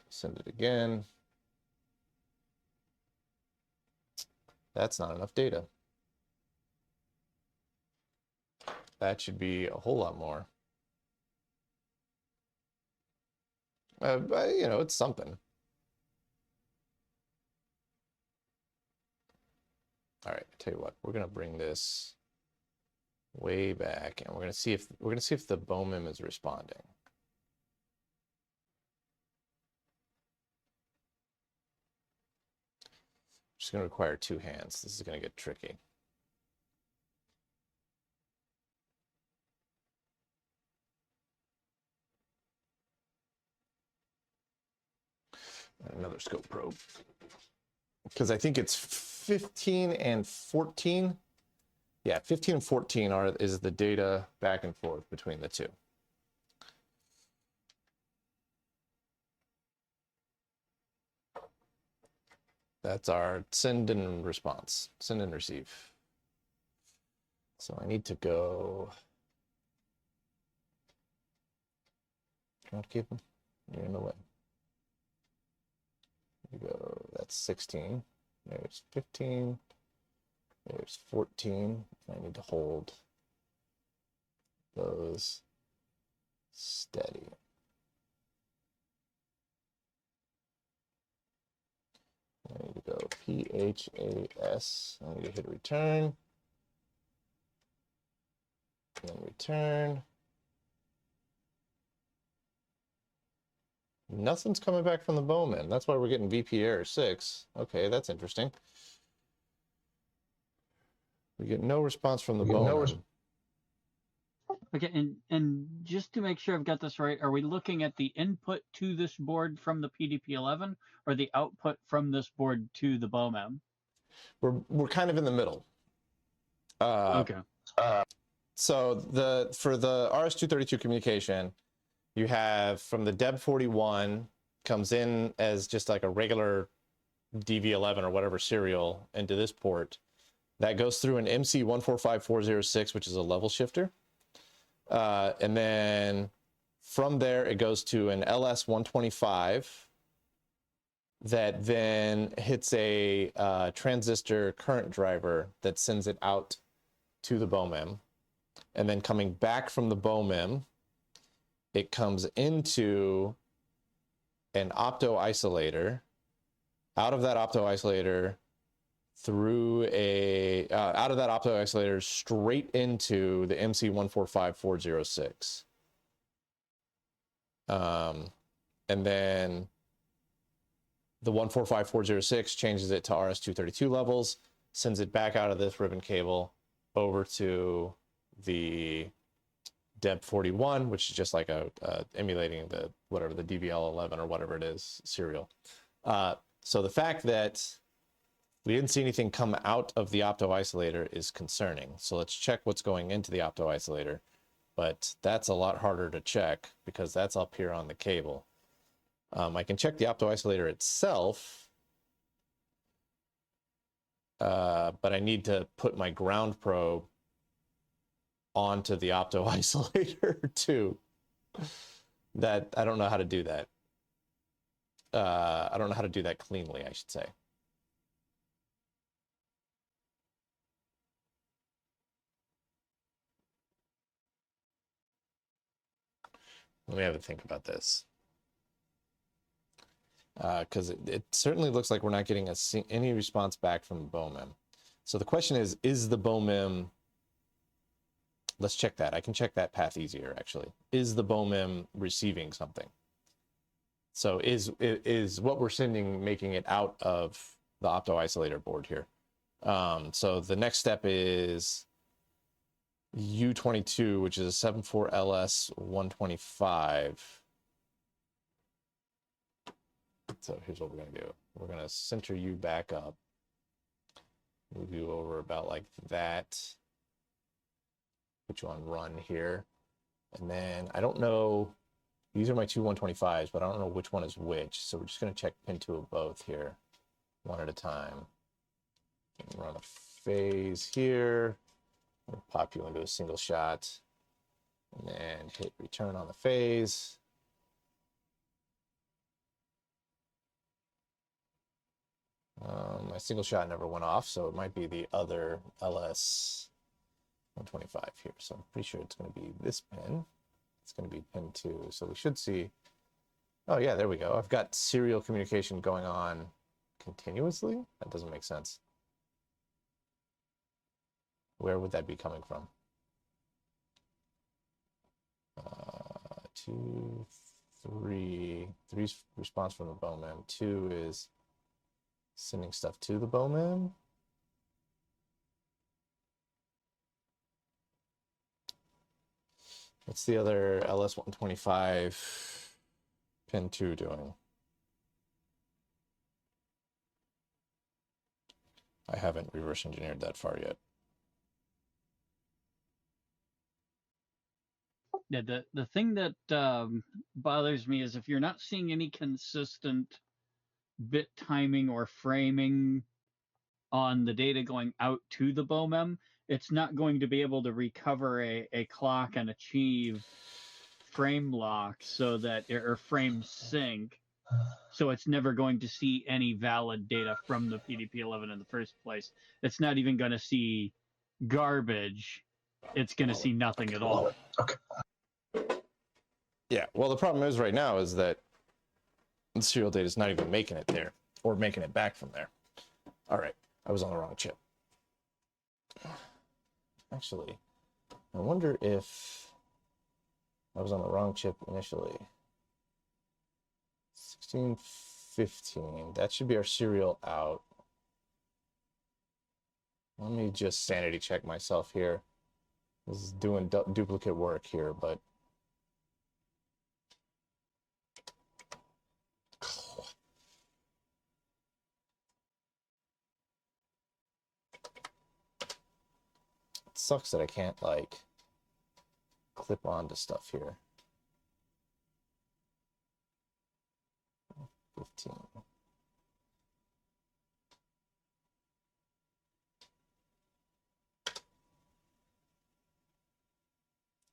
[SPEAKER 1] Send it again. That's not enough data. That should be a whole lot more. But, it's something. All right, I tell you what, we're gonna bring this way back, and we're gonna see if the BOMIM is responding. Just gonna require 2 hands. This is gonna get tricky. Another scope probe. Because I think it's 15 and 14. Yeah, 15 and 14 is the data back and forth between the two. That's our send and response, send and receive. So I need to go. Can't keep them. You're in the way. You go. That's 16. There's 15. There's 14. I need to hold those steady. I need to go PHAS. I need to hit return. And then return. Nothing's coming back from the Bowman. That's why we're getting VP error 6. Okay, that's interesting. We get no response from the Bowman.
[SPEAKER 3] Okay, and just to make sure I've got this right, are we looking at the input to this board from the PDP-11 or the output from this board to the BOMEM?
[SPEAKER 1] We're kind of in the middle.
[SPEAKER 3] Okay.
[SPEAKER 1] So for the RS-232 communication, you have from the DEB41 comes in as just like a regular DV11 or whatever serial into this port. That goes through an MC145406, which is a level shifter. And then from there, it goes to an LS125 that then hits a transistor current driver that sends it out to the BOMEM. And then coming back from the BOMEM, it comes into an opto isolator. Out of that opto isolator, through a out of that opto isolator straight into the MC145406. And then the 145406 changes it to RS-232 levels, sends it back out of this ribbon cable over to the DEB41, which is just like emulating the whatever the DVL11 or whatever it is serial. So the fact that we didn't see anything come out of the opto isolator is concerning. So let's check what's going into the opto isolator. But that's a lot harder to check because that's up here on the cable. I can check the opto isolator itself, but I need to put my ground probe onto the opto isolator too. That I don't know how to do that. I don't know how to do that cleanly, I should say. Let me have a think about this. Because it certainly looks like we're not getting any response back from the BOMEM. So the question is the BOMEM, let's check that. I can check that path easier, actually. Is the BOMEM receiving something? So is what we're sending making it out of the opto isolator board here? So the next step is U22, which is a 74LS125. So here's what we're going to do. We're going to center you back up. Move you over about like that. Put you on run here. And then I don't know, these are my two 125s, but I don't know which one is which. So we're just going to check pin 2 of both here, one at a time. Run a phase here. We'll pop you into a single shot. And then hit return on the phase. My single shot never went off, so it might be the other LS 125 here. So I'm pretty sure it's going to be this pin. It's going to be pin 2. So we should see. Oh, yeah, there we go. I've got serial communication going on continuously. That doesn't make sense. Where would that be coming from? 2, 3. 3's response from the BOMEM. 2 is sending stuff to the BOMEM. What's the other LS125 pin 2 doing? I haven't reverse engineered that far yet.
[SPEAKER 3] Yeah, the thing that bothers me is if you're not seeing any consistent bit timing or framing on the data going out to the BOMEM, it's not going to be able to recover a clock and achieve frame lock so that or frame sync So it's never going to see any valid data from the PDP-11 in the first place. It's not even going to see garbage. It's going to see nothing at all.
[SPEAKER 7] Okay.
[SPEAKER 1] Yeah. Well, the problem is right now is that the serial data is not even making it there or making it back from there. All right. I was on the wrong chip. Actually, I wonder if I was on the wrong chip initially. 1615. That should be our serial out. Let me just sanity check myself here. This is doing duplicate work here, but it sucks that I can't like clip onto stuff here. 15.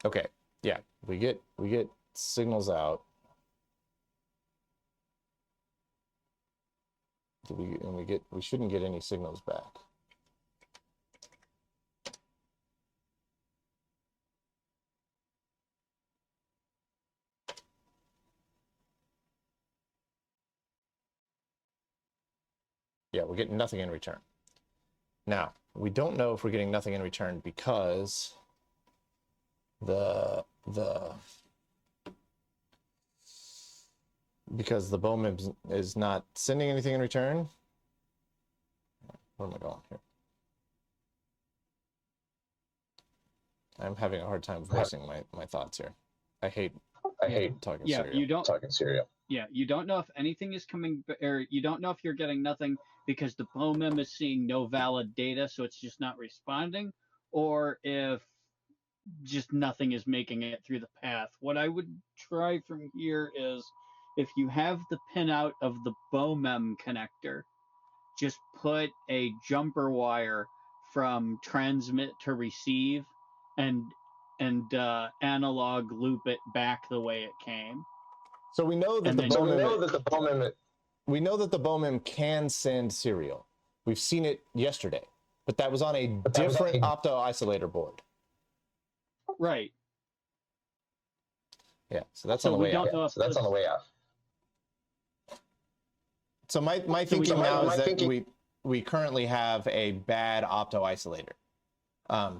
[SPEAKER 1] Okay, yeah, we get signals out. We shouldn't get any signals back. Yeah, we're getting nothing in return. Now, we don't know if we're getting nothing in return because because the Bowman is not sending anything in return. Where am I going here? I'm having a hard time voicing my thoughts here. I hate talking serial.
[SPEAKER 3] You don't
[SPEAKER 7] Talking serial.
[SPEAKER 3] Yeah, you don't know if anything is coming, or you don't know if you're getting nothing because the POMEM is seeing no valid data, so it's just not responding, or if just nothing is making it through the path. What I would try from here is, if you have the pinout of the BOMEM connector, just put a jumper wire from transmit to receive and analog loop it back the way it came.
[SPEAKER 1] So we know that
[SPEAKER 3] And
[SPEAKER 1] the
[SPEAKER 3] then-
[SPEAKER 7] So we
[SPEAKER 1] Bowman,
[SPEAKER 7] know that the Bowman,
[SPEAKER 1] we know that the Bowman can send serial. We've seen it yesterday, but that was on a different opto-isolator board.
[SPEAKER 3] Right.
[SPEAKER 1] Yeah, so that's
[SPEAKER 3] So
[SPEAKER 1] on the
[SPEAKER 3] we
[SPEAKER 1] way
[SPEAKER 3] don't
[SPEAKER 1] out.
[SPEAKER 3] know if
[SPEAKER 7] so that's on the way out.
[SPEAKER 1] So my
[SPEAKER 3] So we
[SPEAKER 1] thinking
[SPEAKER 3] don't-
[SPEAKER 1] now
[SPEAKER 7] my
[SPEAKER 1] is that
[SPEAKER 7] thinking-
[SPEAKER 1] we currently have a bad opto-isolator.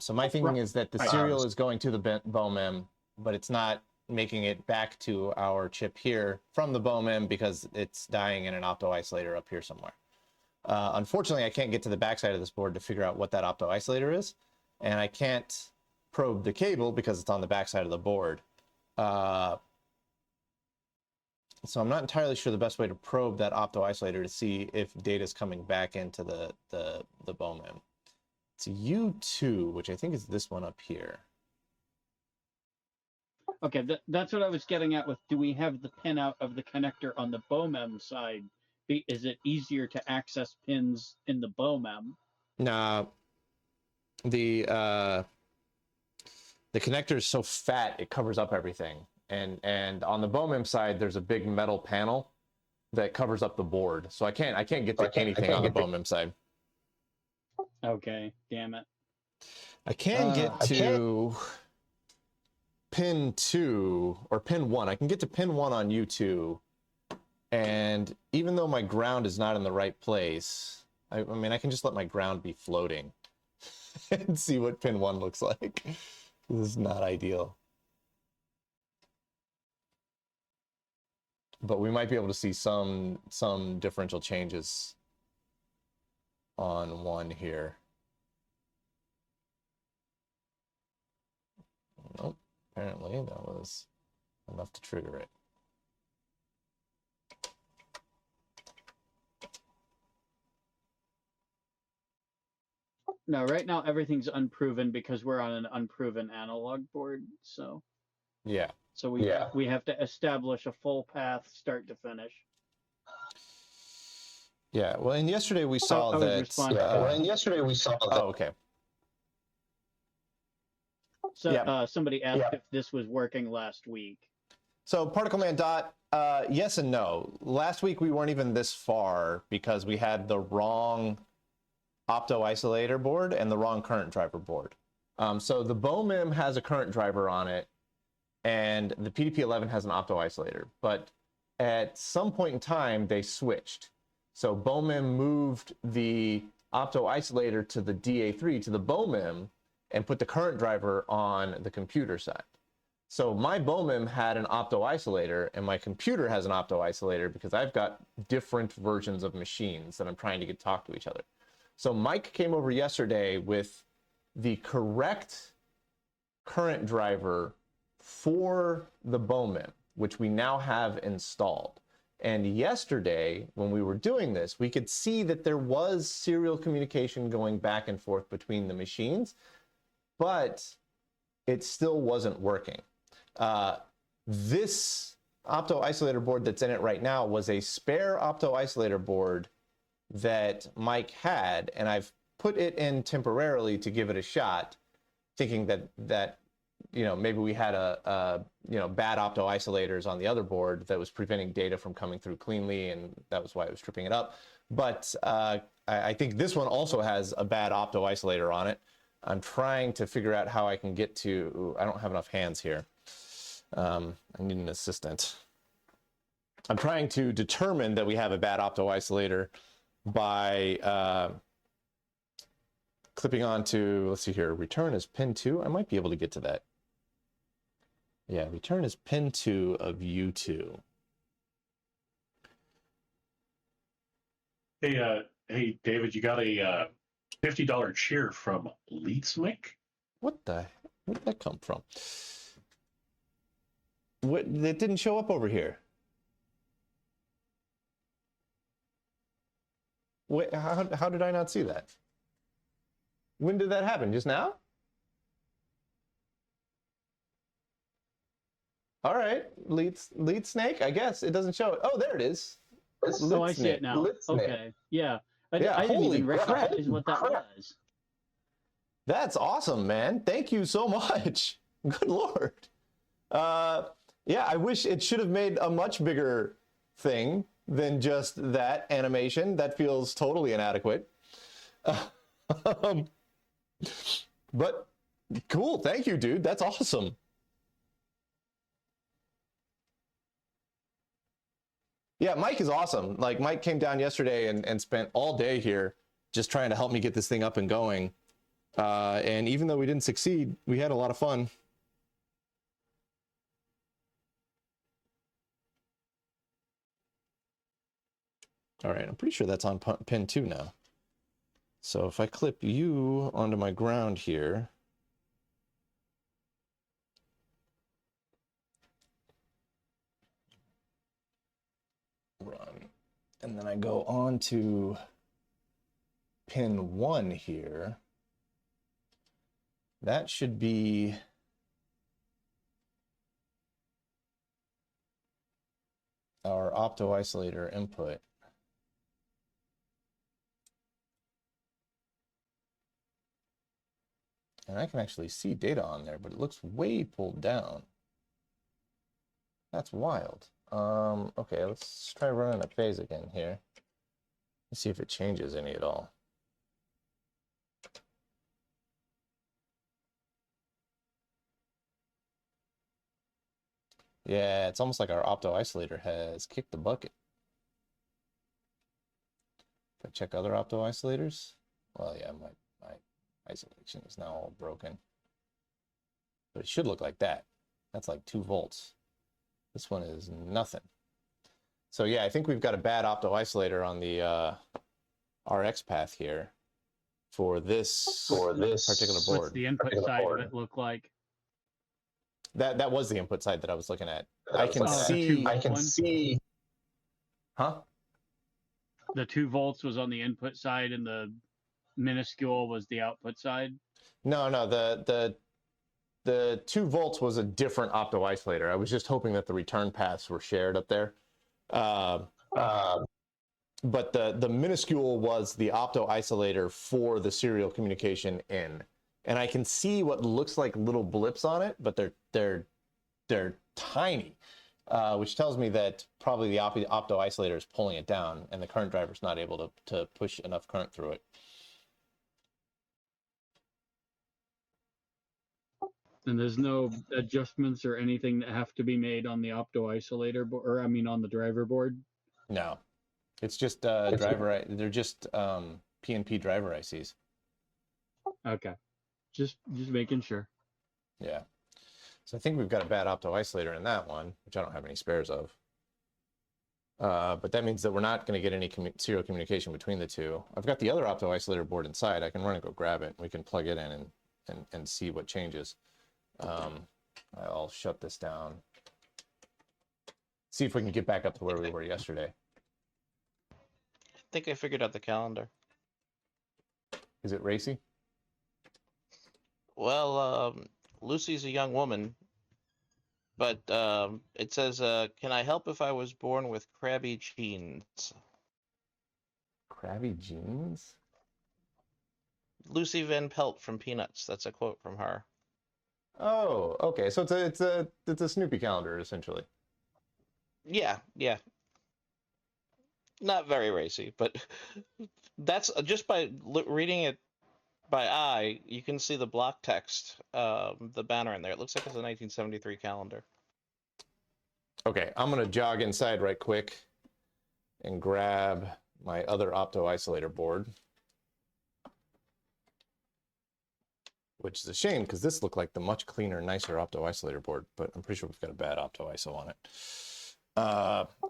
[SPEAKER 1] So my thinking is that the
[SPEAKER 3] Right.
[SPEAKER 1] serial is going to the BOMEM, but it's not making it back to our chip here from the BOMEM because it's dying in an opto-isolator up here somewhere. Unfortunately, I can't get to the backside of this board to figure out what that opto-isolator is, and I can't probe the cable because it's on the backside of the board. So I'm not entirely sure the best way to probe that opto-isolator to see if data is coming back into the BOMEM. It's U2, which I think is this one up here.
[SPEAKER 3] Okay, that's what I was getting at with, do we have the pinout of the connector on the BOMEM side? Is it easier to access pins in the BOMEM?
[SPEAKER 1] Nah, the connector is so fat it covers up everything, and on the BOMEM side there's a big metal panel that covers up the board, so I can't get to anything on the BOMEM side.
[SPEAKER 3] Okay, damn it.
[SPEAKER 1] I can get
[SPEAKER 7] I
[SPEAKER 1] to pin 2 or pin 1. I can get to pin 1 on U2, and even though my ground is not in the right place, I mean I can just let my ground be floating and see what pin 1 looks like. This is not ideal, but we might be able to see some differential changes on 1 here. Nope, apparently that was enough to trigger it.
[SPEAKER 3] No, right now everything's unproven because we're on an unproven analog board, so
[SPEAKER 1] Yeah.
[SPEAKER 3] we have to establish a full path start to finish.
[SPEAKER 1] Yeah, well, and yesterday we saw
[SPEAKER 3] I was
[SPEAKER 1] that.
[SPEAKER 3] responding.
[SPEAKER 7] and yesterday we saw that.
[SPEAKER 1] Oh, okay.
[SPEAKER 3] So
[SPEAKER 1] Yeah.
[SPEAKER 3] somebody asked
[SPEAKER 7] Yeah.
[SPEAKER 3] if this was working last week.
[SPEAKER 1] So Particle Man Dot, yes and no. Last week we weren't even this far because we had the wrong opto isolator board and the wrong current driver board. So the BOMIM has a current driver on it, and the PDP-11 has an opto isolator. But at some point in time, they switched. So BOMIM moved the opto isolator to the DA3, to the BOMIM, and put the current driver on the computer side. So my BOMIM had an opto isolator, and my computer has an opto isolator because I've got different versions of machines that I'm trying to get to talk to each other. So Mike came over yesterday with the correct current driver for the BOMIM, which we now have installed. And yesterday, when we were doing this, we could see that there was serial communication going back and forth between the machines, but it still wasn't working. This opto isolator board that's in it right now was a spare opto isolator board that Mike had, and I've put it in temporarily to give it a shot, thinking that you know, maybe we had a you know, bad opto isolators on the other board that was preventing data from coming through cleanly, and that was why it was tripping it up. But I think this one also has a bad opto isolator on it. I'm trying to figure out how I can get to, I don't have enough hands here. I need an assistant. I'm trying to determine that we have a bad opto isolator by clipping onto, let's see here, return is pin 2. I might be able to get to that. Yeah, return is pin 2 of U2.
[SPEAKER 4] Hey, David, you got a $50 cheer from Litton?
[SPEAKER 1] Where did that come from? What, that didn't show up over here. Wait, how did I not see that? When did that happen? Just now? All right, lead snake. I guess it doesn't show it. Oh, there it is.
[SPEAKER 3] Oh, I see it now. Okay, yeah. I didn't even recognize what that was.
[SPEAKER 1] That's awesome, man. Thank you so much. Good Lord. Yeah, I wish it should have made a much bigger thing than just that animation. That feels totally inadequate. But cool. Thank you, dude. That's awesome. Yeah, Mike is awesome. Like, Mike came down yesterday and spent all day here just trying to help me get this thing up and going. And even though we didn't succeed, we had a lot of fun. All right, I'm pretty sure that's on pin 2 now. So if I clip you onto my ground here, run, and then I go on to pin 1 here, that should be our opto isolator input. And I can actually see data on there, but it looks way pulled down. That's wild. Okay, let's try running a phase again here. Let's see if it changes any at all. Yeah, it's almost like our opto isolator has kicked the bucket. If I check other opto isolators, well, yeah, my isolation is now all broken. But it should look like that. That's like 2 volts. This one is nothing. So yeah, I think we've got a bad opto isolator on the RX path here for this particular board.
[SPEAKER 3] What's the input side of it look like?
[SPEAKER 1] That was the input side that I was looking at. I can see. Huh?
[SPEAKER 3] The 2 volts was on the input side and the minuscule was the output side?
[SPEAKER 1] No, the 2 volts was a different opto isolator. I was just hoping that the return paths were shared up there. But the minuscule was the opto isolator for the serial communication in. And I can see what looks like little blips on it, but they're tiny. which tells me that probably the opto isolator is pulling it down, and the current driver is not able to push enough current through it.
[SPEAKER 3] And there's no adjustments or anything that have to be made on the opto isolator board, or I mean on the driver board.
[SPEAKER 1] No, it's just driver. They're just PNP driver ICs.
[SPEAKER 3] Okay, just making sure.
[SPEAKER 1] Yeah. So I think we've got a bad opto isolator in that one, which I don't have any spares of. But that means that we're not going to get any serial communication between the two. I've got the other opto isolator board inside. I can run and go grab it. We can plug it in and see what changes. I'll shut this down. See if we can get back up to where we were yesterday.
[SPEAKER 8] I think I figured out the calendar.
[SPEAKER 1] Is it racy?
[SPEAKER 8] Well, Lucy's a young woman, but it says, "Can I help if I was born with crabby genes?"
[SPEAKER 1] Crabby jeans?
[SPEAKER 8] Lucy Van Pelt from Peanuts. That's a quote from her.
[SPEAKER 1] Oh, okay. So it's a Snoopy calendar essentially.
[SPEAKER 8] Yeah. Not very racy, but that's just by reading it by eye, you can see the block text, the banner in there. It looks like it's a 1973 calendar.
[SPEAKER 1] Okay, I'm gonna jog inside right quick and grab my other opto isolator board, which is a shame because this looked like the much cleaner, nicer opto isolator board, but I'm pretty sure we've got a bad opto ISO on it.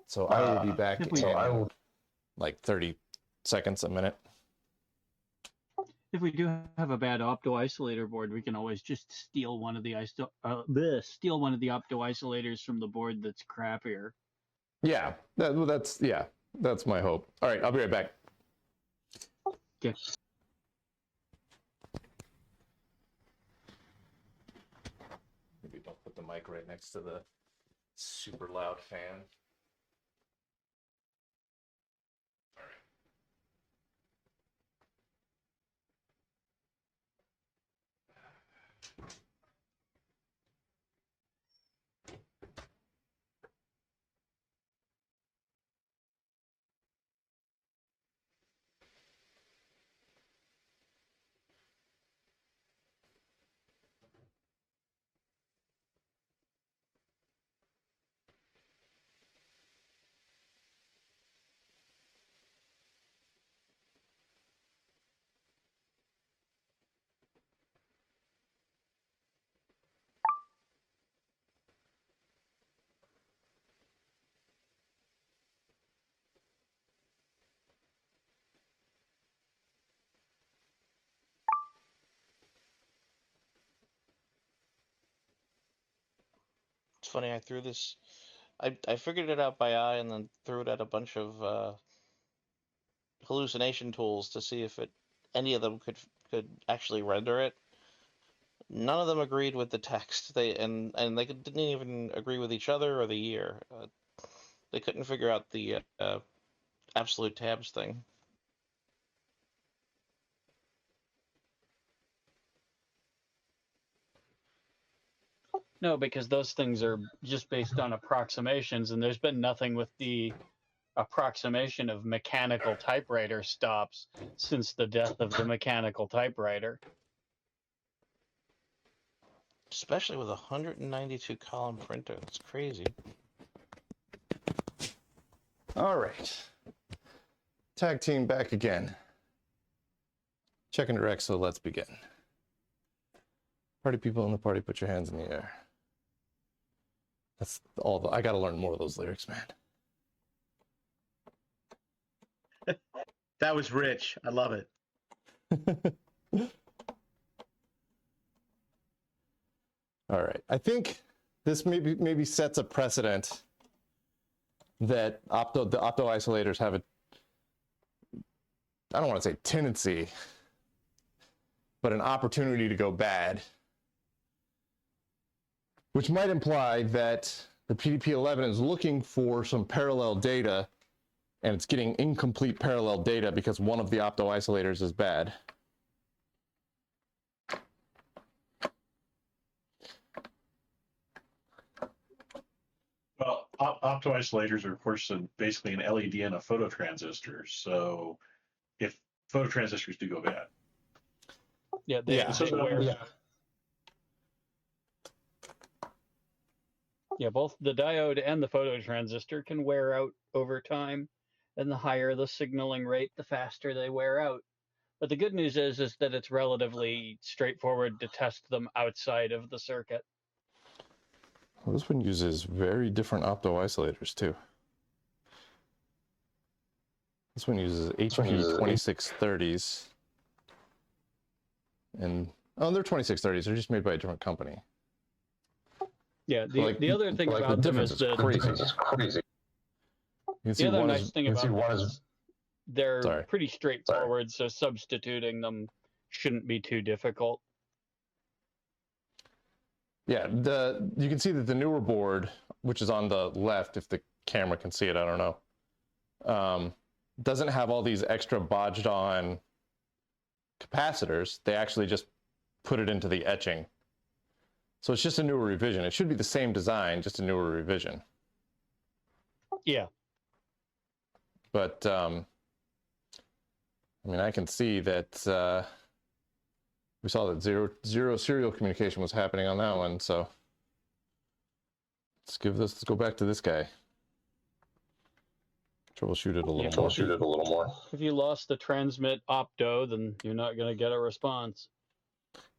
[SPEAKER 1] So I will be back in like 30 seconds, a minute.
[SPEAKER 3] If we do have a bad opto isolator board, we can always just steal one of the steal one of the opto isolators from the board that's crappier.
[SPEAKER 1] Yeah, that's my hope. All right, I'll be right back.
[SPEAKER 3] Okay.
[SPEAKER 1] Maybe don't put the mic right next to the super loud fan.
[SPEAKER 8] It's funny, I threw this. I figured it out by eye and then threw it at a bunch of hallucination tools to see if any of them could actually render it. None of them agreed with the text. They didn't even agree with each other or the year. They couldn't figure out the absolute tabs thing.
[SPEAKER 3] No, because those things are just based on approximations, and there's been nothing with the approximation of mechanical typewriter stops since the death of the mechanical typewriter.
[SPEAKER 8] Especially with a 192 column printer. That's crazy.
[SPEAKER 1] All right. Tag team back again. Checking direct, so let's begin. Party people in the party, put your hands in the air. That's all. I got to learn more of those lyrics, man.
[SPEAKER 10] That was rich. I love it.
[SPEAKER 1] All right. I think this maybe sets a precedent that the opto isolators have a, I don't want to say tendency, but an opportunity to go bad, which might imply that the PDP-11 is looking for some parallel data and it's getting incomplete parallel data because one of the opto isolators is bad.
[SPEAKER 4] Well, optoisolators are, of course, basically an LED and a phototransistor. So if phototransistors do go bad.
[SPEAKER 3] Yeah,
[SPEAKER 1] Yeah.
[SPEAKER 3] they wear.
[SPEAKER 7] Yeah.
[SPEAKER 3] Yeah, both the diode and the phototransistor can wear out over time, and the higher the signaling rate, the faster they wear out. But the good news is that it's relatively straightforward to test them outside of the circuit.
[SPEAKER 1] Well, this one uses very different optoisolators too. This one uses HP 2630s. And they're 2630s. They're just made by a different company.
[SPEAKER 3] Yeah,
[SPEAKER 1] So,
[SPEAKER 3] the other thing
[SPEAKER 1] the
[SPEAKER 3] about them
[SPEAKER 1] difference
[SPEAKER 3] is
[SPEAKER 1] is
[SPEAKER 3] that
[SPEAKER 1] crazy.
[SPEAKER 7] It's crazy.
[SPEAKER 1] You can see
[SPEAKER 3] the other
[SPEAKER 1] one
[SPEAKER 3] nice
[SPEAKER 1] is,
[SPEAKER 3] thing
[SPEAKER 7] you can
[SPEAKER 3] about
[SPEAKER 7] see
[SPEAKER 3] them
[SPEAKER 7] one
[SPEAKER 3] is
[SPEAKER 7] is-
[SPEAKER 3] they're
[SPEAKER 1] Sorry.
[SPEAKER 3] pretty straightforward, so substituting them shouldn't be too difficult.
[SPEAKER 1] yeah. You can see that the newer board, which is on the left, if the camera can see it, I don't know, doesn't have all these extra bodged on capacitors. They actually just put it into the etching. So it's just a newer revision. It should be the same design, just a newer revision.
[SPEAKER 3] Yeah.
[SPEAKER 1] But I mean, I can see that we saw that zero serial communication was happening on that one. So let's go back to this guy. Troubleshoot it a little more.
[SPEAKER 7] Troubleshoot it a little more.
[SPEAKER 3] If you lost the transmit opto, then you're not going to get a response.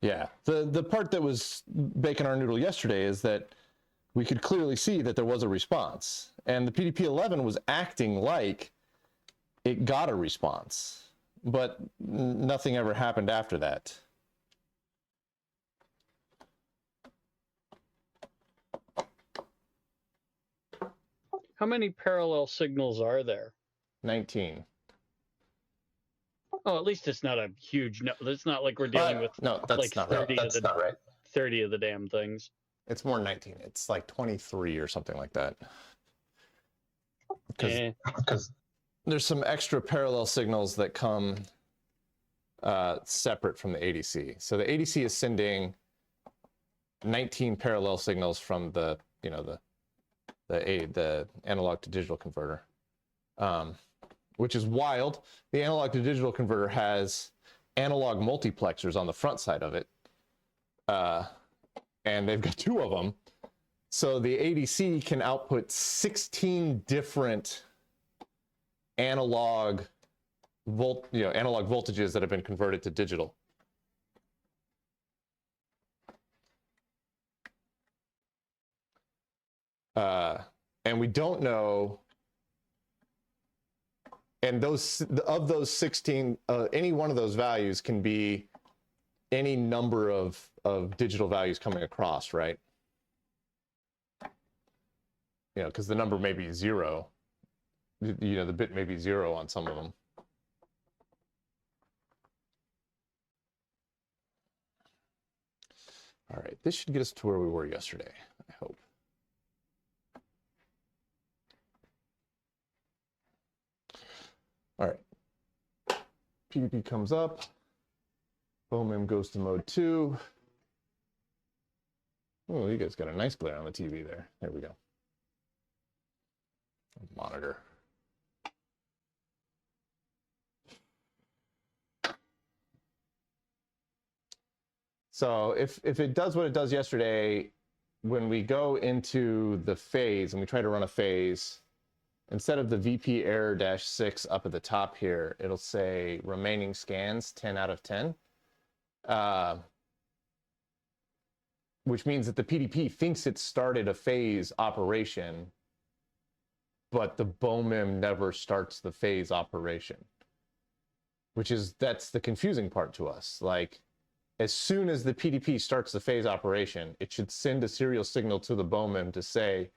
[SPEAKER 1] Yeah, the part that was baking our noodle yesterday is that we could clearly see that there was a response, and the PDP-11 was acting like it got a response, but nothing ever happened after that.
[SPEAKER 3] How many parallel signals are there?
[SPEAKER 1] 19.
[SPEAKER 3] Oh, at least it's not a huge. No, it's not like we're dealing with
[SPEAKER 1] No, that's
[SPEAKER 3] like
[SPEAKER 1] not
[SPEAKER 3] 30
[SPEAKER 1] right.
[SPEAKER 3] of
[SPEAKER 7] That's
[SPEAKER 3] the
[SPEAKER 7] not right.
[SPEAKER 3] 30 of the damn things.
[SPEAKER 1] It's more 19. It's like 23 or something like that. Because
[SPEAKER 7] Because
[SPEAKER 1] there's some extra parallel signals that come separate from the ADC. So the ADC is sending 19 parallel signals from the analog to digital converter, which is wild. The analog to digital converter has analog multiplexers on the front side of it, and they've got 2 of them. So the ADC can output 16 different analog voltages that have been converted to digital. And we don't know, and of those 16, any one of those values can be any number of digital values coming across, right? Because the number may be 0. The bit may be 0 on some of them. All right, this should get us to where we were yesterday, I hope. All right, PDP comes up, BOMIM goes to mode 2. Oh, you guys got a nice glare on the TV there. There we go. Monitor. So if it does what it does yesterday, when we go into the phase and we try to run a phase, instead of the VP error -6 up at the top here, it'll say remaining scans 10 out of 10, which means that the PDP thinks it started a phase operation, but the BOMIM never starts the phase operation, that's the confusing part to us. Like, as soon as the PDP starts the phase operation, it should send a serial signal to the BOMIM to say,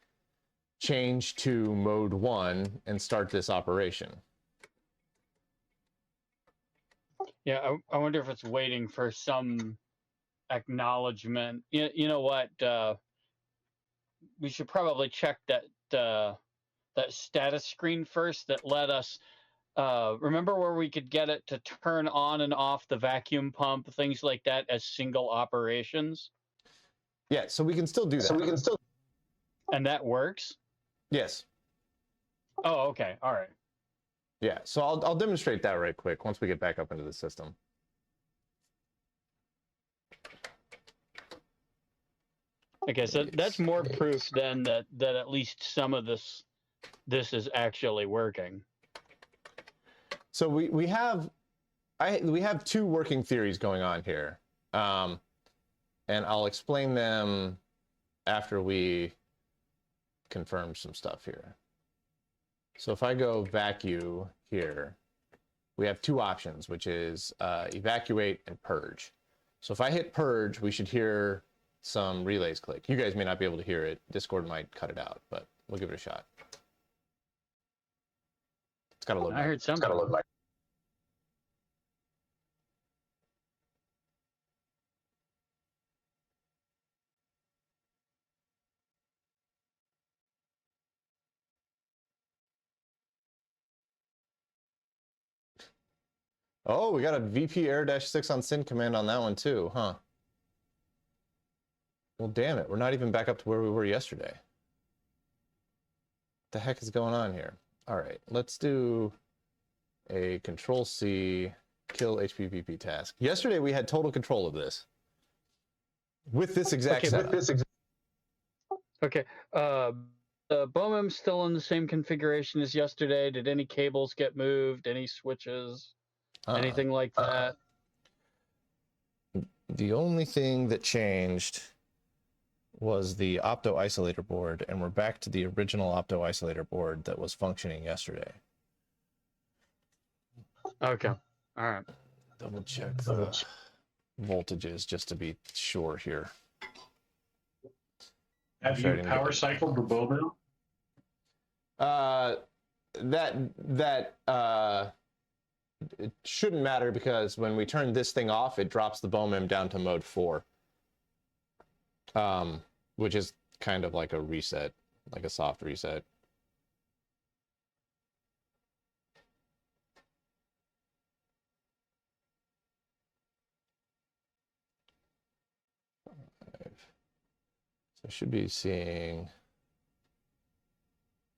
[SPEAKER 1] change to mode 1 and start this operation.
[SPEAKER 3] Yeah, I wonder if it's waiting for some acknowledgement. You know what? We should probably check that status screen first that let us. Remember where we could get it to turn on and off the vacuum pump, things like that, as single operations?
[SPEAKER 1] Yeah, so we can still do that.
[SPEAKER 7] So we can still.
[SPEAKER 3] And that works?
[SPEAKER 1] Yes.
[SPEAKER 3] Oh, okay. All right.
[SPEAKER 1] Yeah. So I'll demonstrate that right quick once we get back up into the system.
[SPEAKER 3] Okay, so that's more proof then that at least some of this is actually working.
[SPEAKER 1] So we have two working theories going on here, and I'll explain them after we confirm some stuff here. So if I go vacuum here, we have two options, which is evacuate and purge. So if I hit purge, we should hear some relays click. You guys may not be able to hear it. Discord might cut it out, but we'll give it a shot. It's got to load.
[SPEAKER 3] I heard something.
[SPEAKER 1] Oh, we got a VP error-6 on SYN command on that one too, huh? Well, damn it. We're not even back up to where we were yesterday. What the heck is going on here? All right, let's do a Control-C, kill HPVP task. Yesterday, we had total control of this. With this exact setup.
[SPEAKER 3] Okay. The BOMM's still in the same configuration as yesterday. Did any cables get moved? Any switches? Anything like that?
[SPEAKER 1] The only thing that changed was the opto isolator board, and we're back to the original opto isolator board that was functioning yesterday.
[SPEAKER 3] Okay. All right.
[SPEAKER 1] Double check the voltages just to be sure here.
[SPEAKER 4] Have you power cycled the BOMM?
[SPEAKER 1] It shouldn't matter because when we turn this thing off, it drops the BOMM down to mode 4. Which is kind of like a reset, like a soft reset. So I should be seeing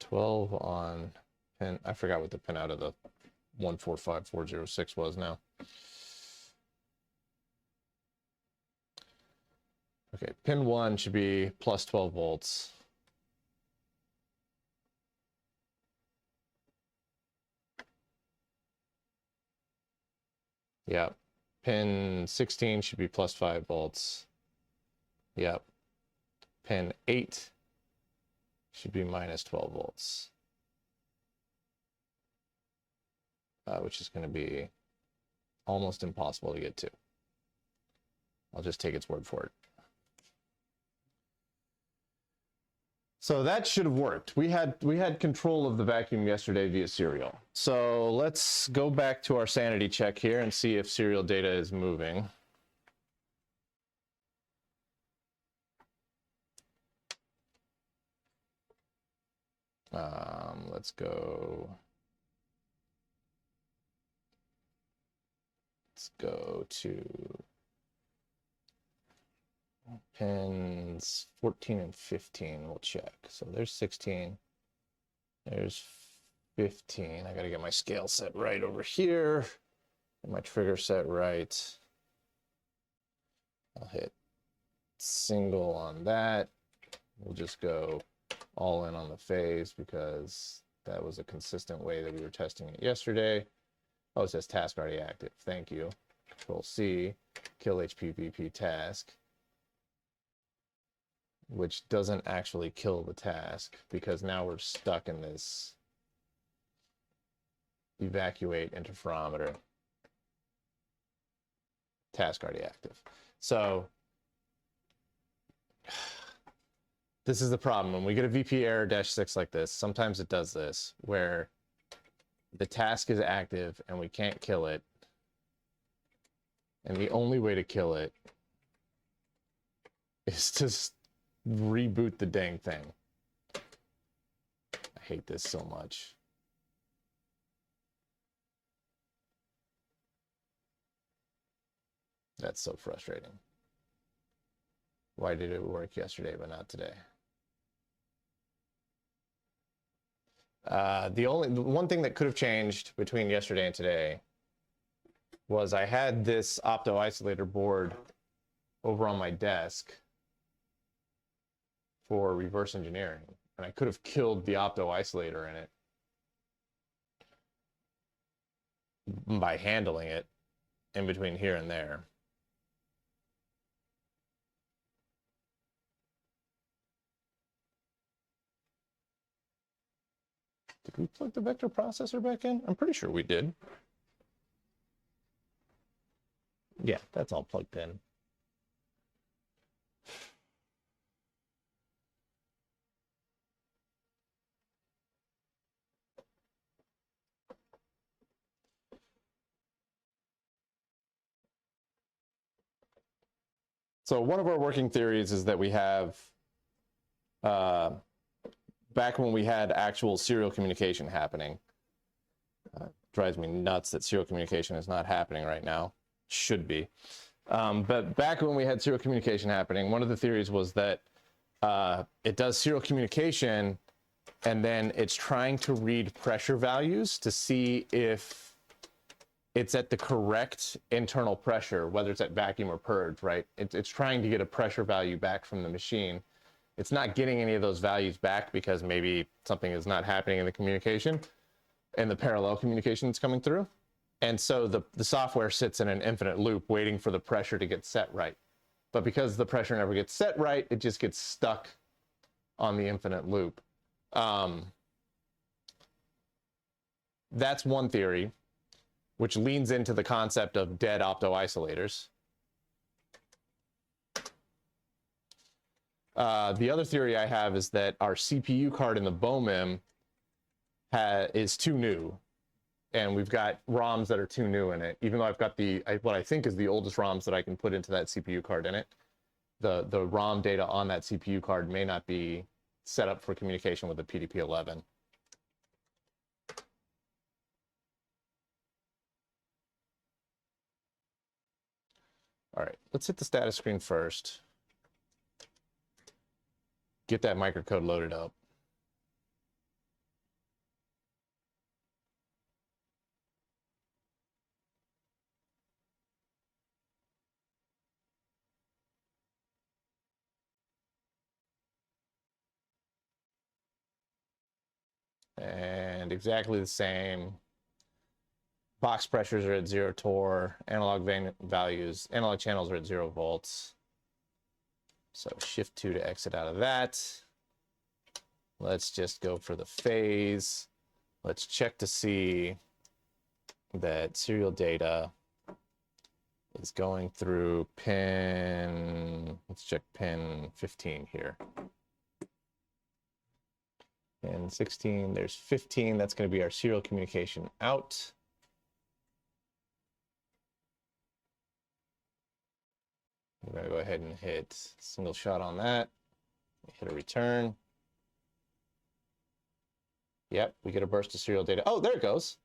[SPEAKER 1] 12 on pin. I forgot what the pin out of the 145406 was now. Okay, pin 1 should be plus 12 volts. Yep. Pin 16 should be plus 5 volts. Yep. Pin 8 should be minus 12 volts. Which is going to be almost impossible to get to. I'll just take its word for it. So that should have worked. We had control of the vacuum yesterday via serial. So let's go back to our sanity check here and see if serial data is moving. Let's go to pins 14 and 15. We'll check. So there's 16. There's 15. I got to get my scale set right over here. And my trigger set right. I'll hit single on that. We'll just go all in on the phase because that was a consistent way that we were testing it yesterday. Oh, it says task already active. Thank you. Control C, kill HPVP task, which doesn't actually kill the task because now we're stuck in this evacuate interferometer. Task already active. So this is the problem. When we get a VP error -6 like this, sometimes it does this, where the task is active and we can't kill it. And the only way to kill it is to reboot the dang thing. I hate this so much. That's so frustrating. Why did it work yesterday but not today? The one thing that could have changed between yesterday and today was I had this opto isolator board over on my desk for reverse engineering, and I could have killed the opto isolator in it by handling it in between here and there. Did we plug the vector processor back in? I'm pretty sure we did. Yeah, that's all plugged in. So one of our working theories is that we have, back when we had actual serial communication happening, drives me nuts that serial communication is not happening right now. Should be. But back when we had serial communication happening, one of the theories was that it does serial communication and then it's trying to read pressure values to see if it's at the correct internal pressure, whether it's at vacuum or purge, right? It's trying to get a pressure value back from the machine. It's not getting any of those values back because maybe something is not happening in the communication and the parallel communication that's coming through. And so the software sits in an infinite loop waiting for the pressure to get set right. But because the pressure never gets set right, it just gets stuck on the infinite loop. That's one theory, which leans into the concept of dead opto-isolators. The other theory I have is that our CPU card in the BOMIM is too new. And we've got ROMs that are too new in it, even though I've got what I think is the oldest ROMs that I can put into that CPU card in it. The ROM data on that CPU card may not be set up for communication with the PDP-11. All right, let's hit the status screen first. Get that microcode loaded up. And exactly the same. Box pressures are at 0 torr. Analog values, analog channels are at 0 volts. So shift 2 to exit out of that. Let's just go for the phase. Let's check to see that serial data is going through pin, let's check pin 15 here. Pin 16, there's 15, that's going to be our serial communication out. We're going to go ahead and hit single shot on that, hit a return. Yep, we get a burst of serial data. Oh, there it goes.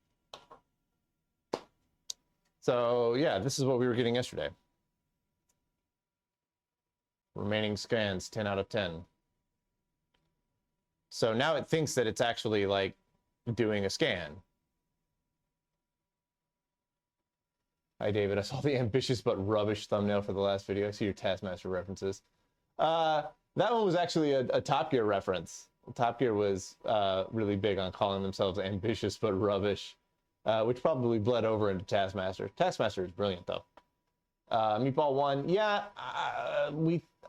[SPEAKER 1] So yeah, this is what we were getting yesterday. Remaining scans, 10 out of 10. So now it thinks that it's actually like doing a scan. Hi, David. I saw the ambitious but rubbish thumbnail for the last video. I see your Taskmaster references. That one was actually a Top Gear reference. Top Gear was really big on calling themselves ambitious but rubbish, which probably bled over into Taskmaster. Taskmaster is brilliant, though. Meatball 1, yeah,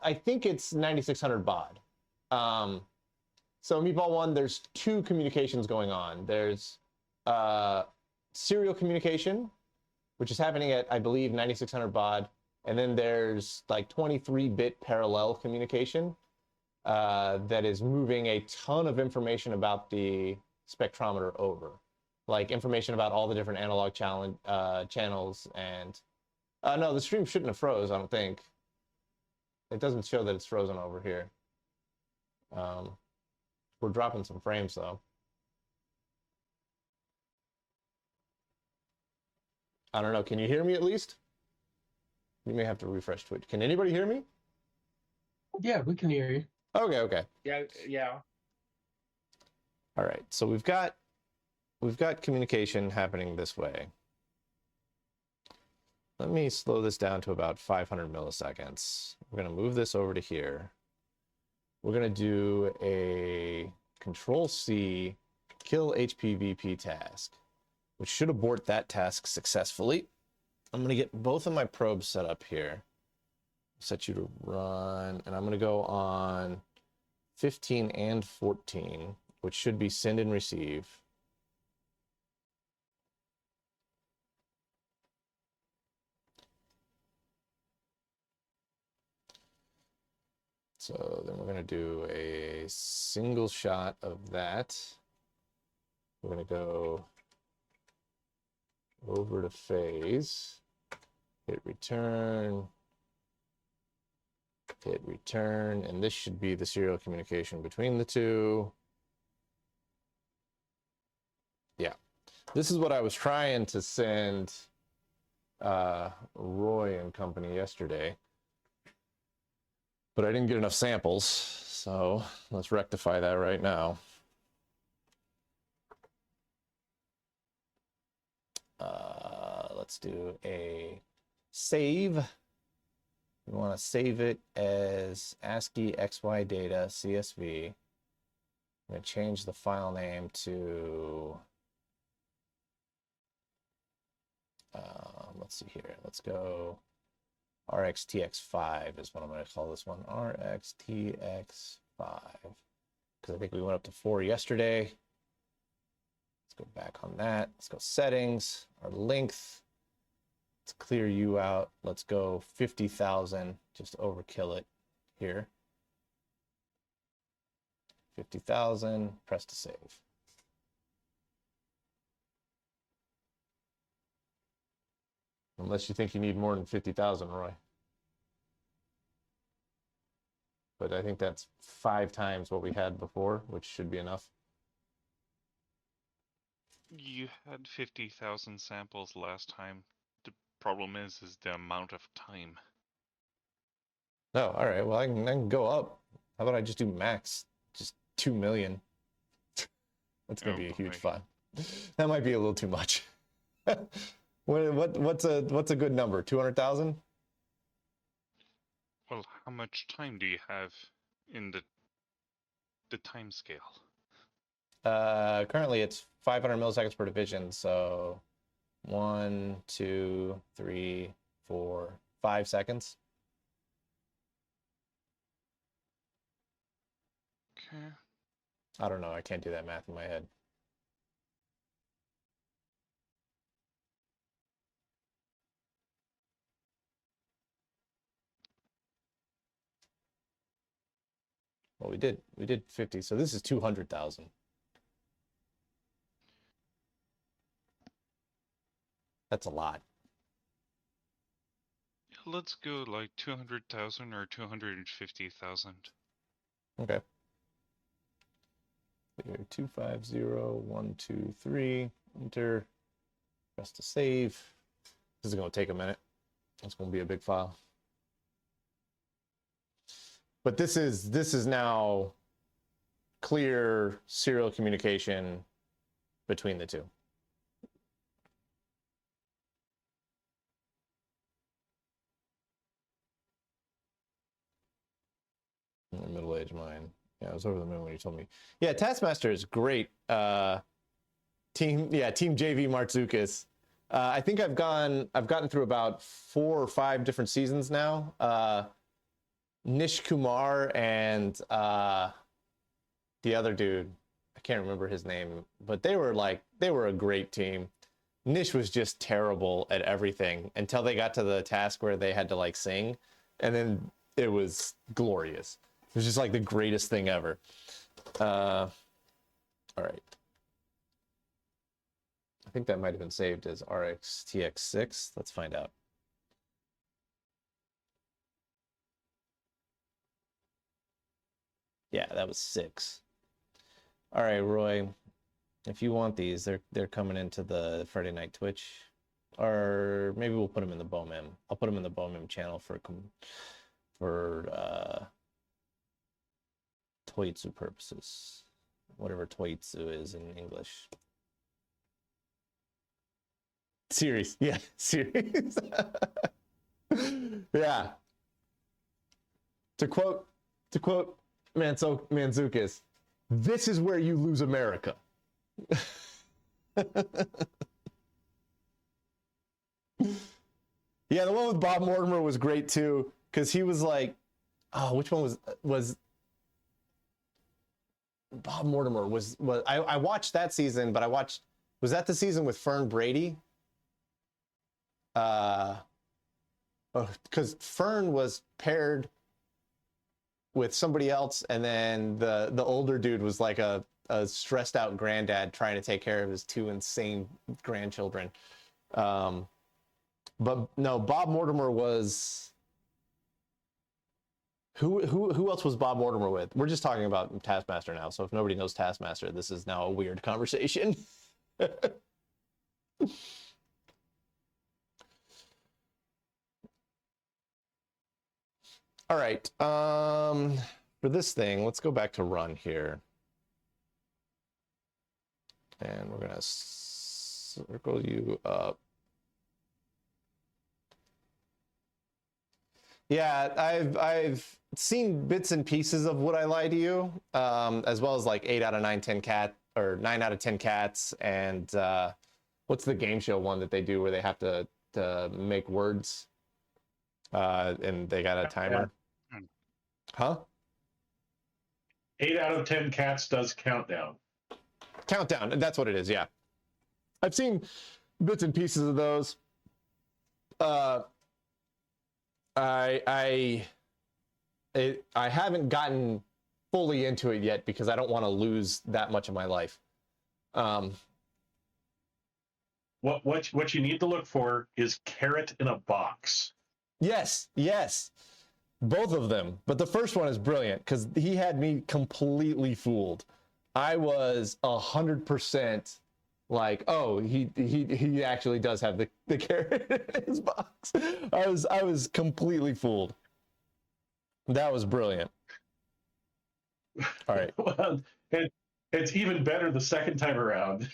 [SPEAKER 1] I think it's 9600 baud. So Meatball 1, there's two communications going on. There's serial communication, which is happening at, I believe, 9600 baud. And then there's like 23-bit parallel communication that is moving a ton of information about the spectrometer over. Like information about all the different analog channels. And no, the stream shouldn't have froze, I don't think. It doesn't show that it's frozen over here. We're dropping some frames, though. I don't know. Can you hear me at least? You may have to refresh Twitch. Can anybody hear me?
[SPEAKER 9] Yeah, we can hear you.
[SPEAKER 1] Okay, okay.
[SPEAKER 5] Yeah.
[SPEAKER 1] All right, so we've got communication happening this way. Let me slow this down to about 500 milliseconds. We're going to move this over to here. We're going to do a Control-C kill HPVP task, which should abort that task successfully. I'm going to get both of my probes set up here. Set you to run, and I'm going to go on 15 and 14, which should be send and receive. So then we're going to do a single shot of that. We're going to go over to phase, hit return, and this should be the serial communication between the two. Yeah, this is what I was trying to send Roy and company yesterday, but I didn't get enough samples, so let's rectify that right now. Let's do a save. We want to save it as ASCII XY data CSV. I'm going to change the file name to, let's see here. Let's go RxTX5 is what I'm going to call this one. RxTX5. Because I think we went up to 4 yesterday. Let's go back on that. Let's go settings, our length. Let's clear you out. Let's go 50,000, just overkill it here. 50,000, press to save. Unless you think you need more than 50,000, Roy. But I think that's 5 times what we had before, which should be enough.
[SPEAKER 6] You had 50,000 samples last time. The problem is the amount of time.
[SPEAKER 1] Oh, all right. Well, I can go up. How about I just do max? Just 2 million. That's gonna be a huge file. That might be a little too much. What's a good number? 200,000?
[SPEAKER 6] Well, how much time do you have in the time scale?
[SPEAKER 1] Currently it's 500 milliseconds per division, so 1, 2, 3, 4, 5 seconds.
[SPEAKER 6] Okay.
[SPEAKER 1] I don't know. I can't do that math in my head. Well, we did 50, so this is 200,000. That's a lot.
[SPEAKER 6] Let's go like 200,000 or 250,000.
[SPEAKER 1] Okay. 250123, enter, press to save. This is going to take a minute. It's going to be a big file. But this is now clear serial communication between the two. Middle-aged mind. Yeah, I was over the moon when you told me. Yeah, Taskmaster is great. Team JV Martzukis. I think I've gotten through about 4 or 5 different seasons now. Nish Kumar and the other dude, I can't remember his name, but they were a great team. Nish was just terrible at everything until they got to the task where they had to like sing, and then it was glorious. It was just like the greatest thing ever. All right. I think that might have been saved as RxTX6. Let's find out. Yeah, that was 6. All right, Roy, if you want these, they're coming into the Friday Night Twitch, or maybe we'll put them in the BOMIM. I'll put them in the BOMIM channel for Toitsu purposes. whatever toitsu is in English. Series, yeah, series. Yeah. To quote Manzukis, this is where you lose America. Yeah, the one with Bob Mortimer was great too, because he was like, oh, which one was Bob Mortimer was I watched that season, but was that the season with Fern Brady? Because Fern was paired with somebody else, and then the older dude was like a stressed out granddad trying to take care of his two insane grandchildren. But no, Bob Mortimer was who else was Bob Mortimer with? We're just talking about Taskmaster now, so if nobody knows Taskmaster, this is now a weird conversation. All right, for this thing, let's go back to run here. And we're gonna circle you up. Yeah, I've seen bits and pieces of Would I Lie to You, as well as like 8 out of 9, 10 cat, or 9 out of 10 cats, and what's the game show one that they do where they have to make words, and they got a timer? Huh?
[SPEAKER 4] 8 out of 10 cats does countdown.
[SPEAKER 1] Countdown, that's what it is, yeah. I've seen bits and pieces of those. I haven't gotten fully into it yet because I don't want to lose that much of my life.
[SPEAKER 4] What you need to look for is carrot in a box.
[SPEAKER 1] Yes, both of them. But the first one is brilliant because he had me completely fooled. I was 100% like, oh, he actually does have the carrot in his box. I was completely fooled. That was brilliant. All right.
[SPEAKER 4] Well, it's even better the second time around.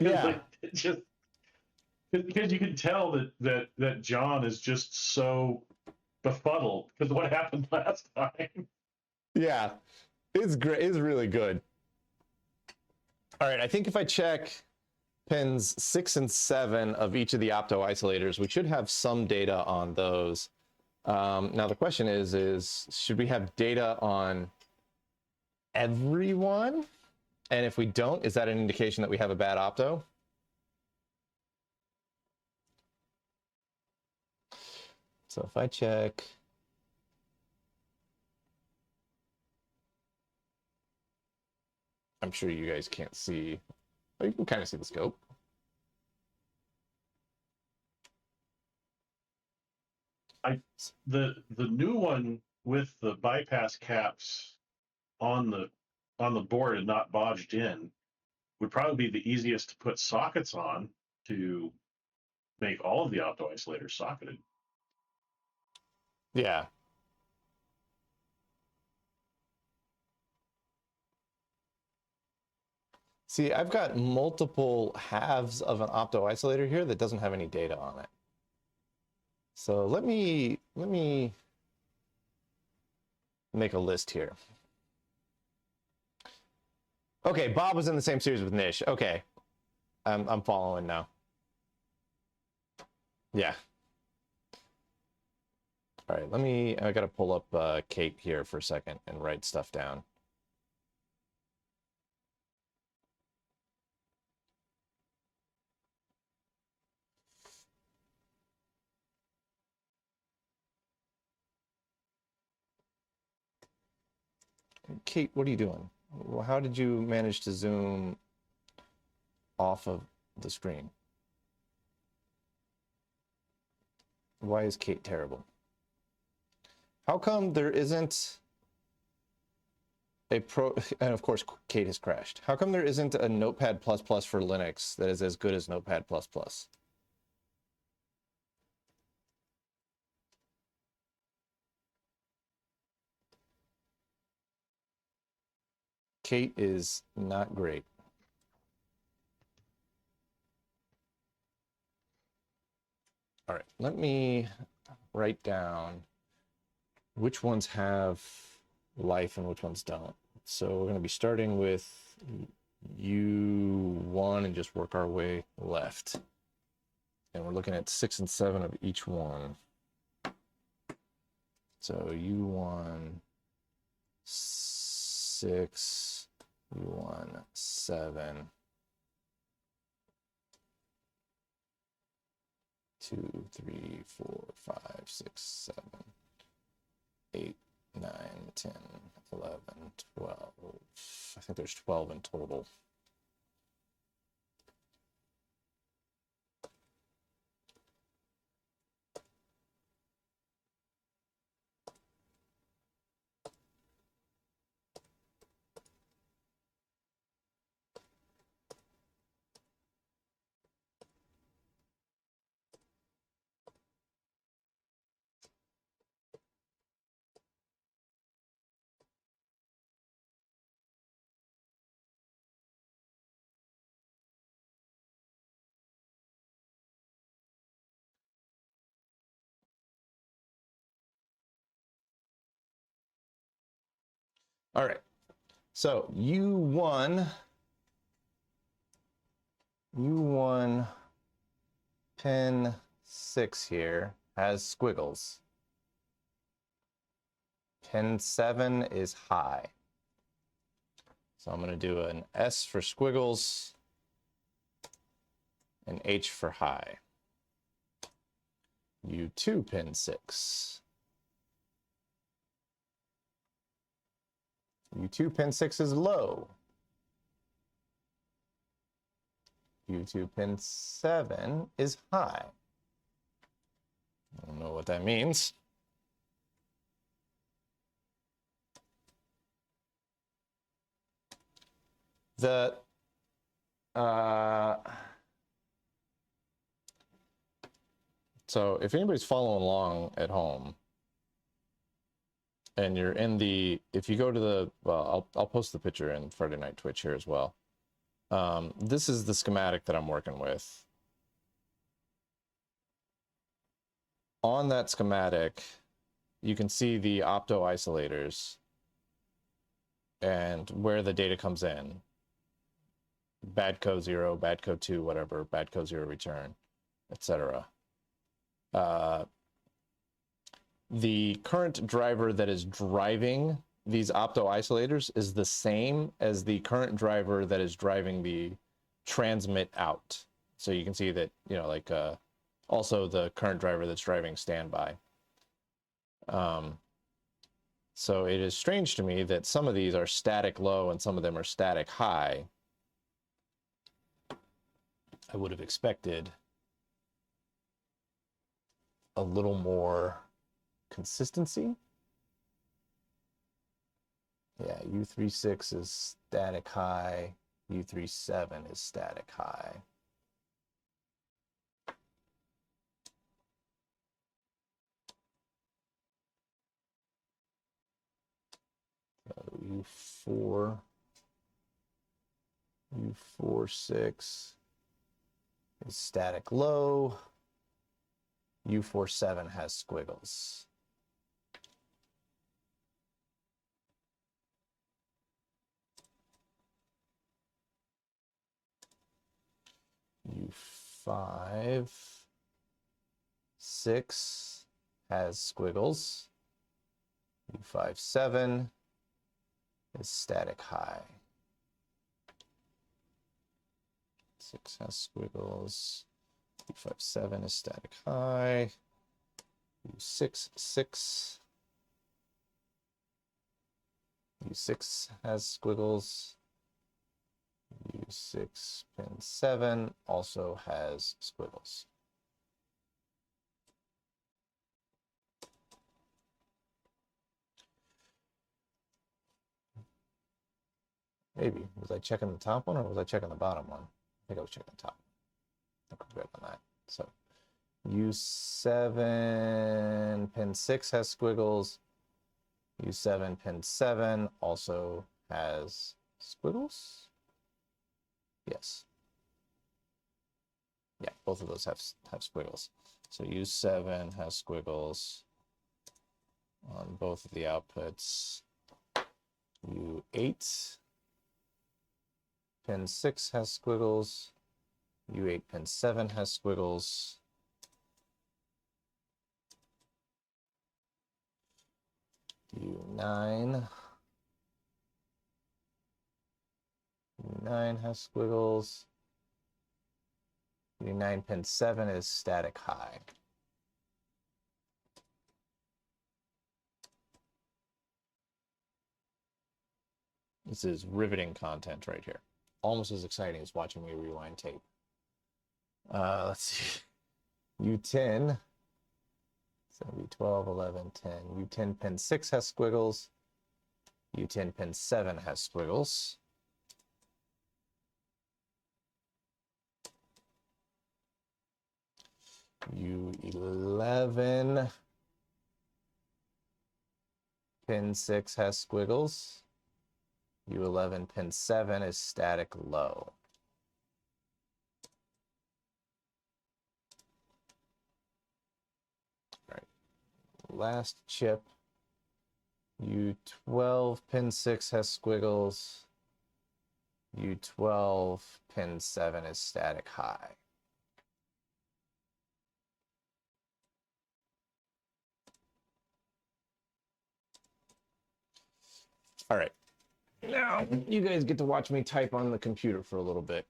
[SPEAKER 1] Yeah.
[SPEAKER 4] Like, it just because you can tell that John is just so befuddled because of what happened last time.
[SPEAKER 1] Yeah, it's great. It's really good. All right, I think if I check pins 6 and 7 of each of the opto isolators, we should have some data on those. Now the question is should we have data on everyone? And if we don't, is that an indication that we have a bad opto? So if I check, I'm sure you guys can't see, but you can kind of see the scope.
[SPEAKER 4] The new one with the bypass caps on the board and not bodged in would probably be the easiest to put sockets on to make all of the opto isolators socketed.
[SPEAKER 1] Yeah. See, I've got multiple halves of an opto isolator here that doesn't have any data on it. So let me make a list here. Okay, Bob was in the same series with Nish. Okay, I'm following now. Yeah. All right, I gotta pull up Kate here for a second and write stuff down. Kate, what are you doing? How did you manage to zoom off of the screen? Why is Kate terrible? How come there isn't a pro, and of course Kate has crashed. How come there isn't a Notepad++ for Linux that is as good as Notepad++? Kate is not great. All right, let me write down which ones have life and which ones don't. So we're going to be starting with U1 and just work our way left. And we're looking at 6 and 7 of each one. So U1, 6, U1, 7. 2, 3, 4, 5, 6, 7, 8, 9, 10, 11, 12. I think there's 12 in total. All right, so U1 pin 6 here has squiggles. Pin 7 is high. So I'm going to do an S for squiggles, an H for high. U2 pin 6. U2 pin 6 is low. U2 pin 7 is high. I don't know what that means. So if anybody's following along at home, and you're in the, if you go to the, well, I'll post the picture in Friday Night Twitch here as well. This is the schematic that I'm working with. On that schematic, you can see the opto isolators and where the data comes in. Bad code 0, bad code 2, whatever, bad code 0 return, etc. The current driver that is driving these opto isolators is the same as the current driver that is driving the transmit out. So you can see that, you know, like also the current driver that's driving standby. So it is strange to me that some of these are static low and some of them are static high. I would have expected a little more consistency. Yeah, U36 is static high, U37 is static high. So U46 is static low. U47 has squiggles. U5, 6 has squiggles. U57 is static high. 6 has squiggles. U57 is static high. U6, 6. U6 has squiggles. U6 pin 7 also has squiggles. Maybe. Was I checking the top one or was I checking the bottom one? I think I was checking the top. I'll come back on that. So U7 pin 6 has squiggles. U7 pin 7 also has squiggles? Yes. Yeah, both of those have squiggles. So U7 has squiggles on both of the outputs. U8 pin 6 has squiggles. U8 pin 7 has squiggles. U9 has squiggles. U9 pin 7 is static high. This is riveting content right here. Almost as exciting as watching me rewind tape. Let's see. U10. So U12, 11, 10. U10 pin 6 has squiggles. U10 pin 7 has squiggles. U11 pin 6 has squiggles. U11 pin 7 is static low. All right. Last chip. U12 pin 6 has squiggles. U12 pin 7 is static high. All right. Now, you guys get to watch me type on the computer for a little bit.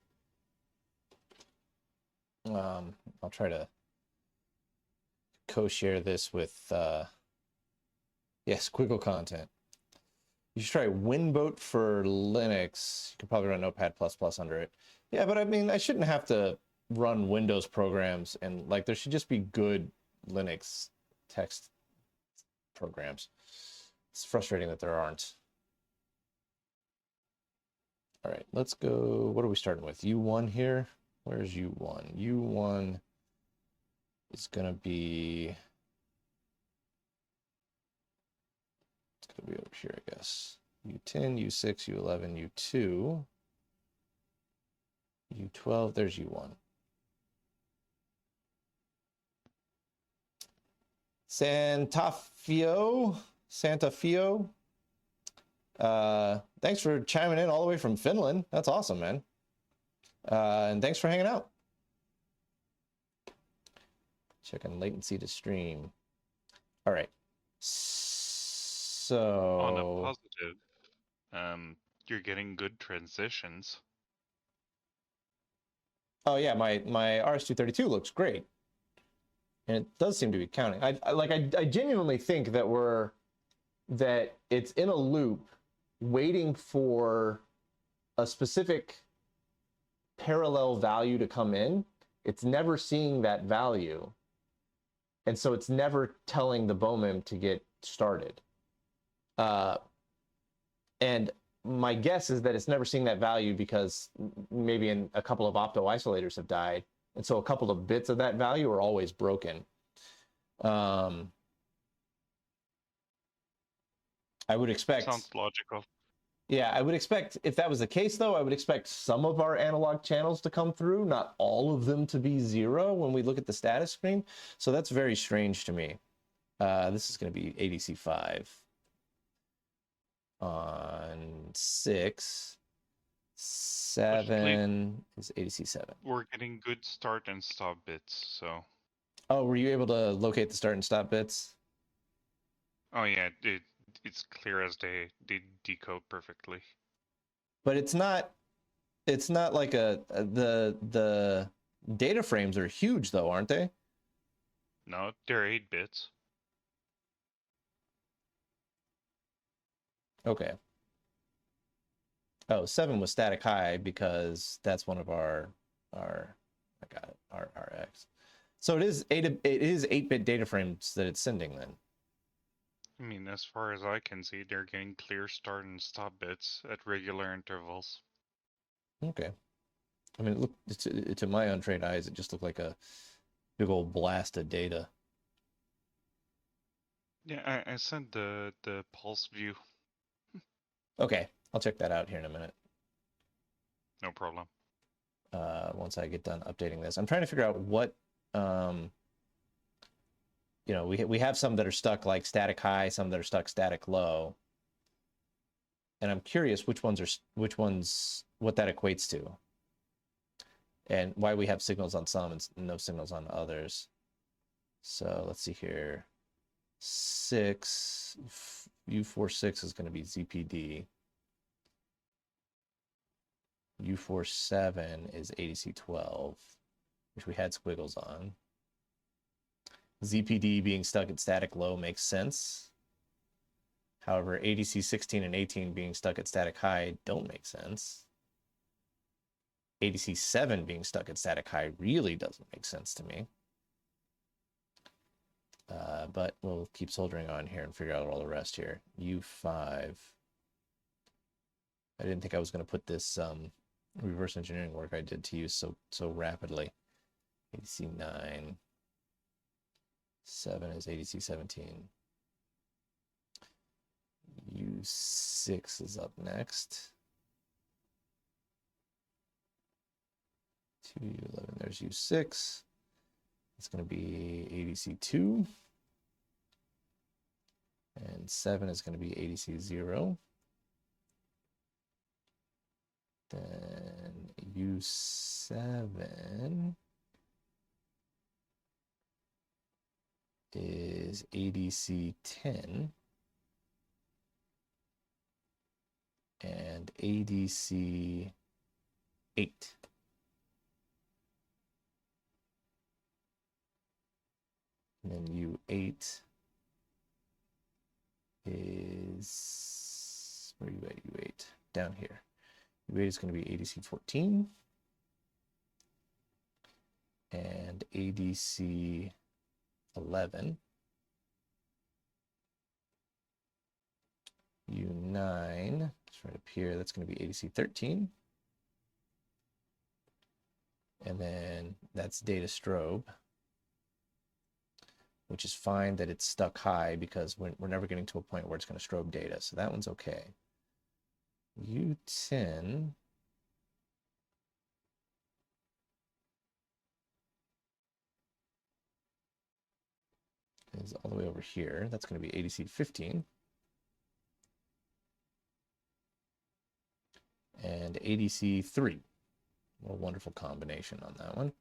[SPEAKER 1] I'll try to co-share this with, squiggle content. You should try Winboat for Linux. You could probably run Notepad++ under it. Yeah, but I mean, I shouldn't have to run Windows programs, and like there should just be good Linux text programs. It's frustrating that there aren't. All right, let's go. What are we starting with? U1 here. Where's U1? U1 is going to be. It's going to be over here, I guess. U10, U6, U11, U2. U12, there's U1. Santa Fio. Thanks for chiming in all the way from Finland. That's awesome, man. And thanks for hanging out. Checking latency to stream. All right. So
[SPEAKER 6] On a positive, you're getting good transitions.
[SPEAKER 1] Oh yeah, my RS-232 looks great. And it does seem to be counting. I genuinely think that it's in a loop waiting for a specific parallel value to come in. It's never seeing that value. And so it's never telling the BOMIM to get started. And my guess is that it's never seeing that value because maybe a couple of opto isolators have died. And so a couple of bits of that value are always broken. I would expect.
[SPEAKER 6] Sounds logical.
[SPEAKER 1] Yeah, I would expect, if that was the case, though, I would expect some of our analog channels to come through, not all of them to be 0 when we look at the status screen. So that's very strange to me. This is going to be ADC5 on 6. 7 is ADC7.
[SPEAKER 6] We're getting good start and stop bits, so.
[SPEAKER 1] Oh, were you able to locate the start and stop bits?
[SPEAKER 6] Oh yeah, it's clear as day. They decode perfectly.
[SPEAKER 1] But it's not like the data frames are huge though, aren't they?
[SPEAKER 6] No, they're 8 bits.
[SPEAKER 1] Okay. Oh, 7 was static high because that's one of our RX. So it is 8-bit data frames that it's sending then.
[SPEAKER 6] I mean, as far as I can see, they're getting clear start and stop bits at regular intervals.
[SPEAKER 1] Okay. I mean, it looked to my untrained eyes, it just looked like a big old blast of data.
[SPEAKER 6] Yeah, I sent the pulse view.
[SPEAKER 1] Okay, I'll check that out here in a minute.
[SPEAKER 6] No problem.
[SPEAKER 1] Once I get done updating this. I'm trying to figure out what, you know, we have some that are stuck like static high, some that are stuck static low. And I'm curious which ones, what that equates to. And why we have signals on some and no signals on others. So let's see here. 6, U46 is going to be ZPD. U47 is ADC12, which we had squiggles on. ZPD being stuck at static low makes sense. However, ADC 16 and 18 being stuck at static high don't make sense. ADC 7 being stuck at static high really doesn't make sense to me. But we'll keep soldering on here and figure out all the rest here. U5. I didn't think I was going to put this reverse engineering work I did to use so rapidly. ADC 9. 7 is ADC 17. U6 is up next. 2U11, there's U6. It's going to be ADC 2. And 7 is going to be ADC 0. Then U7 is ADC 10. And ADC 8. And then U8 is, where are you at, U8? Down here. U8 is going to be ADC 14. And ADC 11. U9, it's right up here, that's going to be ADC 13. And then that's data strobe, which is fine that it's stuck high because we're never getting to a point where it's going to strobe data. So that one's okay. U10 is all the way over here. That's going to be ADC 15. And ADC 3. What a wonderful combination on that one.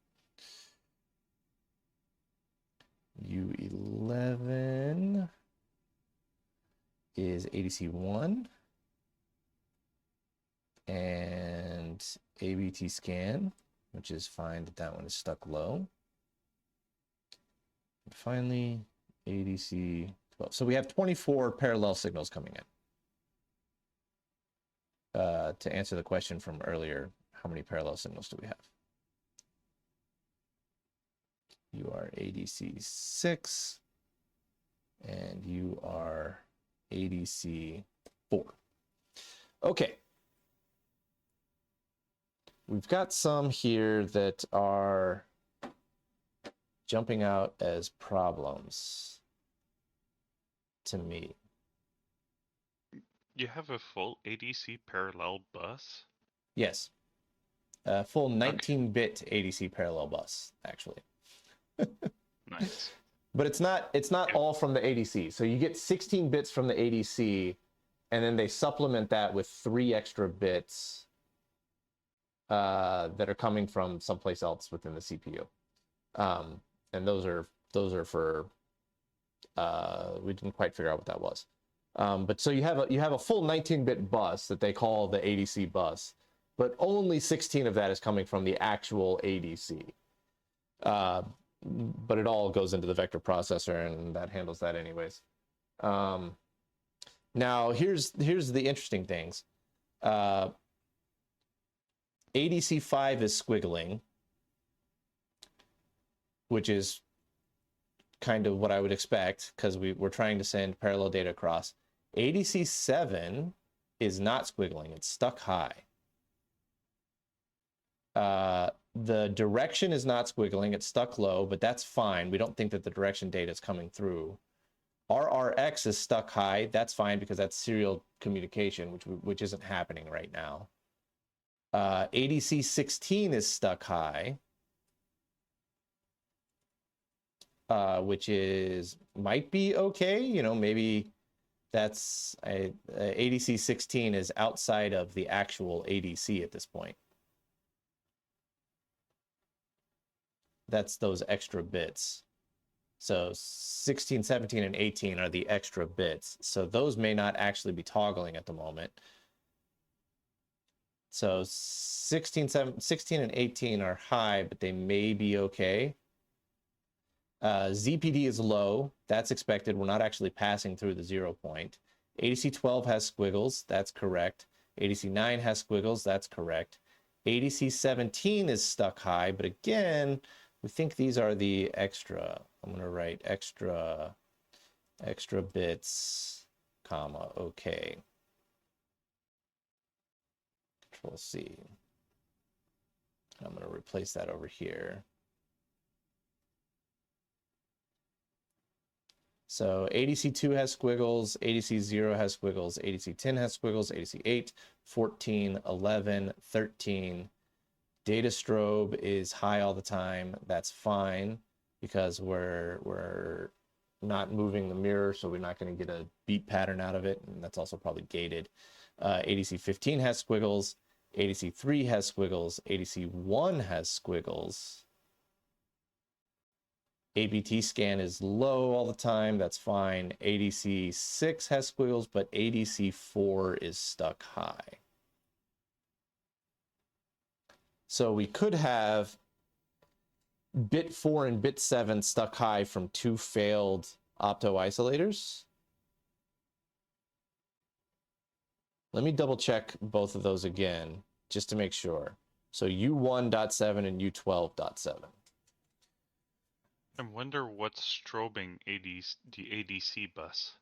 [SPEAKER 1] U11 is ADC 1. And ABT scan, which is fine that that one is stuck low. And finally, ADC 12. So we have 24 parallel signals coming in. To answer the question from earlier, how many parallel signals do we have? You are ADC 6, and you are ADC 4. Okay. We've got some here that are jumping out as problems to me.
[SPEAKER 6] You have a full ADC parallel bus?
[SPEAKER 1] Yes. A full 19-bit ADC parallel bus, actually.
[SPEAKER 6] Nice.
[SPEAKER 1] But it's not all from the ADC. So you get 16 bits from the ADC, and then they supplement that with 3 extra bits that are coming from someplace else within the CPU. And those are for we didn't quite figure out what that was. But so you have a full 19-bit bus that they call the ADC bus, but only 16 of that is coming from the actual ADC. But it all goes into the vector processor, and that handles that anyways. Now here's the interesting things. ADC 5 is squiggling, which is kind of what I would expect because we're trying to send parallel data across. ADC 7 is not squiggling, it's stuck high. The direction is not squiggling, it's stuck low, but that's fine. We don't think that the direction data is coming through. RRX is stuck high, that's fine because that's serial communication, which isn't happening right now. ADC 16 is stuck high, which might be okay. You know, maybe that's ADC 16 is outside of the actual ADC at this point. That's those extra bits. So 16, 17, and 18 are the extra bits. So those may not actually be toggling at the moment. So 16 and 18 are high, but they may be okay. ZPD is low. That's expected. We're not actually passing through the 0 point. ADC 12 has squiggles. That's correct. ADC 9 has squiggles. That's correct. ADC 17 is stuck high, but again, we think these are the extra. I'm going to write extra bits, comma, okay. Control C. I'm going to replace that over here. So ADC 2 has squiggles, ADC 0 has squiggles, ADC 10 has squiggles, ADC 8, 14, 11, 13. Data strobe is high all the time. That's fine because we're not moving the mirror, so we're not going to get a beat pattern out of it, and that's also probably gated. ADC 15 has squiggles, ADC 3 has squiggles, ADC 1 has squiggles. ABT scan is low all the time. That's fine. ADC 6 has squiggles, but ADC 4 is stuck high. So we could have bit 4 and bit 7 stuck high from 2 failed opto isolators. Let me double check both of those again, just to make sure. So U1.7 and U12.7.
[SPEAKER 6] I wonder what's strobing the ADC bus.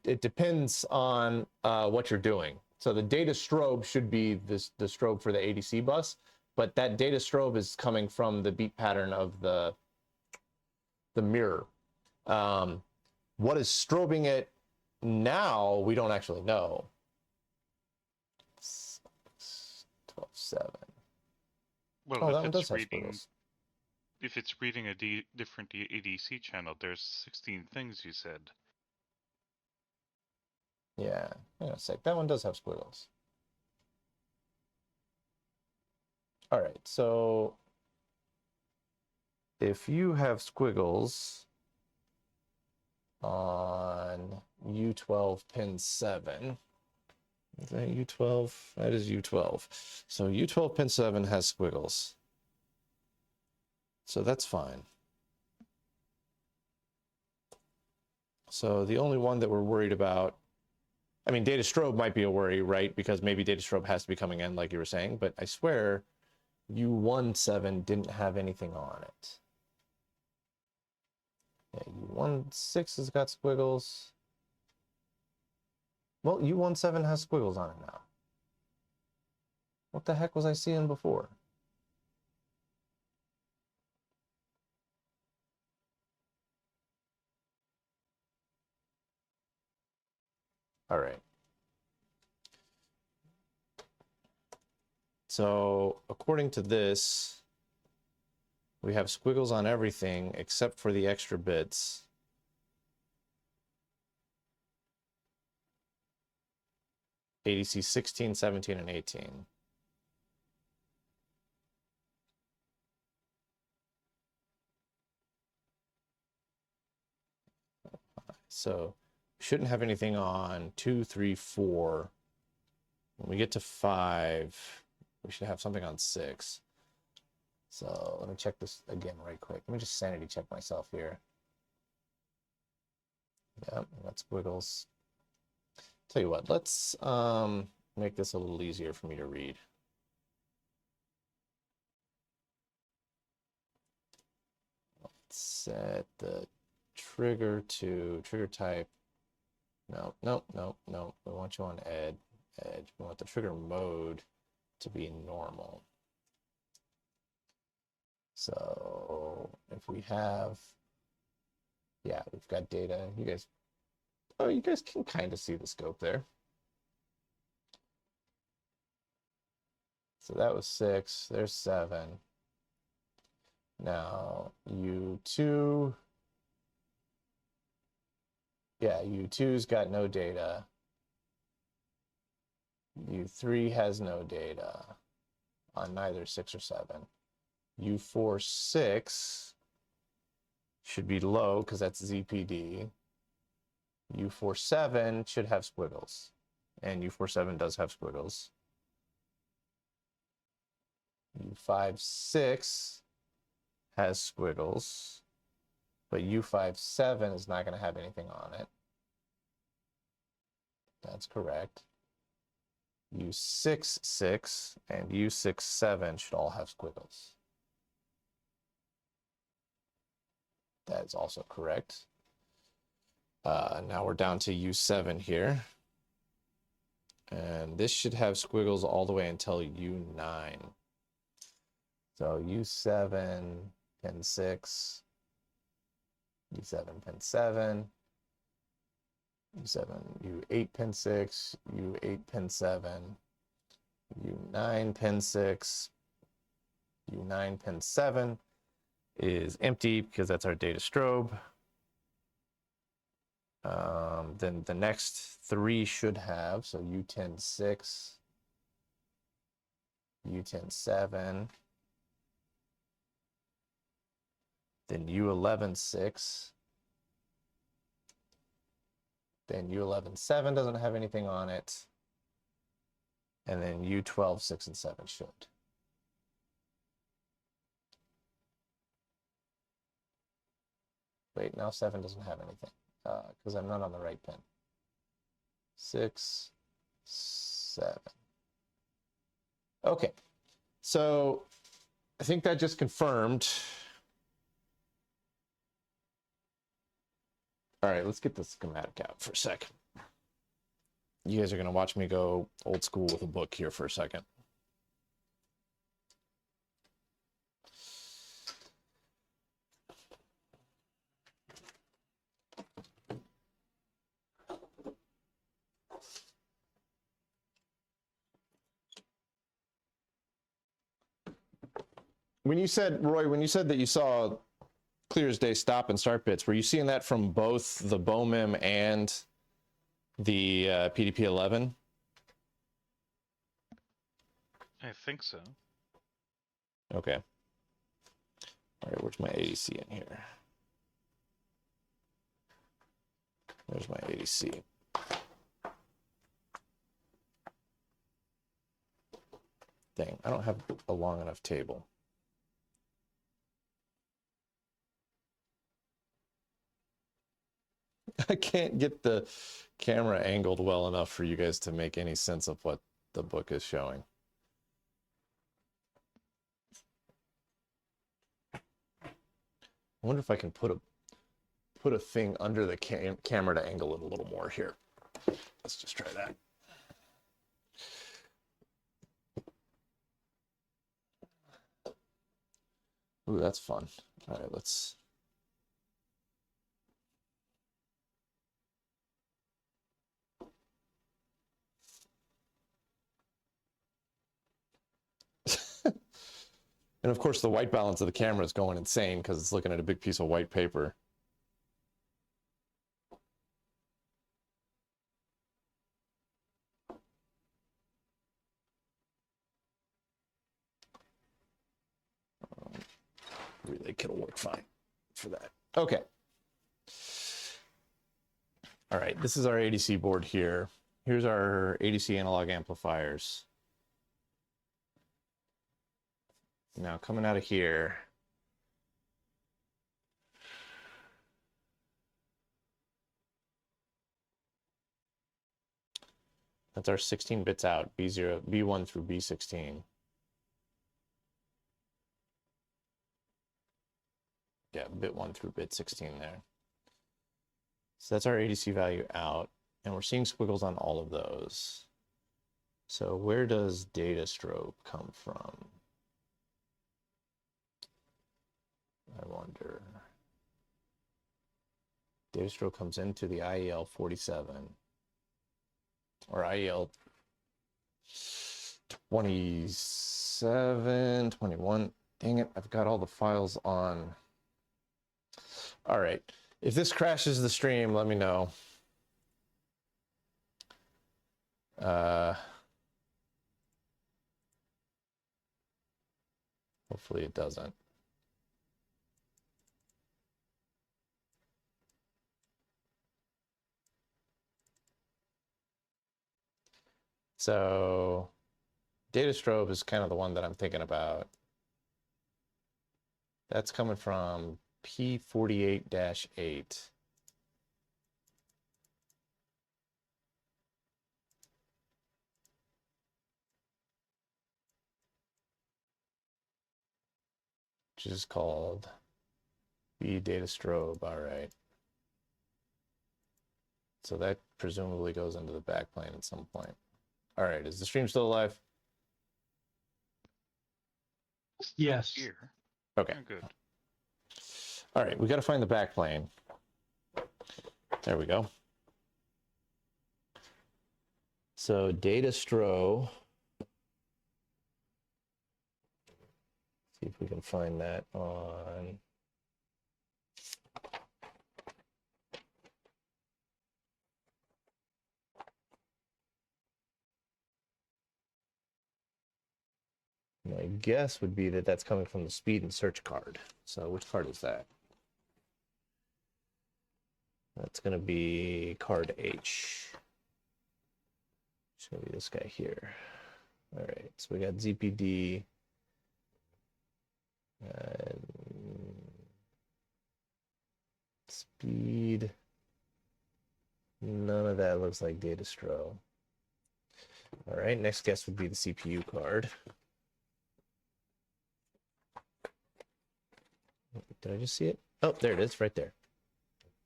[SPEAKER 1] It depends on what you're doing. So the data strobe should be the strobe for the ADC bus, but that data strobe is coming from the beat pattern of the mirror. What is strobing it now, we don't actually know. 12.7.
[SPEAKER 6] Well,
[SPEAKER 1] Oh,
[SPEAKER 6] if
[SPEAKER 1] that one does
[SPEAKER 6] it's
[SPEAKER 1] have
[SPEAKER 6] reading,
[SPEAKER 1] squiggles.
[SPEAKER 6] if it's reading a different ADC channel, there's 16 things you said.
[SPEAKER 1] Yeah, hang on a sec. That one does have squiggles. All right, so if you have squiggles on U12 pin 7, is that U12? That is U12. So U12 pin 7 has squiggles. So that's fine. So the only one that we're worried about, I mean, data strobe might be a worry, right? Because maybe data strobe has to be coming in, like you were saying, but I swear U17 didn't have anything on it. Yeah, U16 has got squiggles. Well, U17 has squiggles on it now. What the heck was I seeing before? All right. So according to this, we have squiggles on everything except for the extra bits. ADC 16, 17, and 18. So we shouldn't have anything on 2, 3, 4. When we get to 5, we should have something on 6. So let me check this again right quick. Let me just sanity check myself here. Yep, got squiggles. Tell you what, let's make this a little easier for me to read. Let's set the trigger to trigger type. No. We want you on edge. We want the trigger mode to be normal. So if we have, yeah, we've got data. You guys can kind of see the scope there. So that was 6. There's 7. Now, U2. Yeah, U2's got no data. U3 has no data on neither 6 or 7. U4, 6 should be low because that's ZPD. U4, 7 should have squiggles. And U4, 7 does have squiggles. U5, 6 has squiggles, but U5, 7 is not going to have anything on it. That's correct. U6, 6 and U6, 7 should all have squiggles. That is also correct. Now we're down to U7 here. And this should have squiggles all the way until U9. So U7, pin 6, U7, pin 7, U7, U8, pin 6, U8, pin 7, U9, pin 6, U9, pin 7 is empty because that's our data strobe. Then the next 3 should have, so U10, 6, U10, 7, then U11, 6, then U11, 7 doesn't have anything on it, and then U12, 6, and 7 should. Wait, now 7 doesn't have anything because I'm not on the right pin. 6, 7. Okay, so I think that just confirmed. All right, let's get the schematic out for a sec. You guys are going to watch me go old school with a book here for a second. When you said, Roy, when you said that you saw clear as day stop and start bits, were you seeing that from both the BOMIM and the PDP-11?
[SPEAKER 6] I think so.
[SPEAKER 1] Okay. All right, where's my ADC in here? There's my ADC. Dang, I don't have a long enough table. I can't get the camera angled well enough for you guys to make any sense of what the book is showing. I wonder if I can put a thing under the camera to angle it a little more here. Let's just try that. Ooh, that's fun. All right, let's. And of course, the white balance of the camera is going insane because it's looking at a big piece of white paper. Relay kit will work fine for that. Okay. All right, this is our ADC board here. Here's our ADC analog amplifiers. Now coming out of here, that's our 16 bits out, B0, B1 through B16. Yeah, bit 1 through bit 16 there. So that's our ADC value out, and we're seeing squiggles on all of those. So where does data strobe come from? I wonder. Data strobe comes into the IEL 47 or IEL 27, 21. Dang it, I've got all the files on. All right. If this crashes the stream, let me know. Hopefully it doesn't. So data strobe is kind of the one that I'm thinking about. That's coming from P48-8. Which is called B data strobe. All right. So that presumably goes into the backplane at some point. All right, is the stream still alive?
[SPEAKER 9] Yes.
[SPEAKER 6] Here.
[SPEAKER 1] Okay.
[SPEAKER 6] Oh, good.
[SPEAKER 1] All right, we got to find the backplane. There we go. So data stro. See if we can find that on. My guess would be that that's coming from the speed and search card. So which card is that? That's going to be card H. It's going to be this guy here. All right, so we got ZPD. Speed. None of that looks like data stro. All right, next guess would be the CPU card. Did I just see it? Oh, there it is, right there.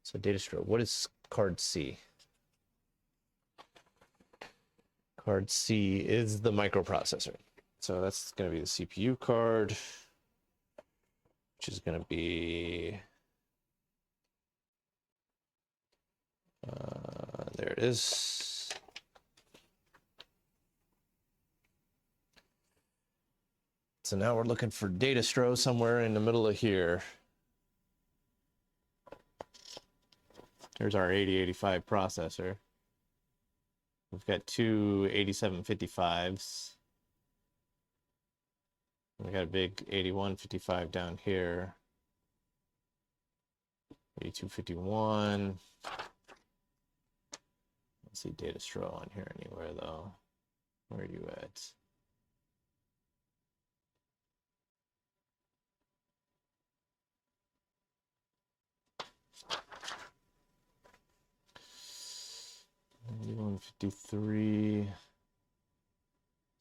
[SPEAKER 1] So data strobe. What is card C? Card C is the microprocessor. So that's going to be the CPU card, which is going to be... there it is. So now we're looking for data stro somewhere in the middle of here. There's our 8085 processor. We've got two 8755s. We got a big 8155 down here. 8251. Let's see data stro on here anywhere though. Where are you at? $153,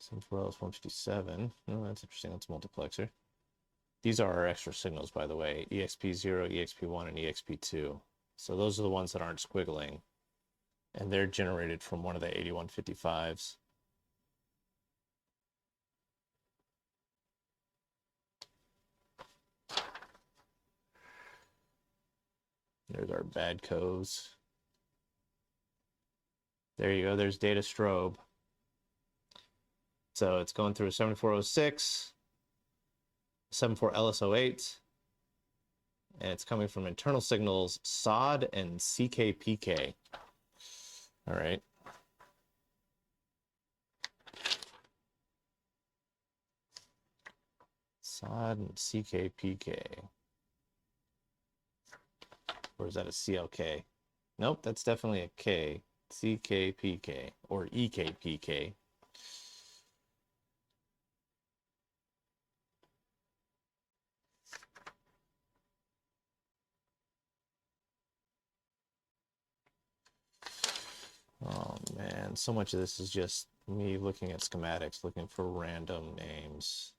[SPEAKER 1] 74Ls 157. Oh, that's interesting. That's a multiplexer. These are our extra signals, by the way. EXP0, EXP1, and EXP2. So those are the ones that aren't squiggling. And they're generated from one of the 8155s. There's our bad codes. There you go. There's data strobe. So it's going through a 7406, 74LS08, and it's coming from internal signals SOD and CKPK. All right. SOD and CKPK. Or is that a CLK? Nope, that's definitely a K. CKPK or EKPK. Oh man, so much of this is just me looking at schematics, looking for random names.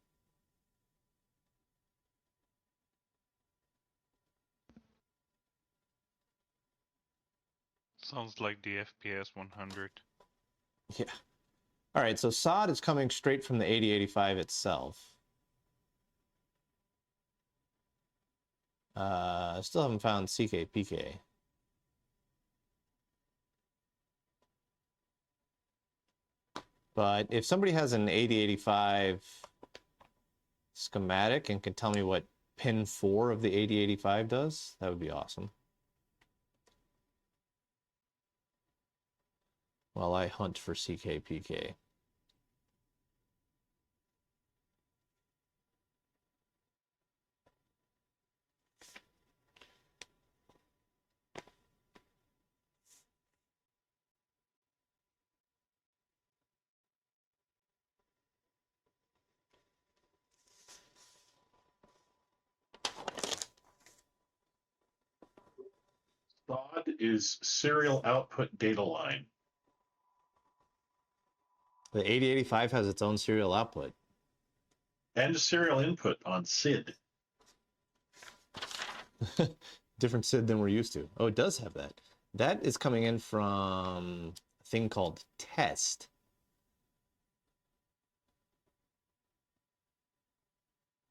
[SPEAKER 6] Sounds like the FPS 100.
[SPEAKER 1] Yeah. All right, so SOD is coming straight from the 8085 itself. I still haven't found CKPK.
[SPEAKER 11] But if somebody has an 8085 schematic and can tell me what pin 4 of the 8085 does, that would be awesome. While I hunt for CKPK.
[SPEAKER 4] SOD is serial output data line.
[SPEAKER 11] The 8085 has its own serial output.
[SPEAKER 4] And serial input on SID.
[SPEAKER 11] Different SID than we're used to. Oh, it does have that. That is coming in from a thing called test.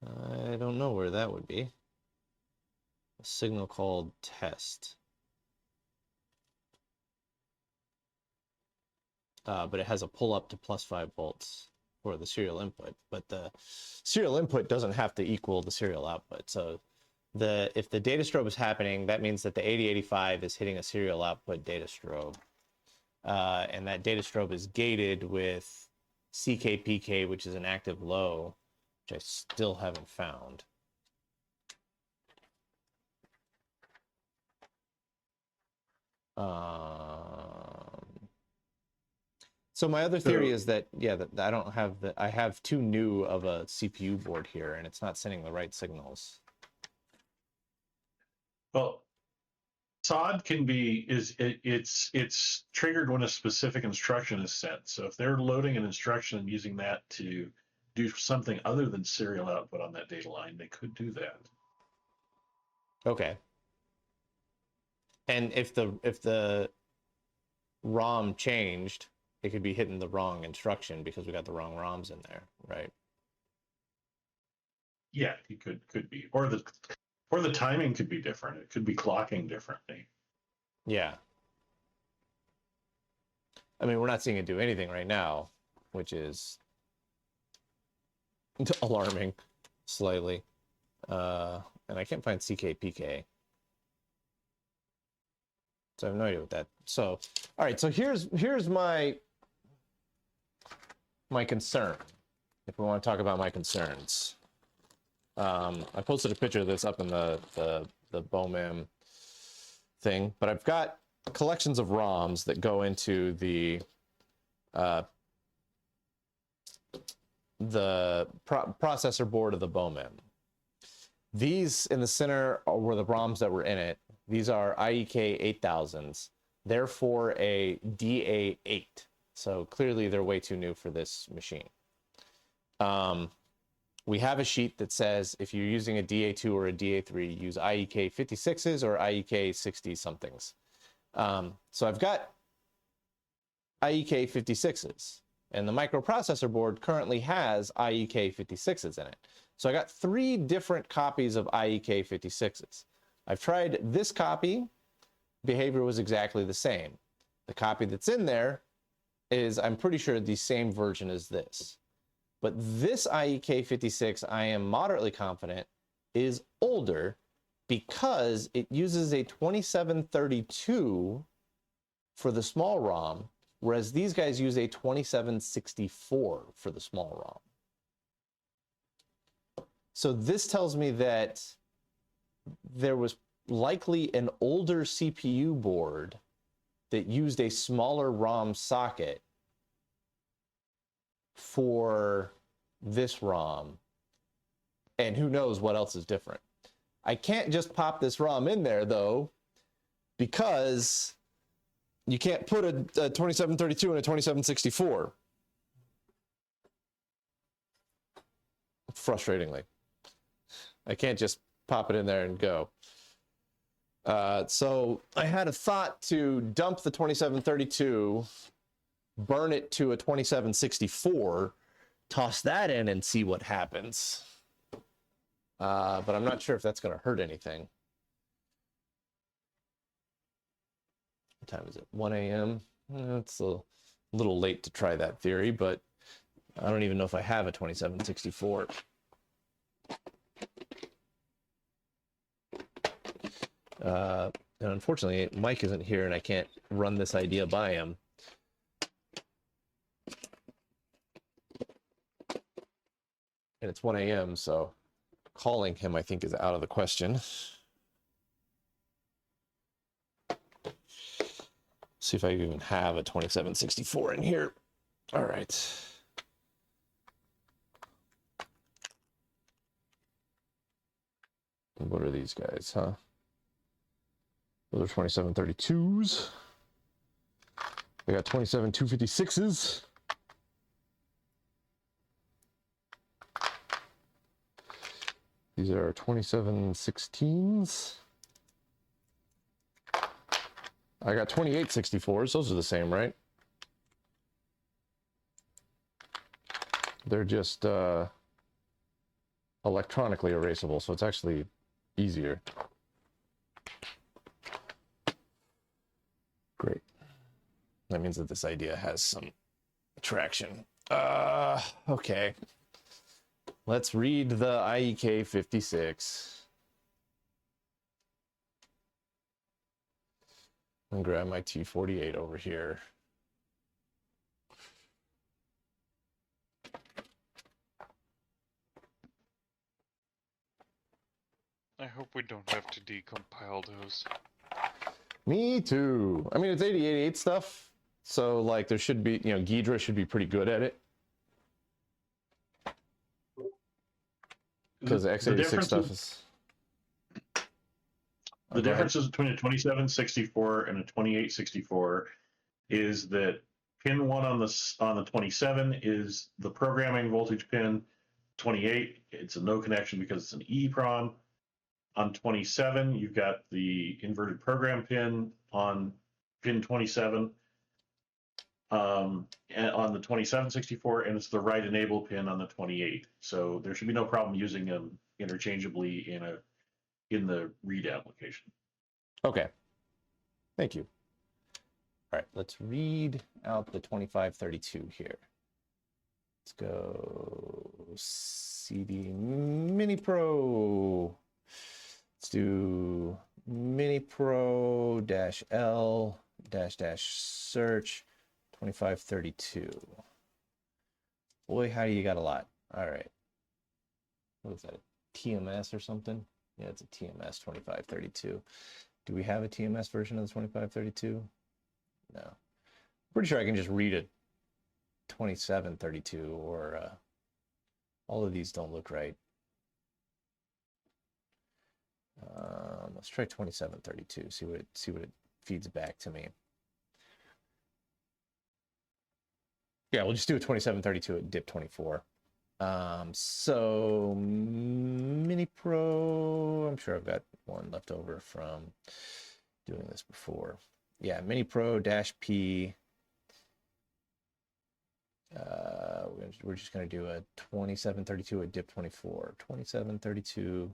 [SPEAKER 11] I don't know where that would be. A signal called test. But it has a pull up to +5 volts for the serial input. But the serial input doesn't have to equal the serial output. So if the data strobe is happening, that means that the 8085 is hitting a serial output data strobe. And that data strobe is gated with CKPK, which is an active low, which I still haven't found. So my other theory is that, yeah, that I don't have I have too new of a CPU board here, and it's not sending the right signals.
[SPEAKER 4] Well, SOD can be it's triggered when a specific instruction is sent. So if they're loading an instruction and using that to do something other than serial output on that data line, they could do that.
[SPEAKER 11] Okay. And if the ROM changed, it could be hitting the wrong instruction because we got the wrong ROMs in there, right?
[SPEAKER 4] Yeah, it could be, or the timing could be different. It could be clocking differently.
[SPEAKER 11] Yeah. I mean, we're not seeing it do anything right now, which is alarming slightly. And I can't find CKPK. So I have no idea what that. So, all right. So here's my concern. If we want to talk about my concerns, I posted a picture of this up in the BOMIM thing, but I've got collections of ROMs that go into the processor board of the BOMIM. These in the center were the ROMs that were in it. These are IEK 8000s. They're for a DA8. So clearly they're way too new for this machine. We have a sheet that says if you're using a DA2 or a DA3, use IEK 56s or IEK 60 somethings. So I've got IEK 56s, and the microprocessor board currently has IEK 56s in it. So I got 3 different copies of IEK 56s. I've tried this copy. Behavior was exactly the same. The copy that's in there is, I'm pretty sure, the same version as this. But this IEK 56, I am moderately confident, is older because it uses a 2732 for the small ROM, whereas these guys use a 2764 for the small ROM. So this tells me that there was likely an older CPU board that used a smaller ROM socket for this ROM, and who knows what else is different. I can't just pop this ROM in there though, because you can't put a 2732 and a 2764. Frustratingly, I can't just pop it in there and go. So I had a thought to dump the 2732, burn it to a 2764, toss that in and see what happens. But I'm not sure if that's going to hurt anything. What time is it? 1 a.m. It's A little late to try that theory, but I don't even know if I have a 2764. And unfortunately, Mike isn't here and I can't run this idea by him. And it's 1 a.m., so calling him, I think, is out of the question. See if I even have a 2764 in here. All right. What are these guys, huh? Those are 2732s. I got 27256s. These are 2716s. I got 2864s. Those are the same, right? They're just electronically erasable, so it's actually easier. Great. That means that this idea has some traction. Okay. Let's read the IEK 56. And grab my T48 over here.
[SPEAKER 6] I hope we don't have to decompile those.
[SPEAKER 11] Me too. I mean, it's 8088 stuff, so like there should be, you know, Ghidra should be pretty good at it. Because the x86 stuff is...
[SPEAKER 4] The differences between a 2764 and a 2864 is that pin 1 on the 27 is the programming voltage pin. 28, it's a no connection because it's an EEPROM. On 27, you've got the inverted program pin on pin 27. And on the 2764, and it's the write enable pin on the 28. So there should be no problem using them interchangeably in the read application.
[SPEAKER 11] Okay. Thank you. All right, let's read out the 2532 here. Let's go CD Mini Pro. Let's do Mini Pro -L -search 2532. Boy, how do you got a lot. All right. What is that? A TMS or something? Yeah, it's a TMS 2532. Do we have a TMS version of the 2532? No. Pretty sure I can just read a 2732 or all of these don't look right. Let's try 2732. See what it feeds back to me. Yeah, we'll just do a 2732 at dip 24. So Mini Pro, I'm sure I've got one left over from doing this before. Yeah, Mini Pro -P. We're just going to do a 2732 at dip 24. 2732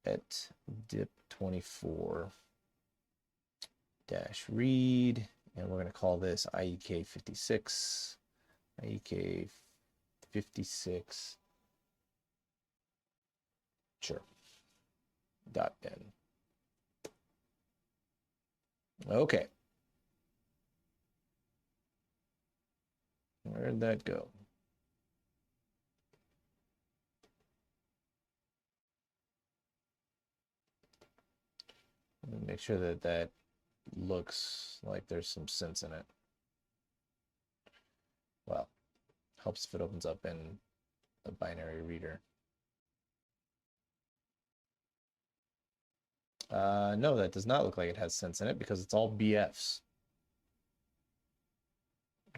[SPEAKER 11] at dip 24 -read, and we're going to call this IEK 56. IEK 56. Sure. .bin. Okay. Where'd that go? Make sure that that looks like there's some sense in it. Well, helps if it opens up in a binary reader. No, that does not look like it has sense in it because it's all BFs.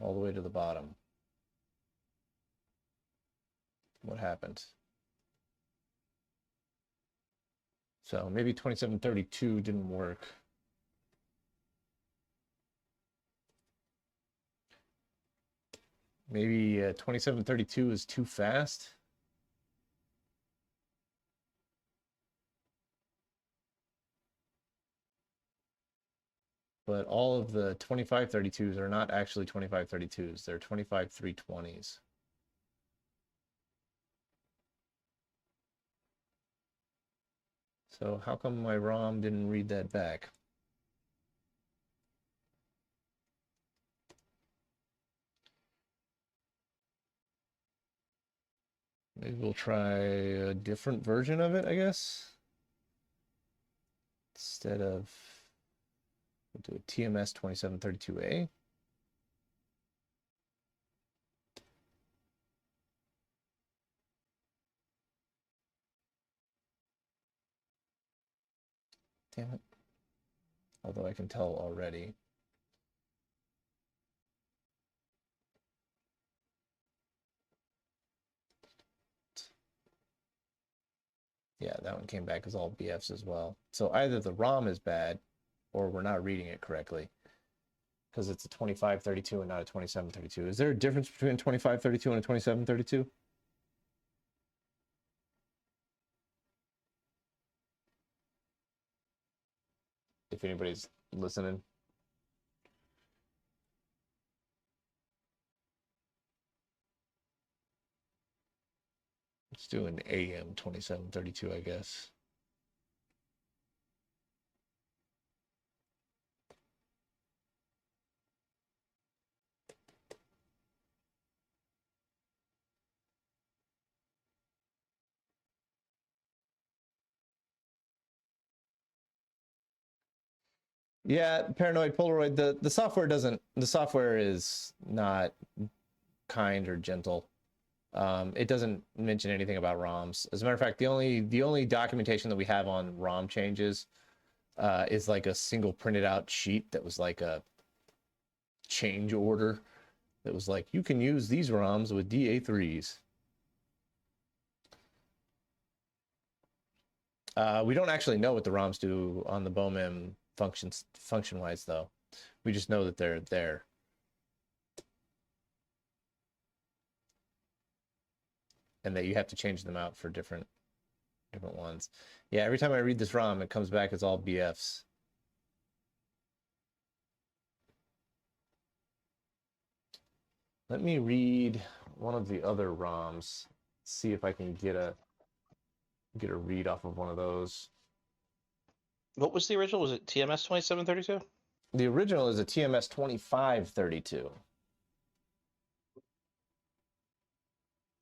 [SPEAKER 11] All the way to the bottom. What happened? So maybe 2732 didn't work. Maybe 2732 is too fast. But but all of the 2532s are not actually 2532s. They're 25320s. So how come my ROM didn't read that back? Maybe we'll try a different version of it, I guess. Instead of, we'll do a TMS 2732A. Damn it. Although I can tell already. Yeah, that one came back as all BFs as well. So either the ROM is bad or we're not reading it correctly because it's a 2532 and not a 2732. Is there a difference between a 2532 and a 2732? If anybody's listening. Let's do an AM 2732, I guess. Yeah, Paranoid Polaroid, the software doesn't, the software is not kind or gentle. It doesn't mention anything about ROMs. As a matter of fact, the only documentation that we have on ROM changes is like a single printed out sheet that was like a change order that was like, you can use these ROMs with DA3s. We don't actually know what the ROMs do on the BOMIM function wise though. We just know that they're there. And that you have to change them out for different ones. Yeah, every time I read this ROM, it comes back as all BFs. Let me read one of the other ROMs, see if I can get a read off of one of those.
[SPEAKER 8] What was the original? Was it TMS 2732?
[SPEAKER 11] The original is a TMS 2532.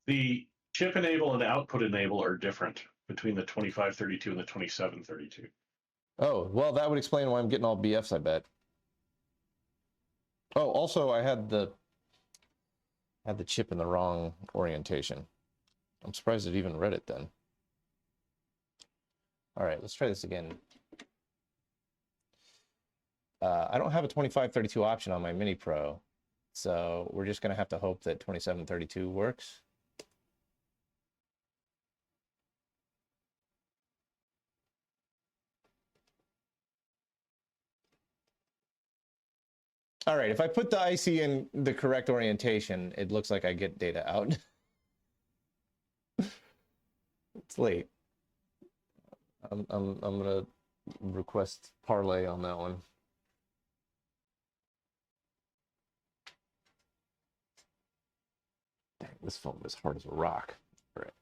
[SPEAKER 4] The chip enable and output enable are different between the 2532 and the 2732.
[SPEAKER 11] Oh, well, that would explain why I'm getting all BFs, I bet. Oh, also, I had the chip in the wrong orientation. I'm surprised it even read it then. All right, let's try this again. I don't have a 2532 option on my Mini Pro, so we're just going to have to hope that 2732 works. All right, if I put the IC in the correct orientation, it looks like I get data out. It's late. I'm gonna request parlay on that one. Dang, this phone is hard as a rock. All right.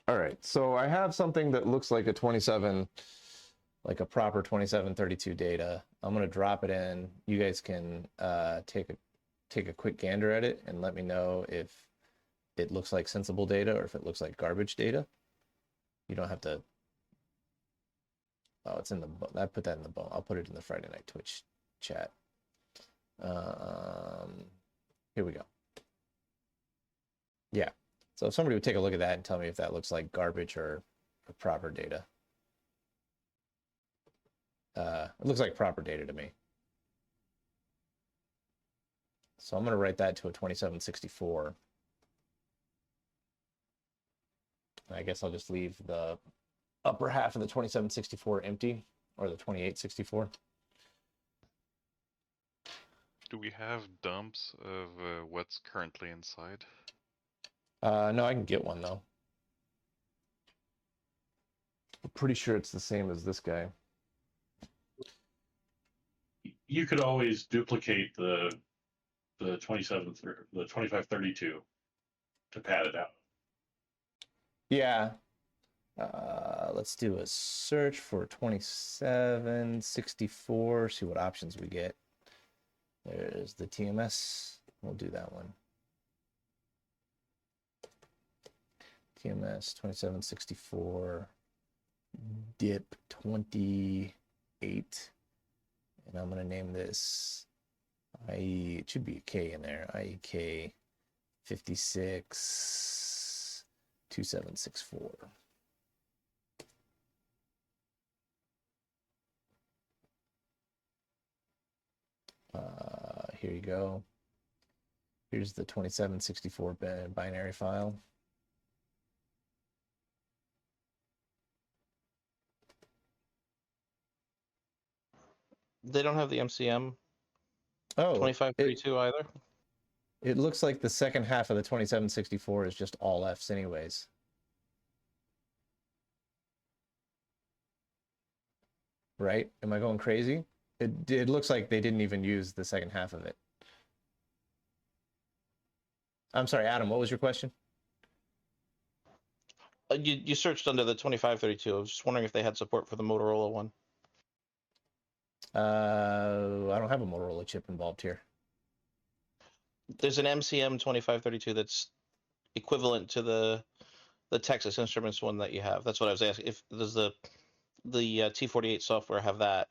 [SPEAKER 11] All right, so I have something that looks like a 27, like a proper 2732 data. I'm gonna drop it in. You guys can take a quick gander at it and let me know if it looks like sensible data or if it looks like garbage data. You don't have to. Oh, it's in the. I put that in the bone. I'll put it in the Friday Night Twitch chat. Here we go. Yeah. So if somebody would take a look at that and tell me if that looks like garbage or proper data. It looks like proper data to me. So I'm going to write that to a 2764. I guess I'll just leave the upper half of the 2764 empty, or the 2864.
[SPEAKER 6] Do we have dumps of what's currently inside?
[SPEAKER 11] No, I can get one though. I'm pretty sure it's the same as this guy.
[SPEAKER 4] you could always duplicate the 27 the 2532 to pad it out.
[SPEAKER 11] Yeah. Let's do a search for 2764, see what options we get. There's the TMS. We'll do that one. TMS 2764 dip 28. And I'm going to name this it should be a K in there. IEK 56 2764. Here you go. Here's the 2764 binary file.
[SPEAKER 8] They don't have the MCM
[SPEAKER 11] Oh,
[SPEAKER 8] 2532 either.
[SPEAKER 11] it looks like the second half of the 2764 is just all Fs anyways. Right? Am I going crazy? It looks like they didn't even use the second half of it. I'm sorry, Adam, what was your question?
[SPEAKER 8] You searched under the 2532. I was just wondering if they had support for the Motorola one.
[SPEAKER 11] I don't have a Motorola chip involved here.
[SPEAKER 8] There's an MCM 2532 that's equivalent to the Texas Instruments one that you have. That's what I was asking. If does the T48 software have that?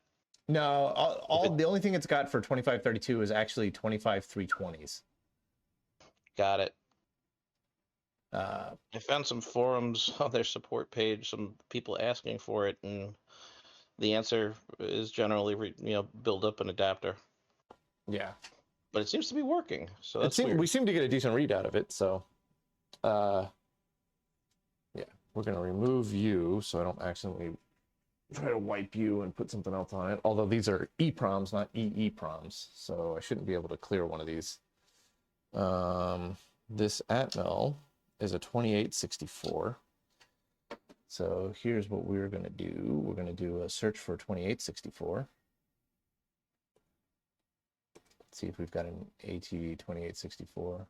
[SPEAKER 11] No, the only thing it's got for 2532 is actually 25320s.
[SPEAKER 8] Got it.
[SPEAKER 11] Uh,
[SPEAKER 8] I found some forums on their support page, some people asking for it, and the answer is generally, build up an adapter.
[SPEAKER 11] yeah.
[SPEAKER 8] But it seems to be working, so that's weird.
[SPEAKER 11] We seem to get a decent read out of it, so yeah, we're gonna remove you so I don't accidentally try to wipe you and put something else on it. Although these are EPROMs, not EEPROMs, so I shouldn't be able to clear one of these. This Atmel is a 2864. So here's what we're gonna do. We're gonna do a search for 2864. See if we've got an AT2864.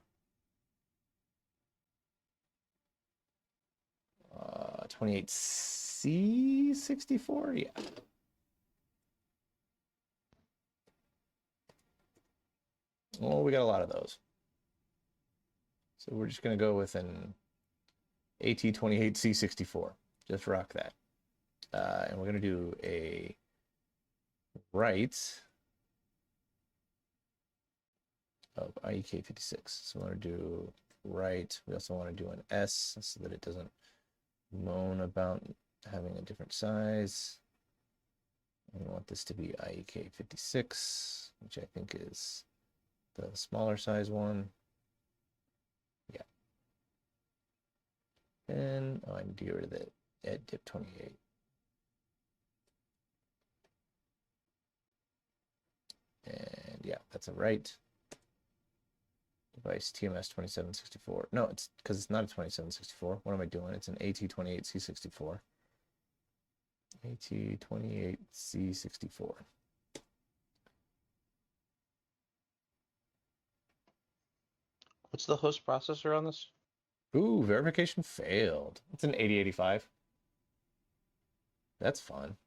[SPEAKER 11] 28C64, yeah. Well, we got a lot of those. So we're just gonna go with an AT28C64. Just rock that. And we're gonna do a write of IEK 56. So we want to do write. We also want to do an S so that it doesn't moan about having a different size. We want this to be IEK 56, which I think is the smaller size one. Yeah. And I need to get rid of the ed dip 28. And yeah, that's a write. Device TMS 2764. No, it's because it's not a 2764. What am I doing? It's an AT28C64. AT28C64.
[SPEAKER 8] What's the host processor on this?
[SPEAKER 11] Ooh, verification failed. It's an 8085. That's fun.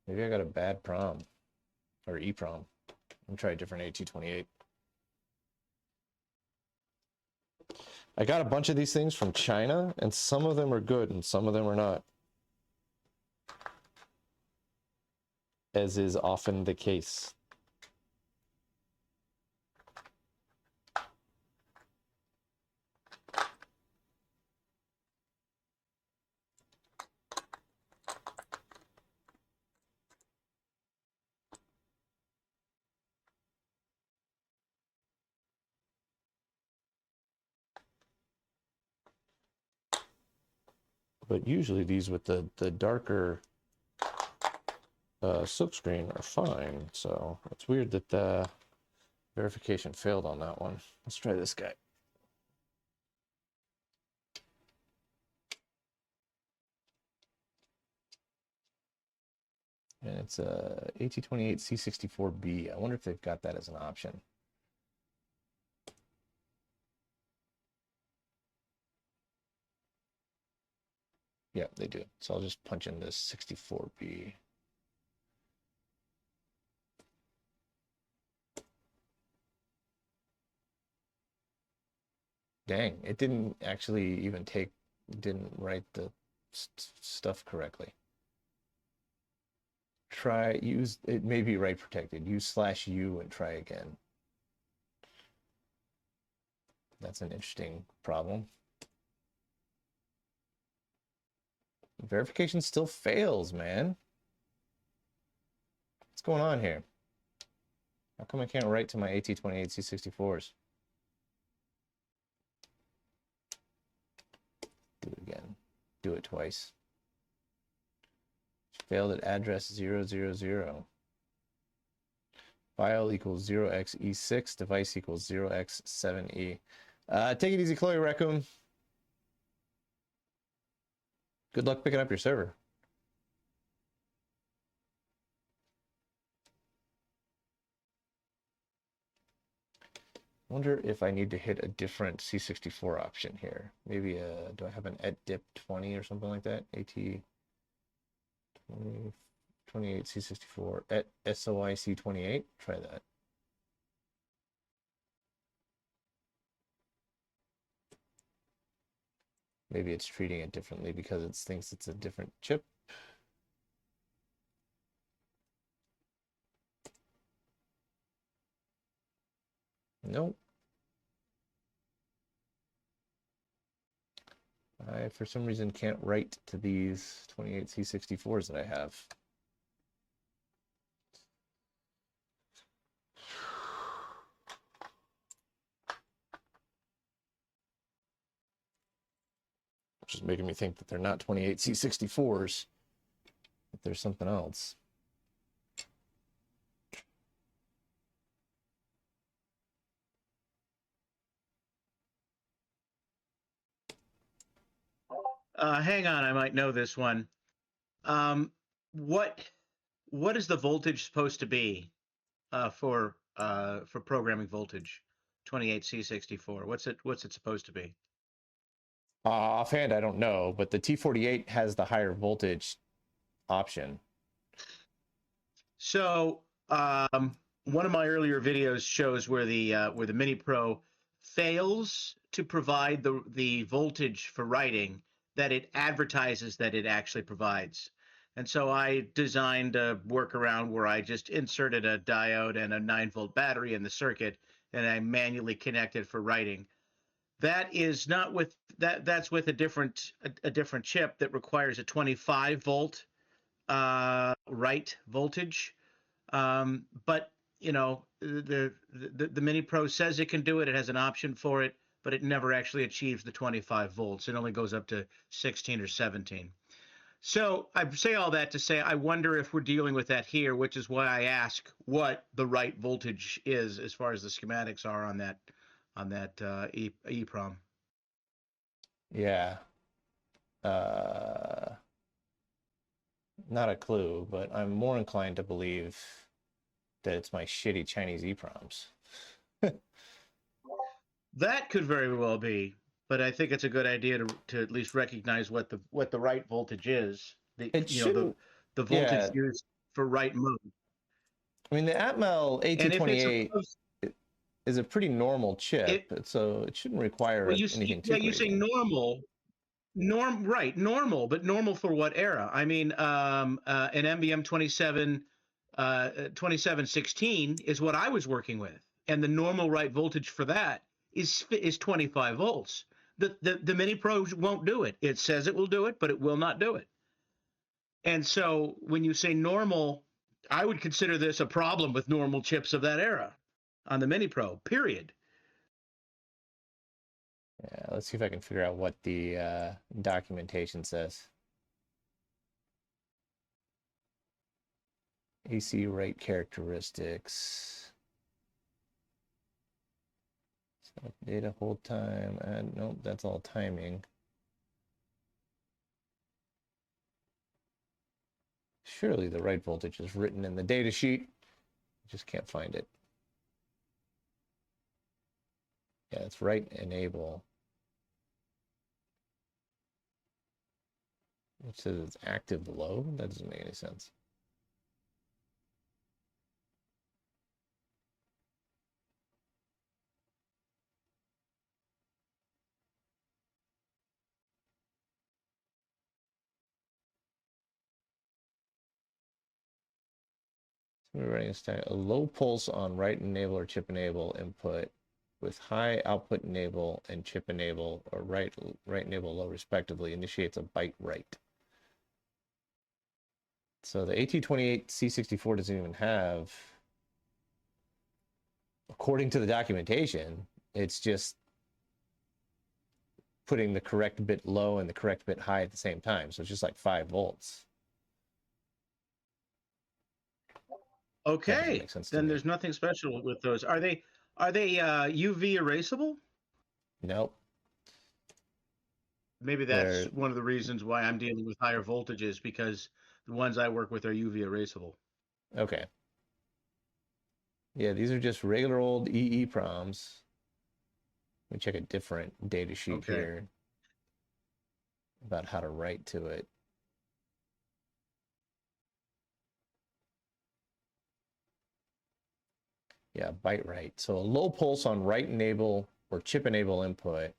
[SPEAKER 11] Maybe I got a bad prom or EPROM. I'll try a different AT28. I got a bunch of these things from China, and some of them are good and some of them are not. As is often the case. But usually these with the darker silkscreen are fine. So it's weird that the verification failed on that one. Let's try this guy. And it's a AT28C64B. I wonder if they've got that as an option. Yeah, they do. So I'll just punch in this 64B. Dang, it didn't actually even didn't write the stuff correctly. It may be write protected. Use /u and try again. That's an interesting problem. Verification still fails, man. What's going on here? How come I can't write to my AT28C64s? Do it again. Do it twice. Failed at address 000. File equals 0xe6. Device equals 0x7e. Take it easy, Chloe Raccoon. Good luck picking up your server. Wonder if I need to hit a different C64 option here. Maybe do I have an etdip 20 or something like that? AT 28 C64 et SOIC 28. Try that. Maybe it's treating it differently because it thinks it's a different chip. Nope. I, for some reason, can't write to these 28C64s that I have. Which is making me think that they're not 28C64s, that there's something else.
[SPEAKER 10] Hang on, I might know this one. What is the voltage supposed to be for programming voltage? 28C64. What's it supposed to be?
[SPEAKER 11] Offhand, I don't know, but the T48 has the higher voltage option.
[SPEAKER 10] So one of my earlier videos shows where the Mini Pro fails to provide the voltage for writing that it advertises that it actually provides. And so I designed a workaround where I just inserted a diode and a 9-volt battery in the circuit, and I manually connected for writing. That is not with that's with a different chip that requires a 25-volt write voltage. But you know, the Mini Pro says it can do it. It has an option for it, but it never actually achieves the 25 volts. It only goes up to 16 or 17. So I say all that to say I wonder if we're dealing with that here, which is why I ask what the right voltage is as far as the schematics are on that EEPROM.
[SPEAKER 11] Yeah. Not a clue, but I'm more inclined to believe that it's my shitty Chinese EEPROMs.
[SPEAKER 10] That could very well be, but I think it's a good idea to at least recognize what the right voltage is. The voltage used for write mode.
[SPEAKER 11] I mean, the Atmel AT28 is a pretty normal chip, so it shouldn't require anything too crazy.
[SPEAKER 10] You say normal. Normal, but normal for what era? I mean, an MBM 2716 is what I was working with, and the normal write voltage for that is 25 volts. The Mini Pro won't do it. It says it will do it, but it will not do it. And so when you say normal, I would consider this a problem with normal chips of that era on the Mini Pro, period.
[SPEAKER 11] Yeah, let's see if I can figure out what the documentation says. AC write characteristics. So data hold time, and nope, that's all timing. Surely the right voltage is written in the data sheet. Just can't find it. Yeah, it's right enable. It says it's active low. That doesn't make any sense. So we're running a low pulse on right enable or chip enable input with high output enable and chip enable or right enable low respectively initiates a byte write. So the AT28C64 doesn't even have, according to the documentation, it's just putting the correct bit low and the correct bit high at the same time. So it's just like 5 volts.
[SPEAKER 10] Okay,
[SPEAKER 11] make sense to
[SPEAKER 10] then
[SPEAKER 11] me.
[SPEAKER 10] there's nothing special with those. Are they UV erasable?
[SPEAKER 11] Nope.
[SPEAKER 10] Maybe that's one of the reasons why I'm dealing with higher voltages, because the ones I work with are UV erasable.
[SPEAKER 11] Okay. Yeah, these are just regular old EEPROMs. Let me check a different data sheet here about how to write to it. Yeah, byte write. So a low pulse on right enable or chip enable input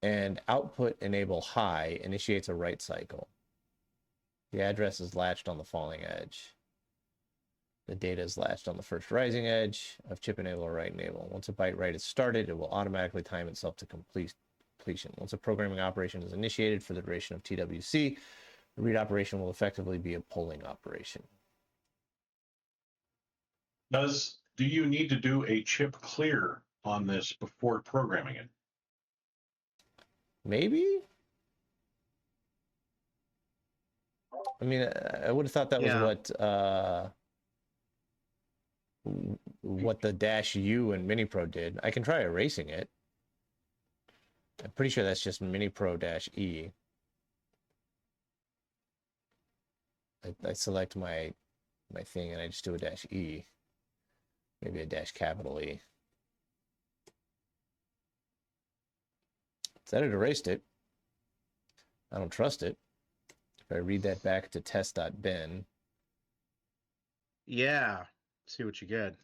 [SPEAKER 11] and output enable high initiates a write cycle. The address is latched on the falling edge. The data is latched on the first rising edge of chip enable or right enable. Once a byte write is started, it will automatically time itself to completion. Once a programming operation is initiated for the duration of TWC, the read operation will effectively be a polling operation.
[SPEAKER 4] Do you need to do a chip clear on this before programming it?
[SPEAKER 11] Maybe? I mean, I would have thought that was what the -U and MiniPro did. I can try erasing it. I'm pretty sure that's just MiniPro-E. I select my thing and I just do a -E. Maybe a -E. Said it erased it. I don't trust it. If I read that back to test.bin.
[SPEAKER 10] Yeah, see what you get.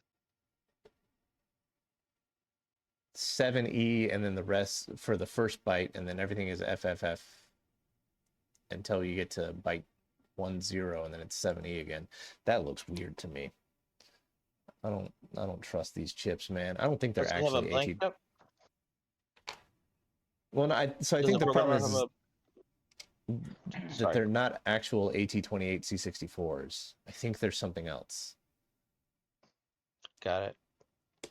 [SPEAKER 11] 7E and then the rest for the first byte, and then everything is FFF until you get to byte 10, and then it's 7E again. That looks weird to me. I don't trust these chips, man. I don't think they're actually AT. Well, I think the problem is that they're not actual AT28C64s. I think there's something else.
[SPEAKER 8] Got it.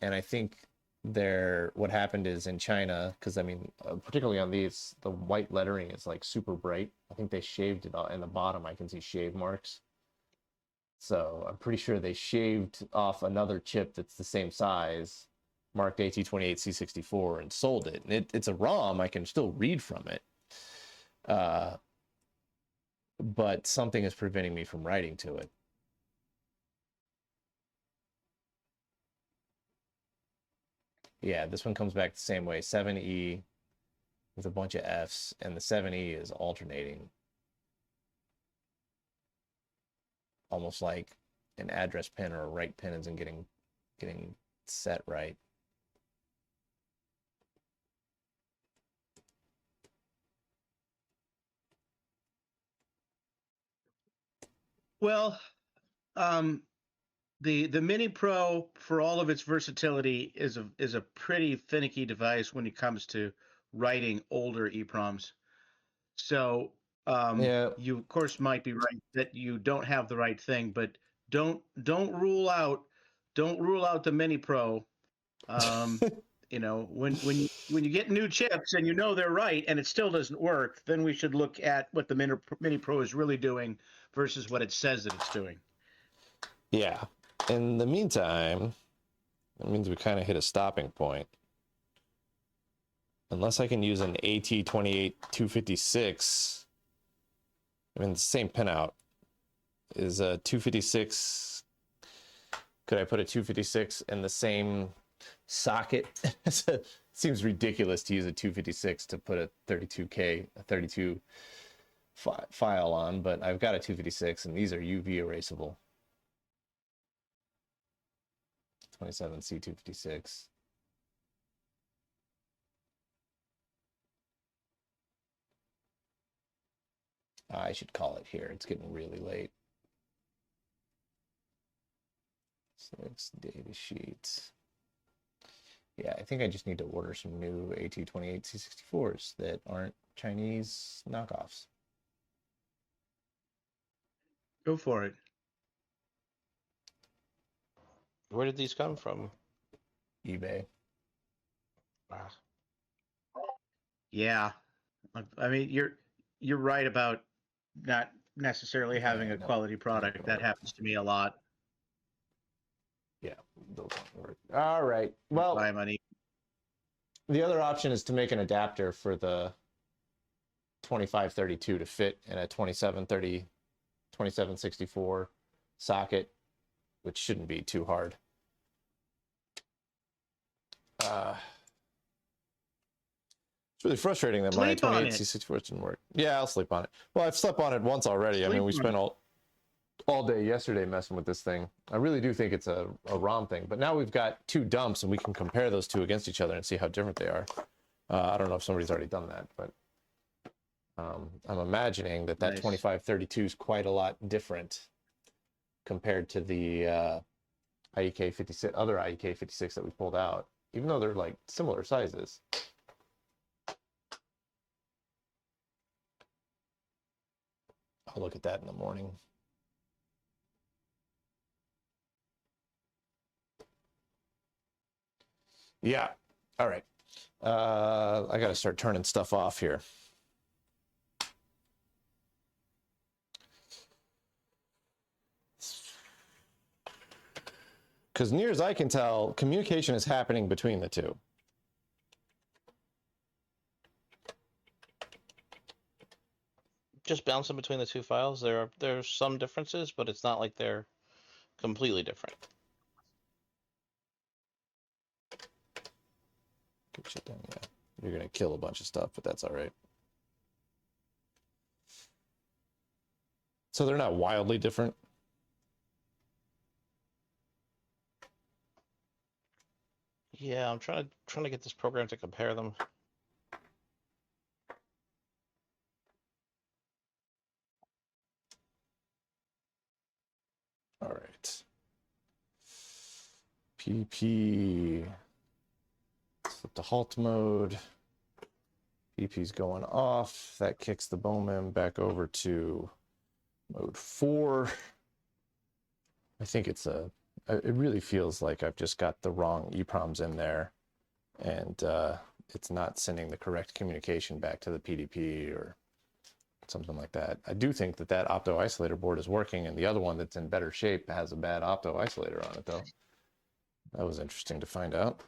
[SPEAKER 11] And I think what happened is in China, because I mean, particularly on these, the white lettering is like super bright. I think they shaved it in the bottom. I can see shave marks. So I'm pretty sure they shaved off another chip that's the same size, marked AT28C64, and sold it. And it's a ROM. I can still read from it. But something is preventing me from writing to it. Yeah, this one comes back the same way. 7E with a bunch of Fs, and the 7E is alternating. Almost like an address pin or a write pin isn't getting set right.
[SPEAKER 10] Well, the Mini Pro, for all of its versatility, is a pretty finicky device when it comes to writing older EEPROMs. So you of course might be right that you don't have the right thing, but don't rule out the Mini Pro. You know, when you get new chips and you know they're right and it still doesn't work, then we should look at what the Mini Pro is really doing versus what it says that it's doing.
[SPEAKER 11] Yeah. In the meantime, that means we kind of hit a stopping point. Unless I can use an AT28256 I mean, the same pinout is a 256. Could I put a 256 in the same socket? It seems ridiculous to use a 256 to put a 32 file on, but I've got a 256 and these are UV erasable. 27C256. I should call it here. It's getting really late. 6 data sheets. Yeah, I think I just need to order some new AT28C64s that aren't Chinese knockoffs.
[SPEAKER 10] Go for it.
[SPEAKER 8] Where did these come from?
[SPEAKER 11] eBay.
[SPEAKER 8] Ah,
[SPEAKER 10] Yeah. I mean, you're right about not necessarily having a
[SPEAKER 11] no,
[SPEAKER 10] quality product. That happens to me a lot.
[SPEAKER 11] Yeah, those don't work. All right. Well,
[SPEAKER 10] Buy money.
[SPEAKER 11] the other option is to make an adapter for the 2532 to fit in a 2764 socket, which shouldn't be too hard. It's really frustrating that my
[SPEAKER 10] Sleep on it.
[SPEAKER 11] 28C64 didn't work. Yeah, I'll sleep on it. Well, I've slept on it once already. I mean, we spent all day yesterday messing with this thing. I really do think it's a ROM thing, but now we've got two dumps and we can compare those two against each other and see how different they are. I don't know if somebody's already done that, but I'm imagining that
[SPEAKER 10] Nice.
[SPEAKER 11] 2532 is quite a lot different compared to the IEK 56, other IEK 56 that we pulled out, even though they're like similar sizes. I'll look at that in the morning. Yeah. All right. I got to start turning stuff off here. Because near as I can tell, communication is happening between the two.
[SPEAKER 8] just bouncing between the two files. There's some differences, but it's not like they're completely different.
[SPEAKER 11] Good shit done, yeah. You're gonna kill a bunch of stuff, but that's all right. So they're not wildly different.
[SPEAKER 8] Yeah, I'm trying to get this program to compare them.
[SPEAKER 11] All right. PP. Flip to halt mode. PP's going off. That kicks the Bowman back over to mode 4. I think it's it really feels like I've just got the wrong EPROMs in there, and it's not sending the correct communication back to the PDP or something like that. I do think that that opto isolator board is working, and the other one that's in better shape has a bad opto isolator on it, though. That was interesting to find out.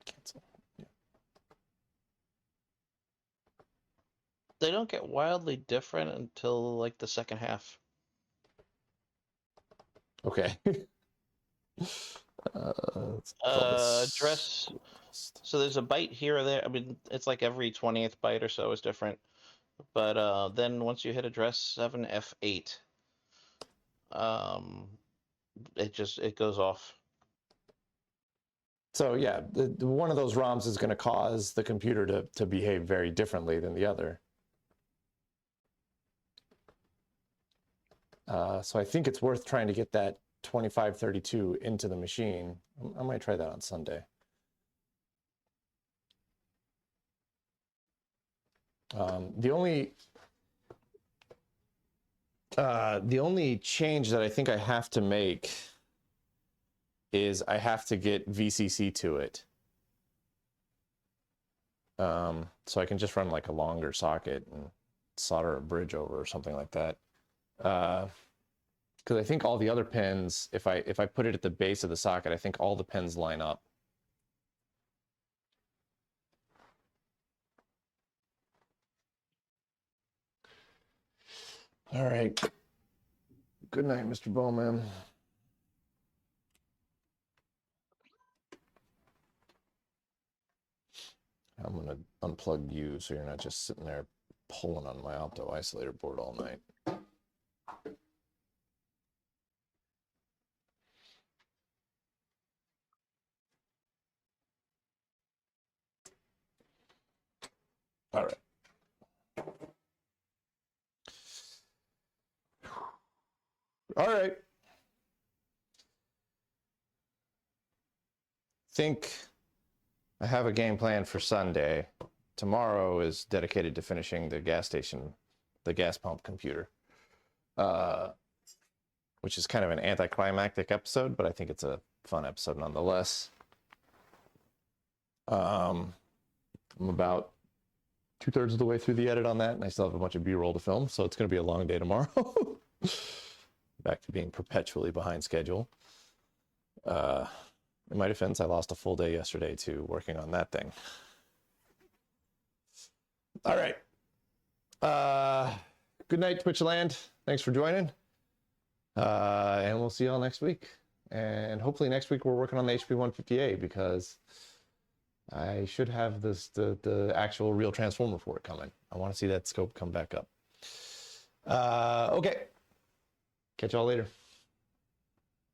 [SPEAKER 11] Cancel. Yeah.
[SPEAKER 8] They don't get wildly different until like the second half.
[SPEAKER 11] Okay.
[SPEAKER 8] Address. So there's a byte here or there. I mean, it's like every 20th byte or so is different. But then once you hit address 7F8, it goes off.
[SPEAKER 11] So yeah, one of those ROMs is going to cause the computer to behave very differently than the other. So I think it's worth trying to get that 2532 into the machine. I might try that on Sunday. The only change that I think I have to make is I have to get VCC to it. So I can just run like a longer socket and solder a bridge over or something like that. Because because I think all the other pins, if I put it at the base of the socket, I think all the pins line up. All right. Good night, Mr. Bowman. I'm going to unplug you so you're not just sitting there pulling on my opto isolator board all night. All right. All right. Think I have a game plan for Sunday. Tomorrow is dedicated to finishing the gas station, the gas pump computer, which is kind of an anticlimactic episode, but I think it's a fun episode nonetheless. I'm about 2/3 of the way through the edit on that, and I still have a bunch of B-roll to film, so it's going to be a long day tomorrow. Back to being perpetually behind schedule. In my defense, I lost a full day yesterday to working on that thing. All right. Good night, Twitchland. Thanks for joining. And we'll see y'all next week. And hopefully next week we're working on the HP 150A because I should have the actual real transformer for it coming. I want to see that scope come back up. Okay. Catch y'all later.